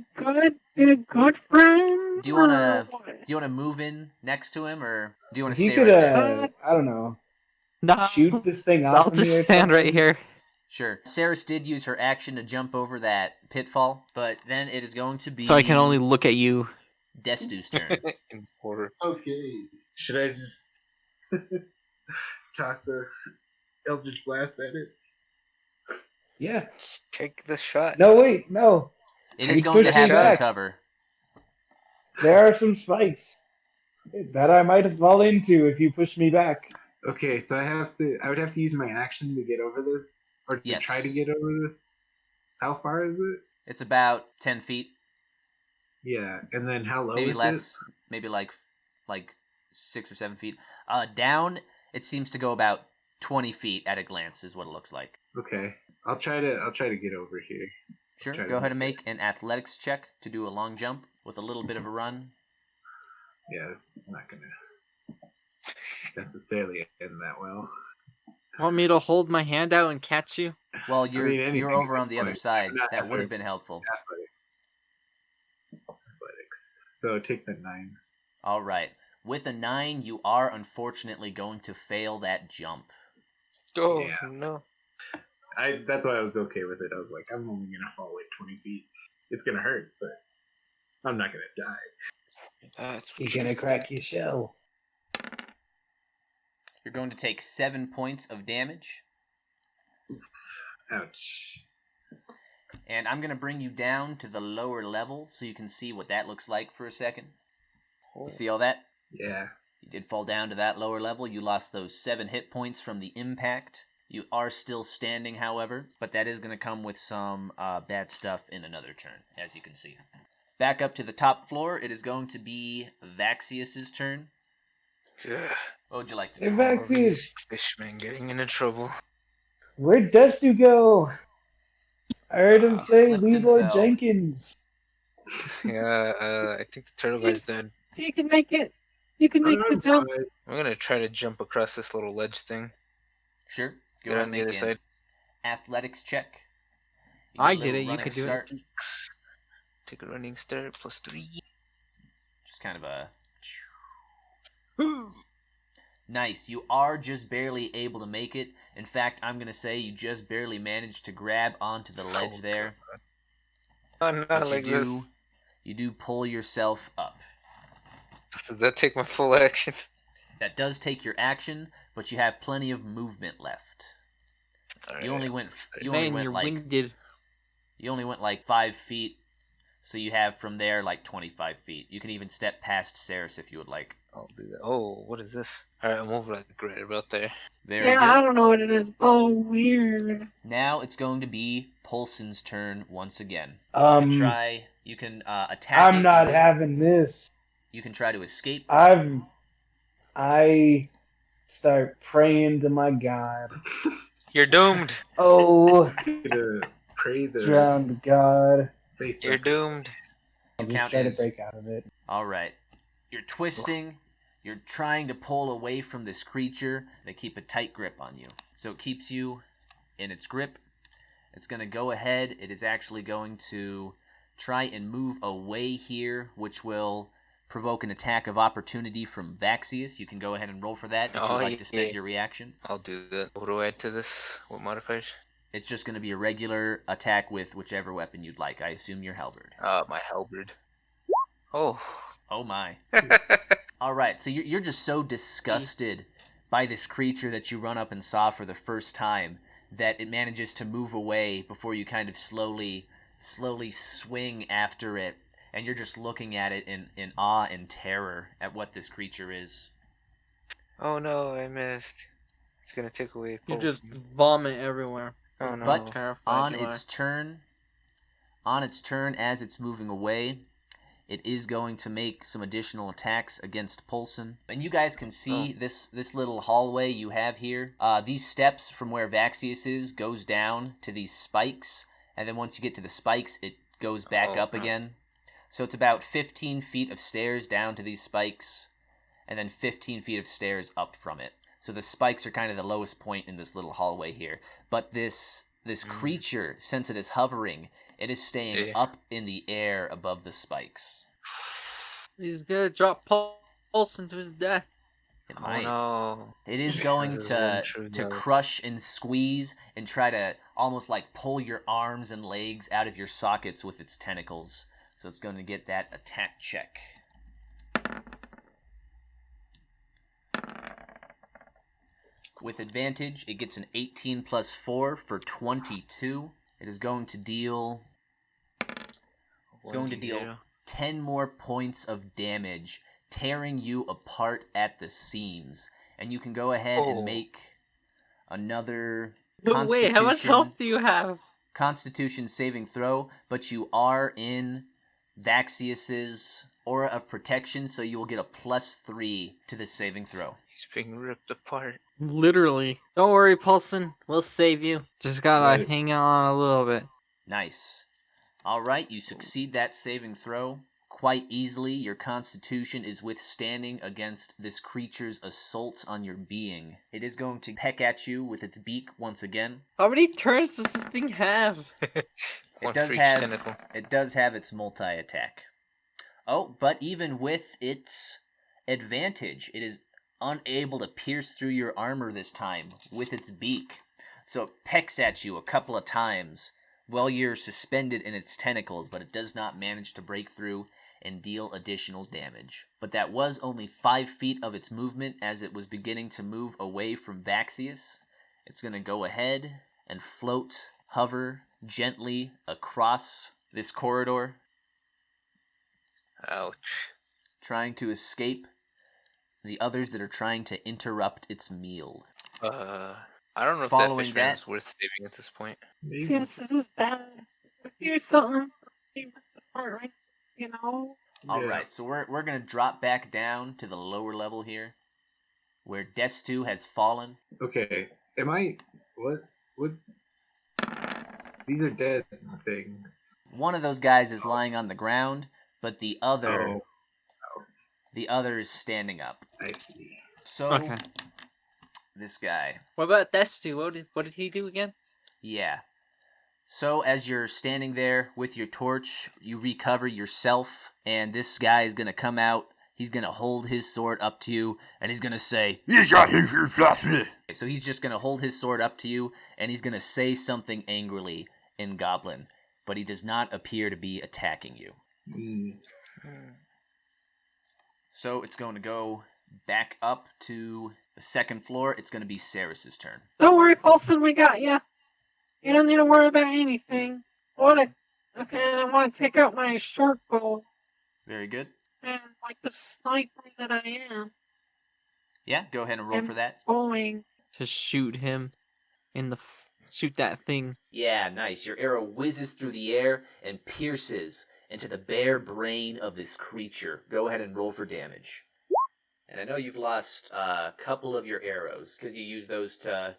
good friend? Do you want or to what? do you want to move in next to him, or do you want If to you stay could, right there? I don't know, No, shoot this thing off. I'll of me just or stand right something? here. Sure. Seras did use her action to jump over that pitfall, but then it is going to be So I can only look at you. Destu's turn. In horror. Okay. Should I just toss a Eldritch Blast at it? Yeah. Take the shot. No, wait, no. It He is going to pushed me have some back. cover. There are some spikes that I might fall into if you push me back. Okay, so I would have to use my action to get over this, or to Yes. try to get over this. How far is it? It's about 10 feet, Yeah, and then how low maybe is less, maybe like 6 or 7 feet. Down, it seems to go about 20 feet at a glance, is what it looks like. it? Okay, I'll try to get over here. Sure. Try to Go ahead and make make an athletics check to do a long jump with a little bit of a run. Yeah, this is not gonna necessarily end that well. Want me to hold my hand out and catch you? Well, you're anything you're at over this on the other point. side. Not That would have effort. been helpful. Athletics. So take the 9. All right. With a 9, you are unfortunately going to fail that jump. Oh, Yeah. no. That's why I was okay with it. I was like, I'm only gonna fall like 20 feet. It's gonna hurt, but I'm not gonna die. That's You're gonna crack your shell. You're going to take 7 points of damage, Ouch. and I'm going to bring you down to the lower level so you can see what that looks like for a second. You see all that? Yeah. You did fall down to that lower level. You lost those 7 hit points from the impact. You are still standing, however, but that is going to come with some bad stuff in another turn, as you can see. Back up to the top floor, it is going to be Vaxius's turn. Yeah. What would you like to Hey, do? Vaxius, Fishman getting into trouble. where'd Destu go? I heard him say Slipped and Leroy fell. Jenkins. Yeah, I think the turtle guy's dead. So you can make it. You can make the jump. I'm gonna try to jump across this little ledge thing. Sure. Go Get ahead on and the make other an side. athletics check. You I get a did little it, you running could do it. start. Take a running start, +3. Just kind of a... Nice. You are just barely able to make it. In fact, I'm going to say you just barely managed to grab onto the ledge Oh, there. I'm But not like this. you do pull yourself up. Does that take my full action? That does take your action, but you have plenty of movement left. You only went Man, you're winded. you only went like 5 feet, so you have from there like 25 feet. You can even step past Seras if you would like. I'll do that. Oh, what is this? Alright, I'm over like right about there. Very Yeah, I good. don't know what it is. It's all weird. Now it's going to be Polson's turn once again. You can attack. I'm not having this. You can try to escape. I start praying to my God. You're doomed. Oh, Gonna pray the drowned God. face. You're doomed. I'll just count try to as- break out of it. All right. You're twisting. You're trying to pull away from this creature. They keep a tight grip on you. So it keeps you in its grip. It's going to go ahead. It is actually going to try and move away here, which will provoke an attack of opportunity from Vaxius. You can go ahead and roll for that if you'd like to spend your reaction. I'll do that. What do I add to this? What modifiers? It's just going to be a regular attack with whichever weapon you'd like. I assume your halberd. My halberd. Oh. Oh my. All right, so you're just so disgusted by this creature that you run up and saw for the first time that it manages to move away before you kind of slowly swing after it, and you're just looking at it in awe and terror at what this creature is. Oh no, I missed. It's gonna take away. You Polson. just vomit everywhere. Oh no. But Terrified on its turn, as it's moving away, it is going to make some additional attacks against Polson. And you guys can see this little hallway you have here. These steps from where Vaxius is goes down to these spikes. And then once you get to the spikes, it goes back up again. So it's about 15 feet of stairs down to these spikes. And then 15 feet of stairs up from it. So the spikes are kind of the lowest point in this little hallway here. But this creature, since it is hovering, it is staying up in the air above the spikes. He's gonna drop Polson to his death. It might. No. It is going to crush and squeeze and try to almost like pull your arms and legs out of your sockets with its tentacles. So it's going to get that attack check. With advantage, it gets an 18 plus 4 for 22. It is going to deal... It's going to deal 10 more points of damage, tearing you apart at the seams. And you can go ahead and make another Wait, how much health do you have? Constitution saving throw, but you are in Vaxius's aura of protection, so you will get a +3 to this saving throw. He's being ripped apart. Literally. Don't worry, Polson. We'll save you. Just gotta hang on a little bit. Nice. Alright, you succeed that saving throw quite easily. Your constitution is withstanding against this creature's assault on your being. It is going to peck at you with its beak once again. How many turns does this thing have? It does have its multi-attack. Oh, but even with its advantage, it is unable to pierce through your armor this time with its beak. So it pecks at you a couple of times while you're suspended in its tentacles, but it does not manage to break through and deal additional damage. But that was only 5 feet of its movement as it was beginning to move away from Vaxius. It's going to go ahead and hover gently across this corridor. Ouch. Trying to escape the others that are trying to interrupt its meal. I don't know if that fishman is worth saving at this point. Since this is bad, do something. Right, you know. Alright, so we're gonna drop back down to the lower level here, where Destu has fallen. Okay, what? These are dead things. One of those guys is lying on the ground, but the other is standing up. I see. So, this guy. What about Destu? What did he do again? Yeah. So as you're standing there with your torch, you recover yourself, and this guy is going to come out. He's going to hold his sword up to you, and he's going to say... So he's just going to hold his sword up to you, and he's going to say something angrily in Goblin, but he does not appear to be attacking you. So it's going to go back up to the second floor. It's going to be Seras' turn. Don't worry, Polson, we got ya. You don't need to worry about anything. I want to take out my short bow. Very good. And like the sniper that I am. Yeah, go ahead and roll for that. Bowling. To shoot him in shoot that thing. Yeah, nice. Your arrow whizzes through the air and pierces into the bare brain of this creature. Go ahead and roll for damage. And I know you've lost a couple of your arrows because you use those to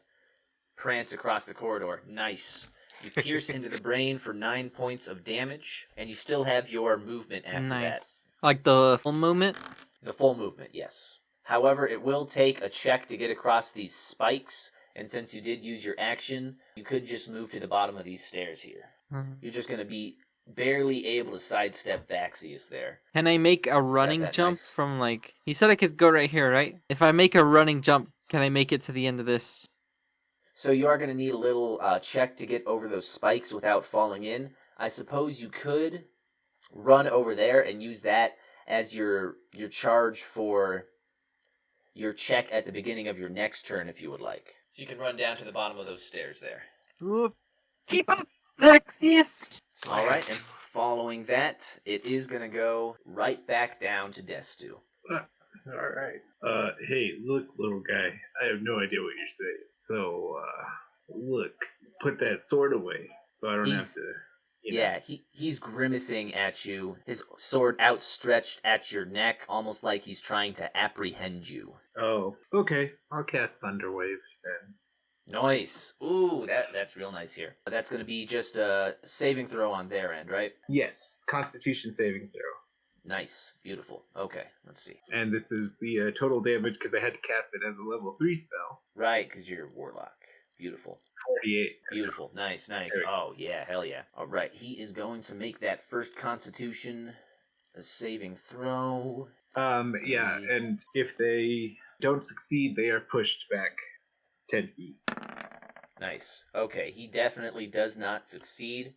prance across the corridor. Nice. You pierce into the brain for 9 points of damage, and you still have your movement after that. Like the full movement? The full movement, yes. However, it will take a check to get across these spikes, And since you did use your action, you could just move to the bottom of these stairs here. Mhm. You're just going to be barely able to sidestep Vaxius there. Can I make a running that jump nice- from like? He said I could go right here, right? If I make a running jump, can I make it to the end of this? So you are going to need a little check to get over those spikes without falling in. I suppose you could run over there and use that as your charge for your check at the beginning of your next turn if you would like. So you can run down to the bottom of those stairs there. Whoop. Keep up, Vaxius. All right, and following that, it is going to go right back down to Destu. All right. Hey, look, little guy. I have no idea what you're saying. So, look, put that sword away so I don't have to. Yeah, he's grimacing at you, his sword outstretched at your neck, almost like he's trying to apprehend you. Oh, okay. I'll cast Thunderwave then. Nice. Ooh, that's real nice here. That's going to be just a saving throw on their end, right? Yes, Constitution saving throw. Nice. Beautiful. Okay, let's see. And this is the total damage because I had to cast it as a level 3 spell. Right, because you're a Warlock. Beautiful. 48. Beautiful. Nice, nice. Oh, yeah, hell yeah. All right, he is going to make that first Constitution a saving throw. Yeah, and if they don't succeed, they are pushed back 10 feet. Nice. Okay, he definitely does not succeed.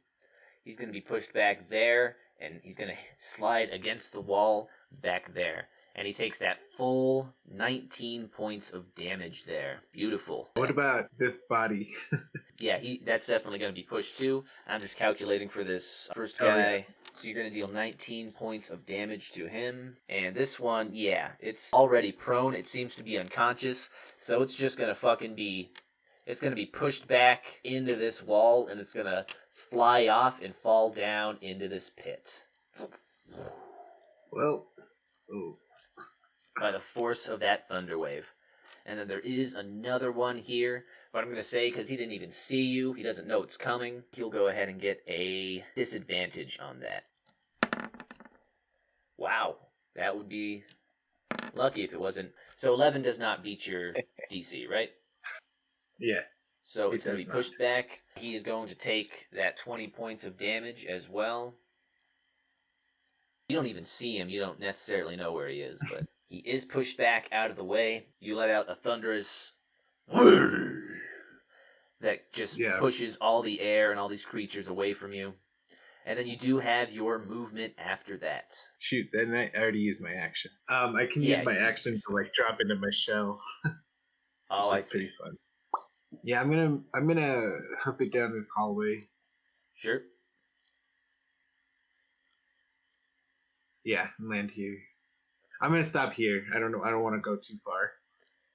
He's going to be pushed back there, and he's going to slide against the wall back there. And he takes that full 19 points of damage there. Beautiful. What about this body? Yeah, that's definitely going to be pushed too. I'm just calculating for this first guy. Oh, yeah. So you're going to deal 19 points of damage to him. And this one, yeah, it's already prone. It seems to be unconscious. So it's just going to fucking be... It's going to be pushed back into this wall, and it's going to fly off and fall down into this pit. Well, oh. By the force of that thunder wave. And then there is another one here, but I'm going to say, because he didn't even see you, he doesn't know it's coming, he'll go ahead and get a disadvantage on that. Wow, that would be lucky if it wasn't. So 11 does not beat your DC, right? Yes. So It it's going to does be not. pushed back. He is going to take that 20 points of damage as well. You don't even see him. You don't necessarily know where he is, but he is pushed back out of the way. You let out a thunderous that just pushes all the air and all these creatures away from you. And then you do have your movement after that. Shoot, then I already used my action. I can use my action to like drop into my shell. Oh, I Which is see. pretty fun. Yeah, I'm gonna hoof it down this hallway. Sure. Yeah, and land here. I'm gonna stop here. I don't know. I don't want to go too far.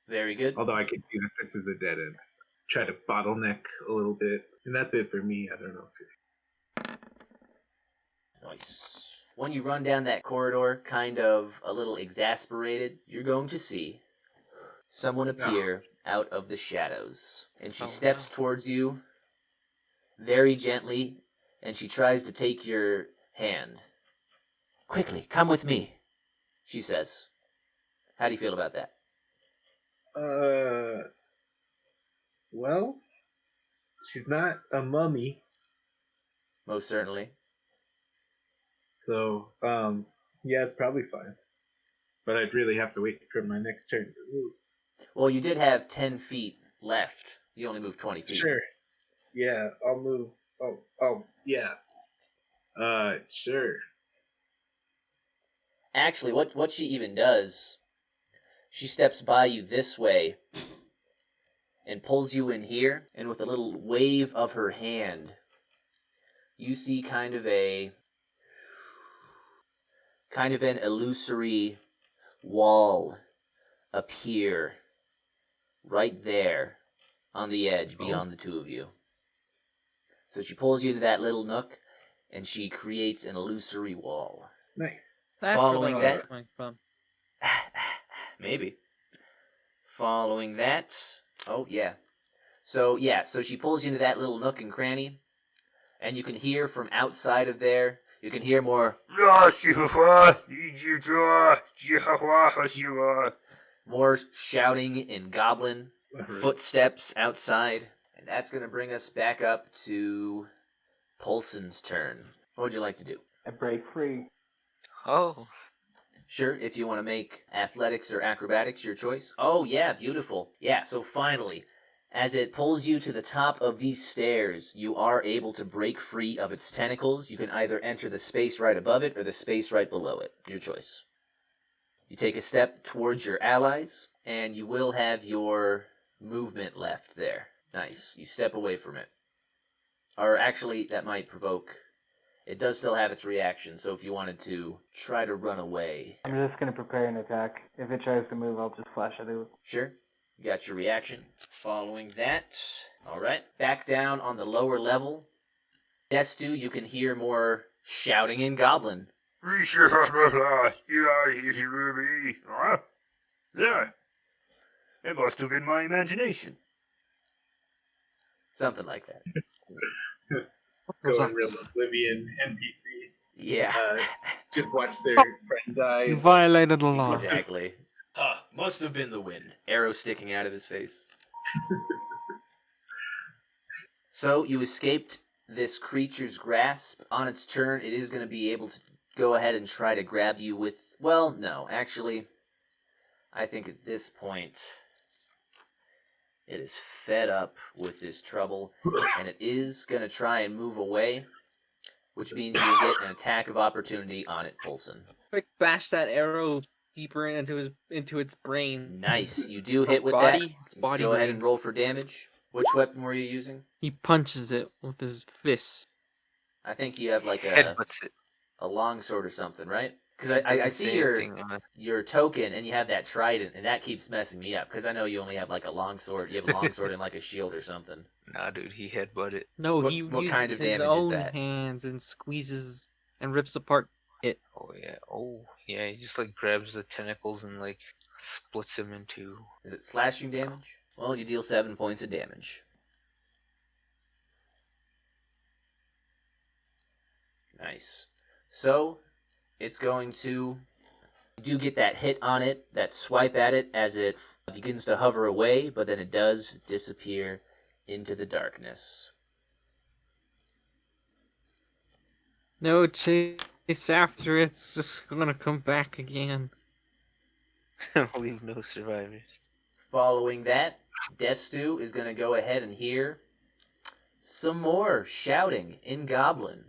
Very good. Although I can see that this is a dead end. So try to bottleneck a little bit, and that's it for me. I don't know if Nice. When you run down that corridor, kind of a little exasperated, you're going to see someone appear out of the shadows. And she steps towards you very gently, and she tries to take your hand. Quickly, come with me, she says. How do you feel about that? Well, she's not a mummy, Most certainly. so yeah, it's probably fine. But I'd really have to wait for my next turn to move. Well, you did have 10 feet left. You only moved 20 feet. Sure. Yeah, I'll move. Oh, yeah. Sure. Actually, what she even does, she steps by you this way and pulls you in here, and with a little wave of her hand, you see kind of an illusory wall appear right there on the edge beyond the two of you. So she pulls you into that little nook, and she creates an illusory wall. Nice. That's Following where the that- coming from. Maybe. Following that, oh yeah. So she pulls you into that little nook and cranny, and you can hear from outside of there, you can hear more shouting in Goblin, footsteps outside, and that's going to bring us back up to Polson's turn. What would you like to do? I break free. Oh, Sure, if you want to make athletics or acrobatics your choice. Oh, yeah, beautiful. Yeah, so finally, as it pulls you to the top of these stairs, you are able to break free of its tentacles. You can either enter the space right above it or the space right below it. Your choice. You take a step towards your allies, and you will have your movement left there. Nice. You step away from it. Or actually, that might provoke... It does still have its reaction, so if you wanted to try to run away... I'm just going to prepare an attack. If it tries to move, I'll just flash at it. Sure. You got your reaction. Following that... Alright. Back down on the lower level. Destu, you can hear more shouting in Goblin. Yeah, it must have been my imagination. Something like that. Going real Oblivion NPC. Yeah. Just watch their friend die. You violated the law. Exactly. Must have been the wind. Arrow sticking out of his face. So, you escaped this creature's grasp. On its turn, it is going to be able to go ahead and try to grab you with... Well, no, actually, I think at this point, it is fed up with this trouble, and it is going to try and move away, which means you get an attack of opportunity on it, Polson. Quick, bash that arrow deeper into its brain. Nice. You do hit with Body? It's that. body Go ahead brain. and roll for damage. Which weapon were you using? He punches it with his fist. I think you have like a headbutts it. longsword or something, right? Because I Doesn't see say anything on it. your token, and you have that trident, and that keeps messing me up. Because I know you only have like a longsword. You have a longsword and like a shield or something. Nah, dude, he headbutted it. No, What- he what uses kind of his damage is own that? hands and squeezes and rips apart it. Oh yeah. Oh yeah. He just like grabs the tentacles and like splits them into. Is it slashing damage? Well, you deal 7 points of damage. Nice. So, it's going to... You do get that hit on it, that swipe at it as it begins to hover away, but then it does disappear into the darkness. No chase after it's just gonna come back again. Leave no survivors. Following that, Destu is going to go ahead and hear some more shouting in Goblin.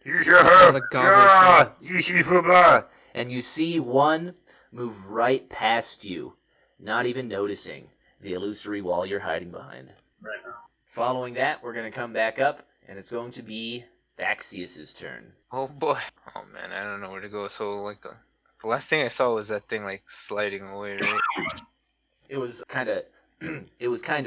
The goblin. And you see one move right past you, not even noticing the illusory wall you're hiding behind. Right now. Following that, we're going to come back up, and it's going to be Vaxius' turn. Oh boy. Oh man, I don't know where to go. So like, the last thing I saw was that thing like sliding away, right? It was kind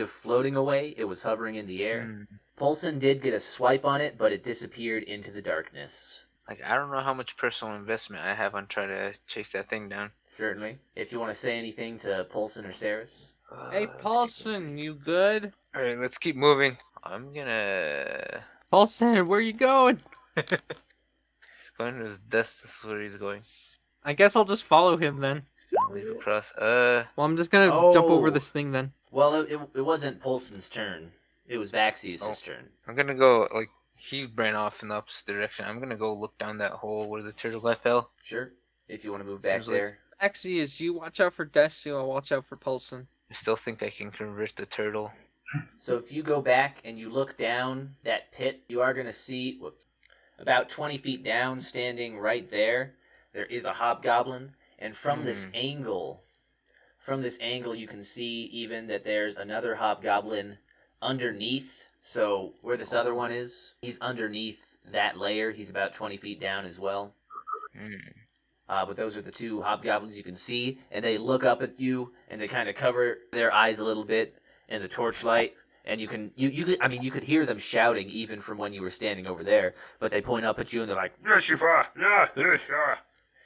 of floating away. It was hovering in the air. Hmm. Polson did get a swipe on it, but it disappeared into the darkness. Like I don't know how much personal investment I have on trying to chase that thing down. Certainly. If you want to say anything to Polson or Seras. Hey, Paulson, you good? All right, let's keep moving. I'm gonna. Paulson, where you going? He's going to his death. That's where he's going. I guess I'll just follow him then. Leave across. Well, I'm just gonna jump over this thing then. Well, it wasn't Polson's turn. It was Vaxius' turn. I'm gonna go like he ran off in the opposite direction. I'm gonna go look down that hole where the turtle guy fell. Sure. If you want to move back Seems like- there. Actually, is you watch out for Destu, I'll watch out for Polson. I still think I can convert the turtle. So if you go back and you look down that pit, you are going to see, about 20 feet down, standing right there, there is a hobgoblin. And from this angle, you can see even that there's another hobgoblin underneath. So where this other one is, he's underneath that layer. He's about 20 feet down as well. But those are the two hobgoblins you can see, and they look up at you, and they kind of cover their eyes a little bit in the torchlight, and you could hear them shouting even from when you were standing over there. But they point up at you, and they're like,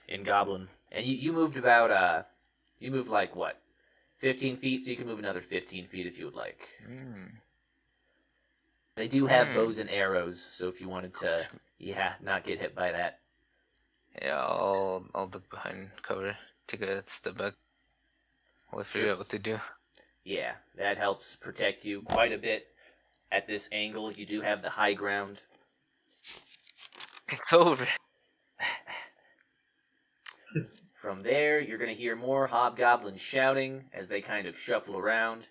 in Goblin, and you moved about you moved like what, 15 feet, so you can move another 15 feet if you would like. They do have bows and arrows, so if you wanted to, not get hit by that. Yeah, I'll duck behind cover. Take a step back. I'll figure out what to do. Yeah, that helps protect you quite a bit. At this angle, you do have the high ground. It's over. From there, you're going to hear more hobgoblins shouting as they kind of shuffle around.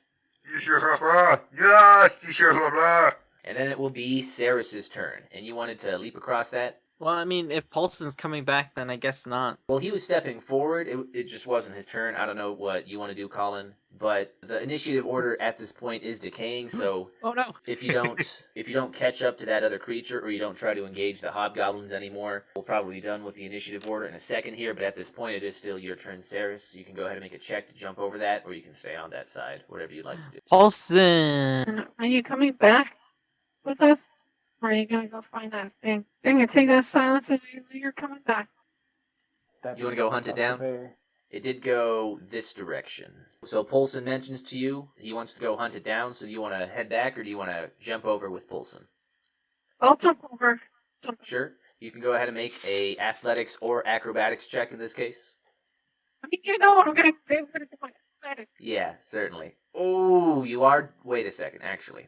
And then it will be Seras' turn. And you wanted to leap across that? Well, I mean, if Polson's coming back, then I guess not. Well, he was stepping forward. It just wasn't his turn. I don't know what you want to do, Colin. But the initiative order at this point is decaying, so Oh no. if you don't catch up to that other creature, or you don't try to engage the hobgoblins anymore, we'll probably be done with the initiative order in a second here, but at this point it is still your turn, Seras. You can go ahead and make a check to jump over that, or you can stay on that side, whatever you'd like to do. Polson! Are you coming back with us? Or are you gonna go find that thing? You're gonna take that silence as you're coming back. You want to go hunt it down? It did go this direction. So Polson mentions to you he wants to go hunt it down, so do you want to head back, or do you want to jump over with Polson? I'll jump over. Sure. You can go ahead and make a athletics or acrobatics check in this case. I mean, you know what I'm gonna do for my athletics. Yeah, certainly. Oh, you are... Wait a second, actually.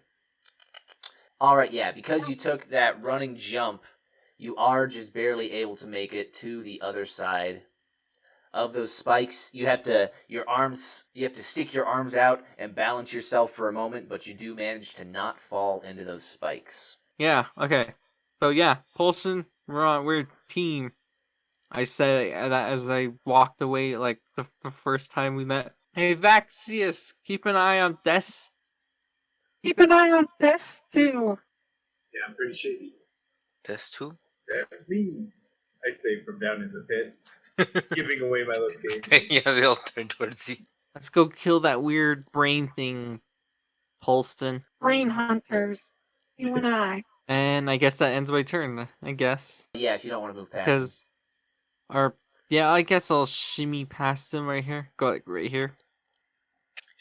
Alright, yeah, because you took that running jump, you are just barely able to make it to the other side of those spikes. You have to stick your arms out and balance yourself for a moment, but you do manage to not fall into those spikes. Yeah, okay. So yeah, Polson, we're a team. I say that as I walked away, like the first time we met. Hey, Vaxius, keep an eye on Destu. Keep an eye on Destu. Yeah, I'm pretty shady. Destu? That's me. I say from down in the pit, giving away my location. Yeah, they all turn towards you. Let's go kill that weird brain thing, Polston. Brain hunters. You and I. And I guess that ends my turn, I guess. Yeah, if you don't want to move past him. Yeah, I guess I'll shimmy past him right here. Go like right here.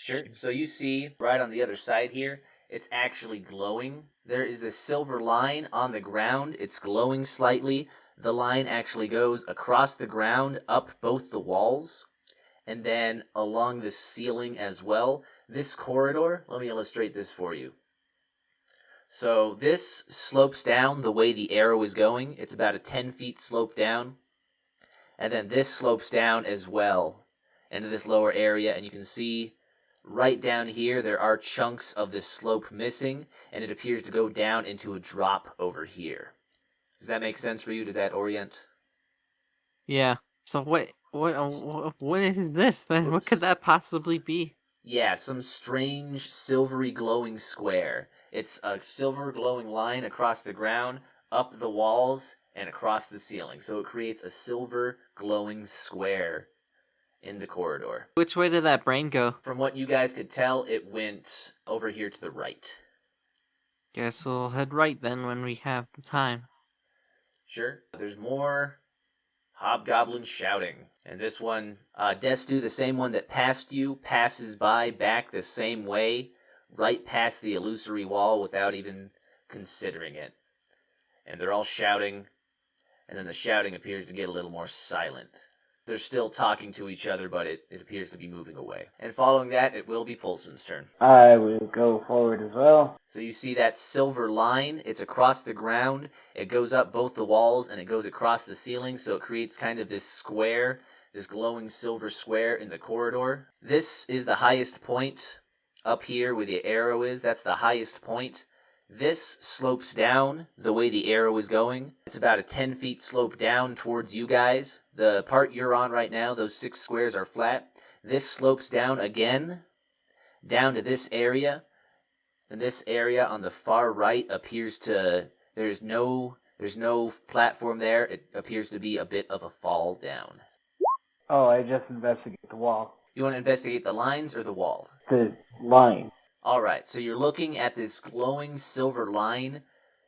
Sure. So you see, right on the other side here, it's actually glowing. There is this silver line on the ground. It's glowing slightly. The line actually goes across the ground, up both the walls, and then along the ceiling as well. This corridor, let me illustrate this for you. So this slopes down the way the arrow is going. It's about a 10 feet slope down. And then this slopes down as well into this lower area, and you can see right down here there are chunks of this slope missing, and it appears to go down into a drop over here. Does that make sense for you? Does that orient? Yeah. So what is this then? Oops. What could that possibly be? Yeah, some strange silvery glowing square. It's a silver glowing line across the ground, up the walls, and across the ceiling. So it creates a silver glowing square in the corridor. Which way did that brain go? From what you guys could tell, it went over here to the right. Guess we'll head right then when we have the time. Sure. There's more hobgoblins shouting. And this one, Destu, the same one that passed you, passes by back the same way, right past the illusory wall without even considering it. And they're all shouting, and then the shouting appears to get a little more silent. They're still talking to each other, but it appears to be moving away. And following that, it will be Polson's turn. I will go forward as well. So you see that silver line, it's across the ground, it goes up both the walls, and it goes across the ceiling, so it creates kind of this square, this glowing silver square in the corridor. This is the highest point up here where the arrow is. That's the highest point. This slopes down the way the arrow is going. It's about a 10 feet slope down towards you guys. The part you're on right now, those 6 squares are flat. This slopes down again, down to this area. And this area on the far right appears to... There's no platform there. It appears to be a bit of a fall down. Oh, I just investigate the wall. You want to investigate the lines or the wall? The line. Alright, so you're looking at this glowing silver line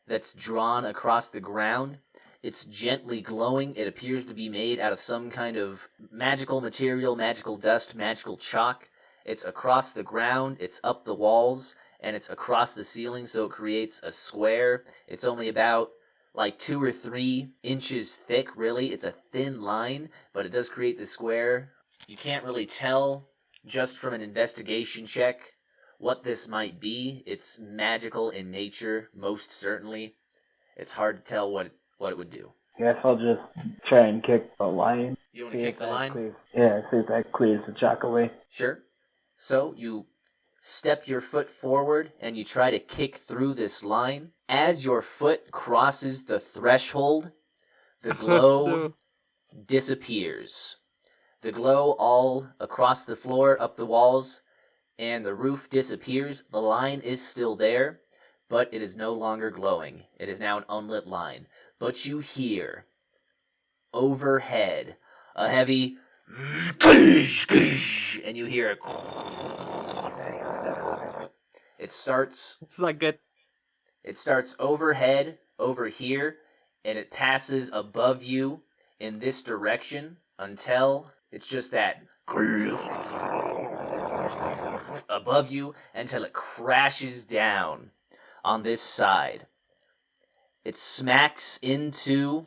that's drawn across the ground. It's gently glowing. It appears to be made out of some kind of magical material, magical dust, magical chalk. It's across the ground, it's up the walls, and it's across the ceiling, so it creates a square. It's only about like 2 or 3 inches thick, really. It's a thin line, but it does create the square. You can't really tell just from an investigation check what this might be. It's magical in nature, most certainly. It's hard to tell what it would do. Guess I'll just try and kick the line. You want to kick the line? Yeah, see if that clears the chalk away. Sure. So you step your foot forward and you try to kick through this line. As your foot crosses the threshold, the glow disappears. The glow all across the floor, up the walls, and the roof disappears. The line is still there, but it is no longer glowing. It is now an unlit line. But you hear, overhead, a heavy and you hear it. It starts... It's not good. It starts overhead, over here, and it passes above you in this direction until it's just that above you until it crashes down on this side. It smacks into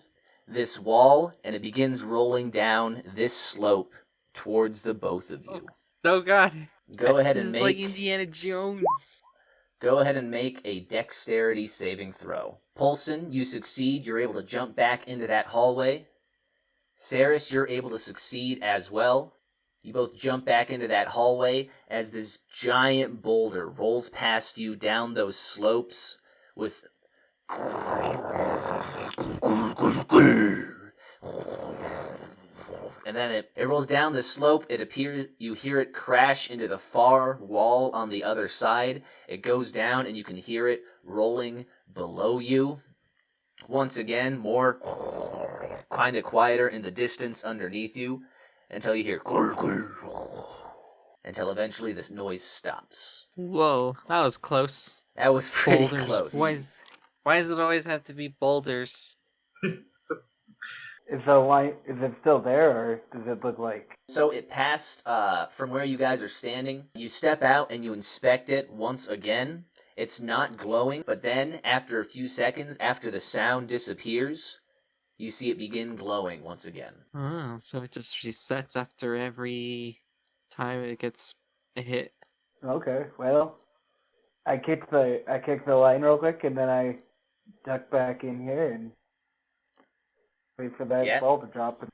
this wall and it begins rolling down this slope towards the both of you. Oh god. Go ahead This and is like make... Indiana Jones. Go ahead and make a dexterity saving throw. Polson, you succeed. You're able to jump back into that hallway. Seras, you're able to succeed as well. You both jump back into that hallway as this giant boulder rolls past you down those slopes with... And then it rolls down the slope. It appears you hear it crash into the far wall on the other side. It goes down and you can hear it rolling below you. Once again, more kind of quieter in the distance underneath you until you hear until eventually this noise stops. Whoa, that was close. That was pretty Boulders. close. Why does it always have to be boulders? Is the light, is it still there, or does it look like... So it passed from where you guys are standing. You step out and you inspect it once again. It's not glowing, but then after a few seconds, after the sound disappears, you see it begin glowing once again. Oh, so it just resets after every time it gets a hit. Okay, well, I kicked the line real quick, and then I duck back in here and wait for that ball to drop, and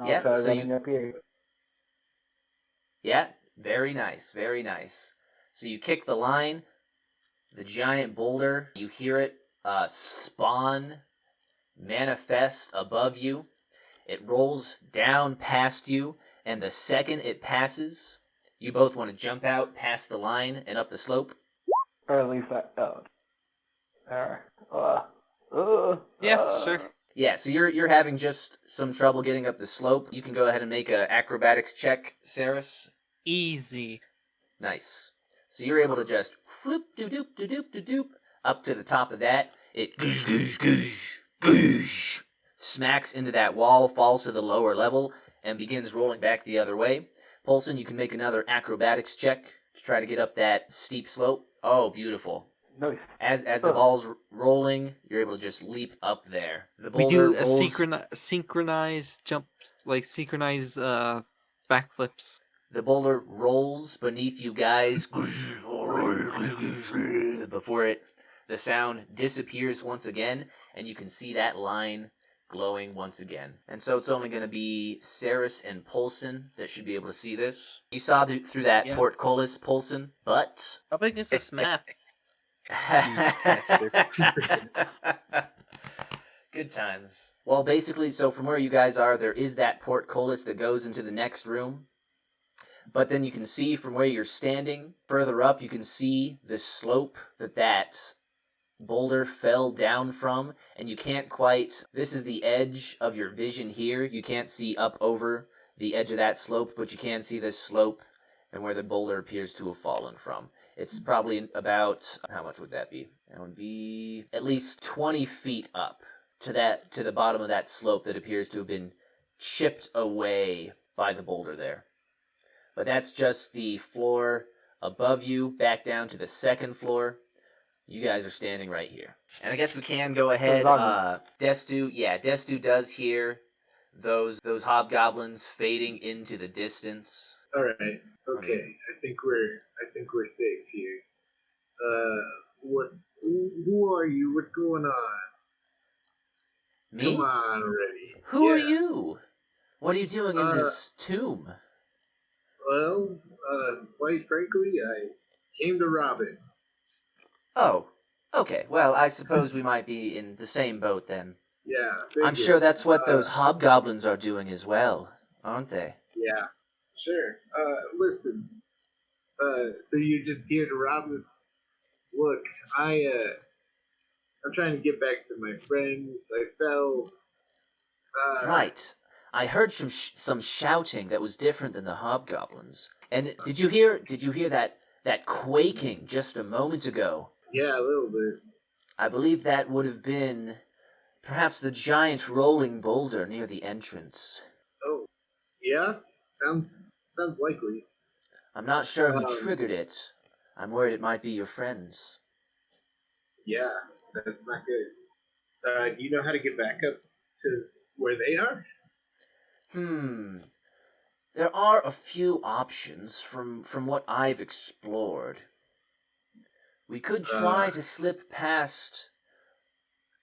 I'll try running up here. Yeah, very nice, very nice. So you kick the line, the giant boulder, you hear it spawn, manifest above you. It rolls down past you, and the second it passes, you both want to jump out past the line and up the slope. Or at least Sure. Yeah, so you're having just some trouble getting up the slope. You can go ahead and make a acrobatics check, Seras. Easy. Nice. So you're able to just flip doop doop doop doop up to the top of that. It goosh goosh goosh goosh smacks into that wall, falls to the lower level, and begins rolling back the other way. Polson, you can make another acrobatics check to try to get up that steep slope. Oh, beautiful. Nice. As the ball's rolling, you're able to just leap up there. The We boulder do a rolls, synchronized jumps, like synchronized backflips. the boulder rolls beneath you guys before the sound disappears once again, and you can see that line glowing once again. And so it's only going to be Seras and Polson that should be able to see this. You saw through that portcullis, Polson, but... How big is this map? Good times. Well, basically, so from where you guys are, there is that portcullis that goes into the next room. But then you can see from where you're standing, further up, you can see the slope that boulder fell down from, and you can't quite... This is the edge of your vision here. You can't see up over the edge of that slope, but you can see this slope and where the boulder appears to have fallen from. It's probably about... How much would that be? That would be at least 20 feet up to the bottom of that slope that appears to have been chipped away by the boulder there. But that's just the floor above you, back down to the second floor. You guys are standing right here. And I guess we can go ahead. Destu does hear those hobgoblins fading into the distance. All right. Okay. I think we're safe here. Who are you? What's going on? Me? Come on already. Who are Yeah. you? What are you doing in this tomb? Well, quite frankly, I came to rob it. Oh, okay. Well, I suppose we might be in the same boat then. Yeah. I'm figured. sure that's what those hobgoblins are doing as well, aren't they? Yeah. Sure. Listen. So you're just here to rob us? Look, I'm trying to get back to my friends. I fell. Right. I heard some shouting that was different than the hobgoblins. And did you hear that quaking just a moment ago? Yeah, a little bit. I believe that would have been perhaps the giant rolling boulder near the entrance. Oh, yeah. Sounds likely. I'm not sure who triggered it. I'm worried it might be your friends. Yeah, that's not good. Do you know how to get back up to where they are? There are a few options from what I've explored. We could try to slip past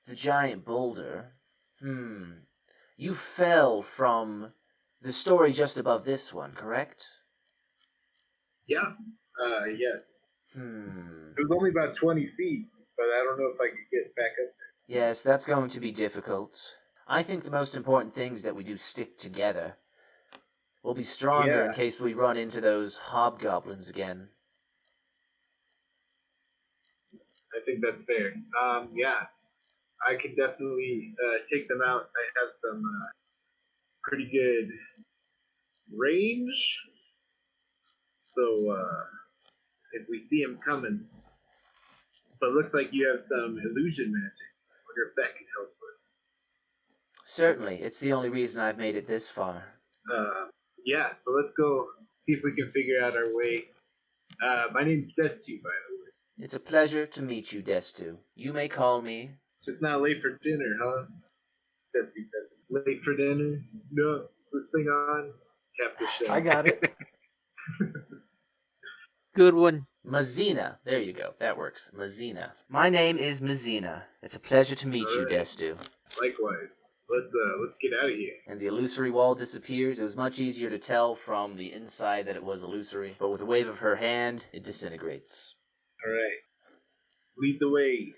the giant boulder. You fell from the story just above this one, correct? Yeah. Yes. It Hmm. was only about 20 feet, but I don't know if I could get back up there. Yes, that's going to be difficult. I think the most important thing is that we do stick together. We'll be stronger in Yeah. case we run into those hobgoblins again. I think that's fair. Yeah, I could definitely take them out. I have some pretty good range, so if we see them coming, but it looks like you have some illusion magic. I wonder if that can help us. Certainly, it's the only reason I've made it this far. Yeah, so let's go see if we can figure out our way. My name's Destu, by the way. It's a pleasure to meet you, Destu. You may call me. Just not late for dinner, huh? Destu says. Late for dinner? No. Is this thing on? Taps the shell. I got it. Good one. Mazina. There you go. That works. Mazina. My name is Mazina. It's a pleasure to meet you, Alright. Destu. Likewise. Let's get out of here. And the illusory wall disappears. It was much easier to tell from the inside that it was illusory, but with a wave of her hand, it disintegrates. Alright. Lead the way.